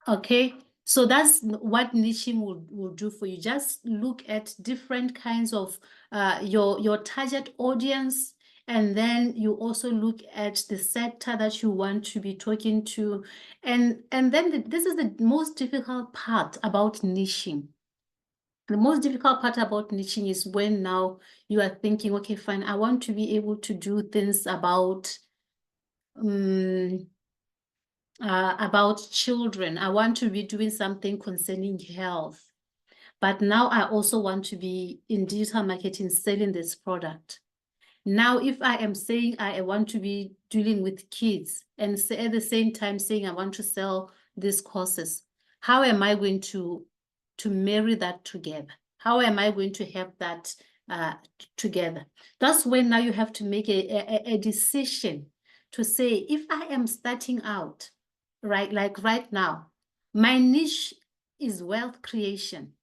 okay, so that's what niching will do for you. Just look at different kinds of your target audience, and then you also look at the sector that you want to be talking to. And then this is the most difficult part about niching. The most difficult part about niching is when now you are thinking, okay, fine, I want to be able to do things about about children. I want to be doing something concerning health. But now I also want to be in digital marketing selling this product. Now, if I am saying I want to be dealing with kids and at the same time saying I want to sell these courses, how am I going to marry that together? How am I going to have that together? That's when now you have to make a decision to say, if I am starting out, right, like right now, my niche is wealth creation,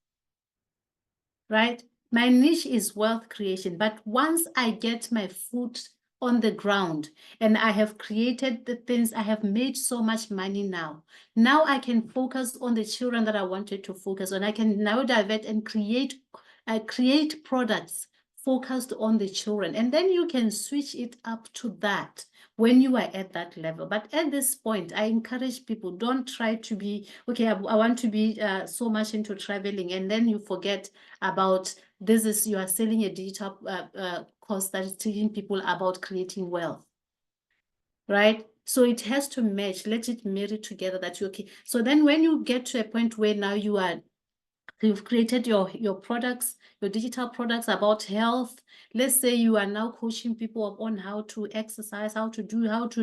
right? My niche is wealth creation. But once I get my foot on the ground and I have created the things, I have made so much money now. Now I can focus on the children that I wanted to focus on. I can now divert and create products focused on the children. And then you can switch it up to that when you are at that level. But at this point, I encourage people, don't try to be, okay, I want to be so much into traveling, and then you forget about you are selling a digital course that is teaching people about creating wealth, right? So it has to match, let it marry together, that you're okay. So then when you get to a point where now you've created your products, your digital products about health. Let's say you are now coaching people on how to exercise, how to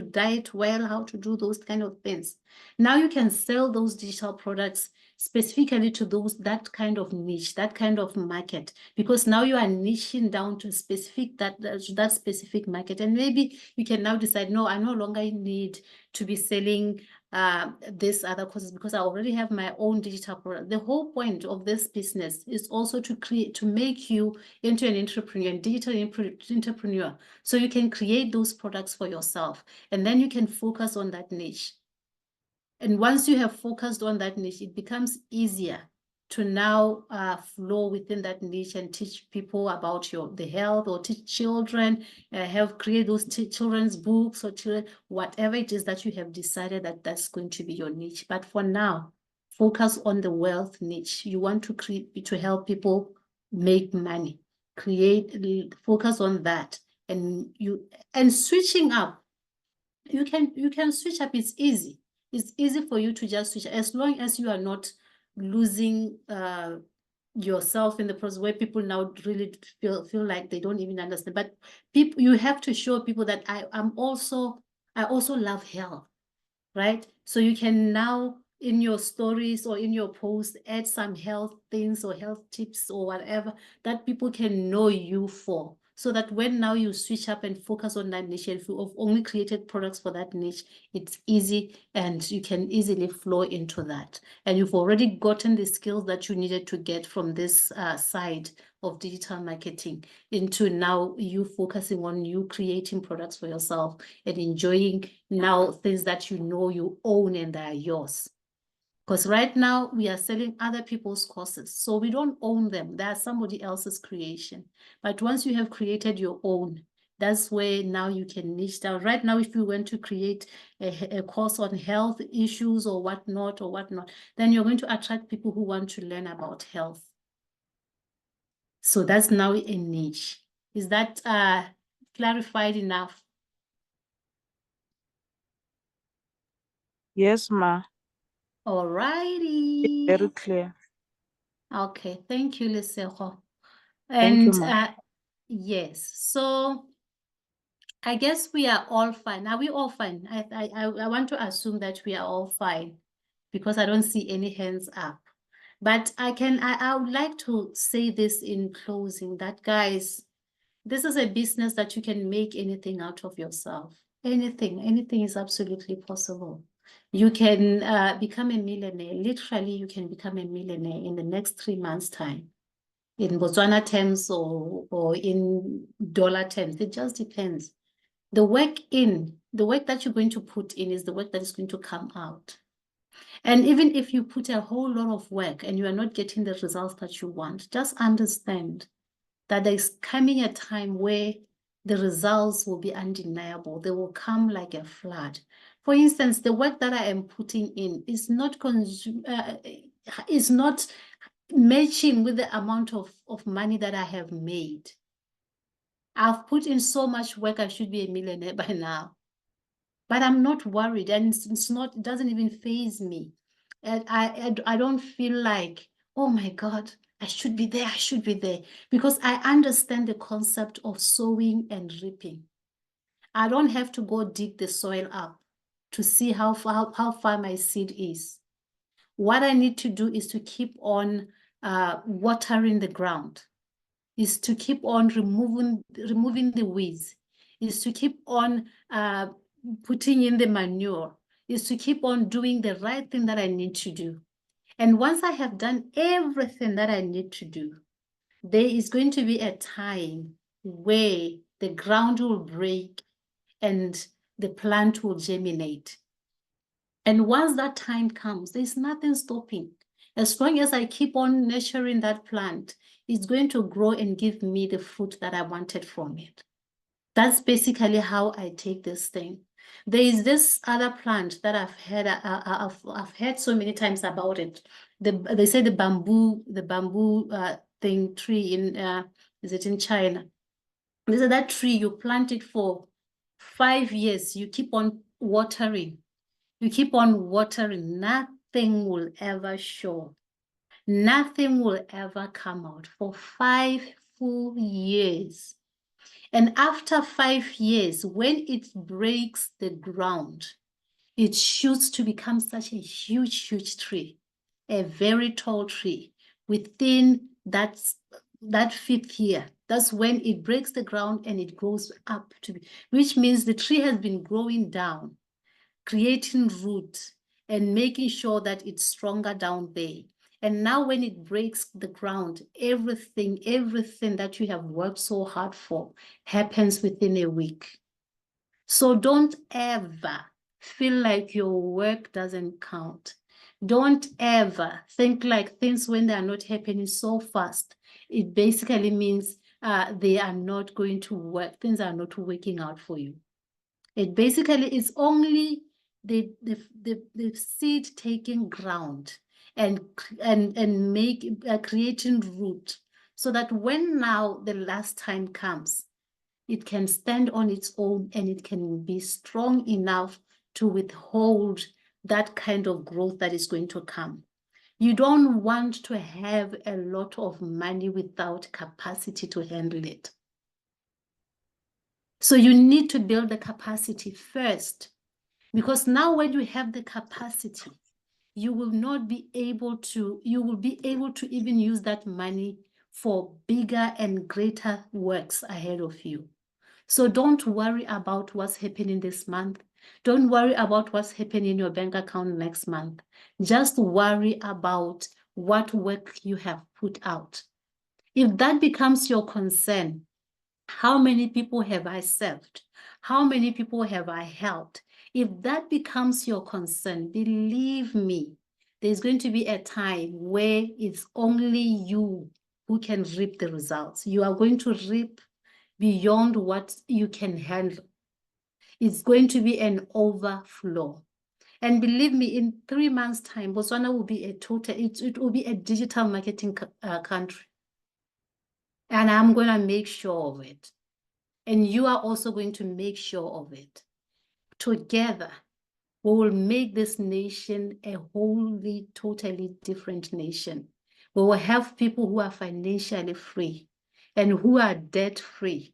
diet well, how to do those kind of things. Now you can sell those digital products specifically to that kind of niche, that kind of market, because now you are niching down to that specific market. And maybe you can now decide, no, I no longer need to be selling this other courses because I already have my own digital product. The whole point of this business is also to make you into an entrepreneur, a digital entrepreneur, so you can create those products for yourself, and then you can focus on that niche. And once you have focused on that niche, it becomes easier to now flow within that niche and teach people about the health, or teach children, create those children's books, or whatever it is that you have decided that's going to be your niche. But for now, focus on the wealth niche. You want to help people make money, focus on that, and switching up. You can switch up. It's easy. It's easy for you to just switch, as long as you are not losing yourself in the process, where people now really feel like they don't even understand. But you have to show people that I also love health, right? So you can now, in your stories or in your posts, add some health things or health tips or whatever that people can know you for. So that when now you switch up and focus on that niche, if you've only created products for that niche, it's easy and you can easily flow into that. And you've already gotten the skills that you needed to get from this side of digital marketing into now you focusing on you creating products for yourself and enjoying now things that you own and they are yours. Because right now we are selling other people's courses, so we don't own them. They are somebody else's creation. But once you have created your own, that's where now you can niche down. Right now, if you want to create a course on health issues or whatnot, then you're going to attract people who want to learn about health. So that's now a niche. Is that clarified enough? Yes, ma. All righty. Very clear. Okay, thank you, Lesego. Thank you, And ma. yes, so I guess we are all fine. Are we all fine? I want to assume that we are all fine because I don't see any hands up. But I would like to say this in closing, that guys, this is a business that you can make anything out of yourself. Anything is absolutely possible. You can become a millionaire. Literally, you can become a millionaire in the next 3 months' time. In Botswana terms or in dollar terms, it just depends. The work that you're going to put in is the work that is going to come out. And even if you put a whole lot of work and you are not getting the results that you want, just understand that there's coming a time where the results will be undeniable. They will come like a flood. For instance, the work that I am putting in is not matching with the amount of money that I have made. I've put in so much work, I should be a millionaire by now. But I'm not worried, and it's not, it doesn't even faze me. And I don't feel like, oh my God, I should be there, I should be there, because I understand the concept of sowing and reaping. I don't have to go dig the soil up to see how far my seed is. What I need to do is to keep on watering the ground, is to keep on removing the weeds, is to keep on putting in the manure, is to keep on doing the right thing that I need to do. And once I have done everything that I need to do, there is going to be a time where the ground will break and the plant will germinate. And once that time comes, there's nothing stopping. As long as I keep on nurturing that plant, it's going to grow and give me the fruit that I wanted from it. That's basically how I take this thing. There is this other plant that I've heard so many times about it. They say the bamboo tree in is it in China? They say that tree, you plant it for 5 years, you keep on watering. You keep on watering, nothing will ever show. Nothing will ever come out for 5 full years. And after 5 years, when it breaks the ground, it shoots to become such a huge, huge tree, a very tall tree. Within that 5th year, that's when it breaks the ground and it grows up to be, which means the tree has been growing down, creating root and making sure that it's stronger down there. And now when it breaks the ground, everything that you have worked so hard for happens within a week. So don't ever feel like your work doesn't count. Don't ever think like things, when they are not happening so fast, it basically means they are not going to work. Things are not working out for you. It basically is only the seed taking ground and creating root, so that when now the last time comes, it can stand on its own and it can be strong enough to withhold that kind of growth that is going to come. You don't want to have a lot of money without capacity to handle it. So you need to build the capacity first, because now when you have the capacity, you will be able to even use that money for bigger and greater works ahead of you. So don't worry about what's happening this month. Don't worry about what's happening in your bank account next month. Just worry about what work you have put out. If that becomes your concern, how many people have I served? How many people have I helped? If that becomes your concern, believe me, there's going to be a time where it's only you who can reap the results. You are going to reap beyond what you can handle. It's going to be an overflow. And believe me, in 3 months' time, Botswana will be it will be a digital marketing country. And I'm going to make sure of it. And you are also going to make sure of it. Together, we will make this nation a wholly, totally different nation. We will have people who are financially free and who are debt-free,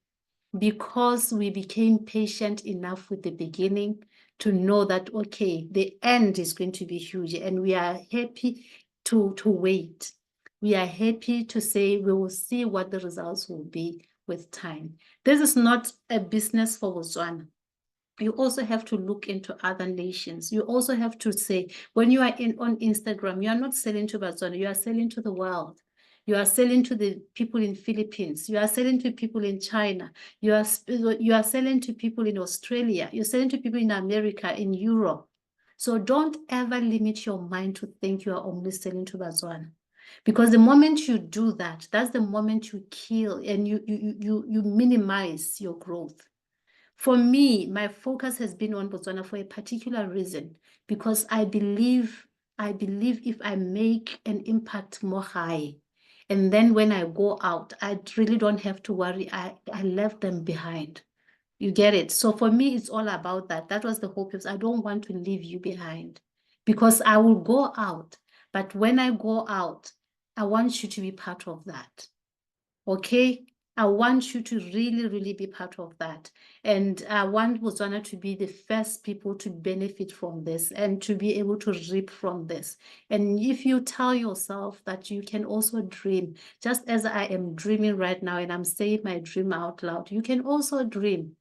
because we became patient enough with the beginning to know that, okay, the end is going to be huge, and we are happy to wait. We are happy to say we will see what the results will be with time. This is not a business for Botswana. You also have to look into other nations. You also have to say, when you are on Instagram, you are not selling to Botswana, you are selling to the world. You are selling to the people in Philippines. You are selling to people in China. You are selling to people in Australia. You're selling to people in America, in Europe. So don't ever limit your mind to think you are only selling to Botswana. Because the moment you do that, that's the moment you kill and you minimize your growth. For me, my focus has been on Botswana for a particular reason, because I believe if I make an impact more high, and then when I go out, I really don't have to worry. I left them behind. You get it? So for me, it's all about that. That was the whole purpose. I don't want to leave you behind because I will go out. But when I go out, I want you to be part of that. Okay? I want you to really, really be part of that. And I want Botswana to be the first people to benefit from this and to be able to reap from this. And if you tell yourself that you can also dream, just as I am dreaming right now and I'm saying my dream out loud, you can also dream.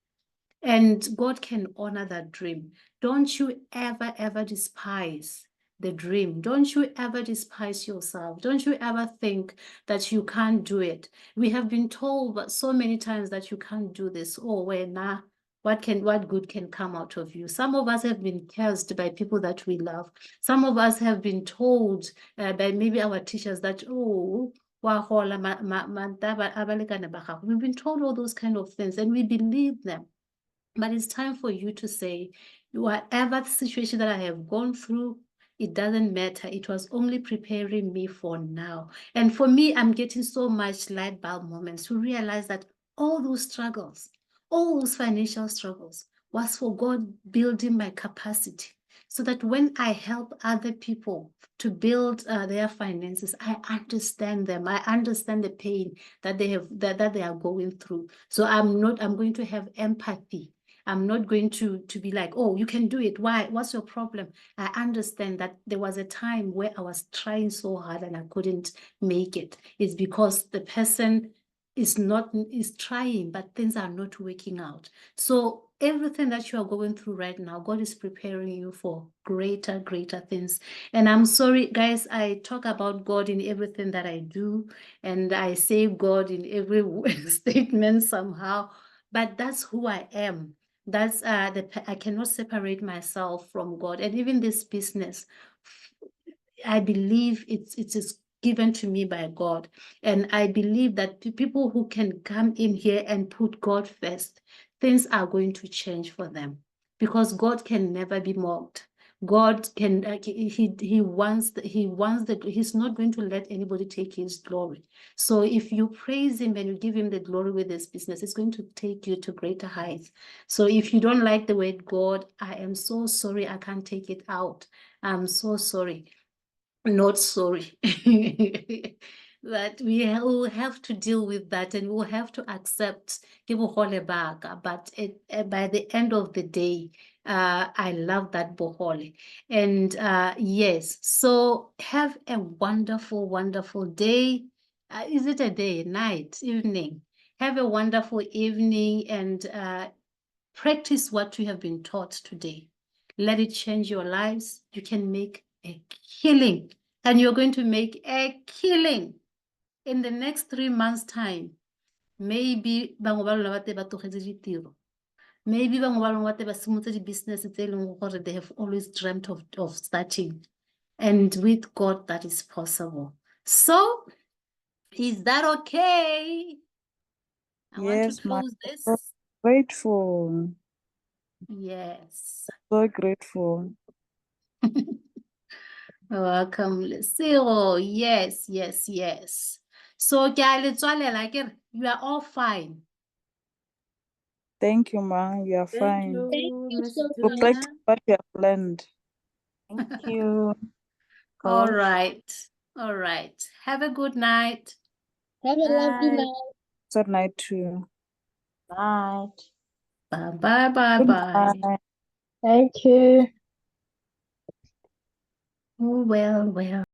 And God can honor that dream. Don't you ever, ever despise the dream. Don't you ever despise yourself. Don't you ever think that you can't do it. We have been told so many times that you can't do this. Oh, well, nah, what good can come out of you? Some of us have been cursed by people that we love. Some of us have been told by maybe our teachers that, oh, we've been told all those kind of things and we believe them. But it's time for you to say, whatever situation that I have gone through, it doesn't matter. It was only preparing me for now. And for me, I'm getting so much light bulb moments to realize that all those struggles, all those financial struggles was for God building my capacity. So that when I help other people to build their finances, I understand them. I understand the pain that they have that they are going through. So I'm going to have empathy. I'm not going to be like, oh, you can do it. Why? What's your problem? I understand that there was a time where I was trying so hard and I couldn't make it. It's because the person is trying, but things are not working out. So everything that you are going through right now, God is preparing you for greater things. And I'm sorry, guys, I talk about God in everything that I do, and I say God in every statement somehow, but that's who I am. That's I cannot separate myself from God. And even this business, I believe it is given to me by God. And I believe that the people who can come in here and put God first, things are going to change for them because God can never be mocked. God can he's not going to let anybody take his glory. So if you praise him and you give him the glory with this business, it's going to take you to greater heights. So if you don't like the word God, I am so sorry, I can't take it out. I'm so sorry. Not sorry. That we will have to deal with that and we'll have to accept Bohole. But by the end of the day, I love that Bohole. And yes, so have a wonderful, wonderful day. Is it a day, night, evening? Have a wonderful evening and practice what you have been taught today. Let it change your lives. You can make a killing, and you're going to make a killing in the next 3 months' time. Maybe bangwe ba lona ba te ba tlogetse ditiro. Maybe bangwe ba lona ba te ba simolotse di-business tse e leng gore they have always dreamt of starting. And with God, that is possible. So, is that okay? I want Yes, to ma'am. close this. So grateful. Yes. So grateful. Welcome, Lucille. Yes, yes, yes. So, ke a le tswalela akere, you are all fine. Thank you, ma. You are Thank fine. you, Miss So Tina. practice what you have learned. Thank you. All Coach. right. All right. Have a good night. Have a lovely Bye. night. Good night too. Night. Bye, bye, bye, Good bye. night. Thank you. Oh, well, well.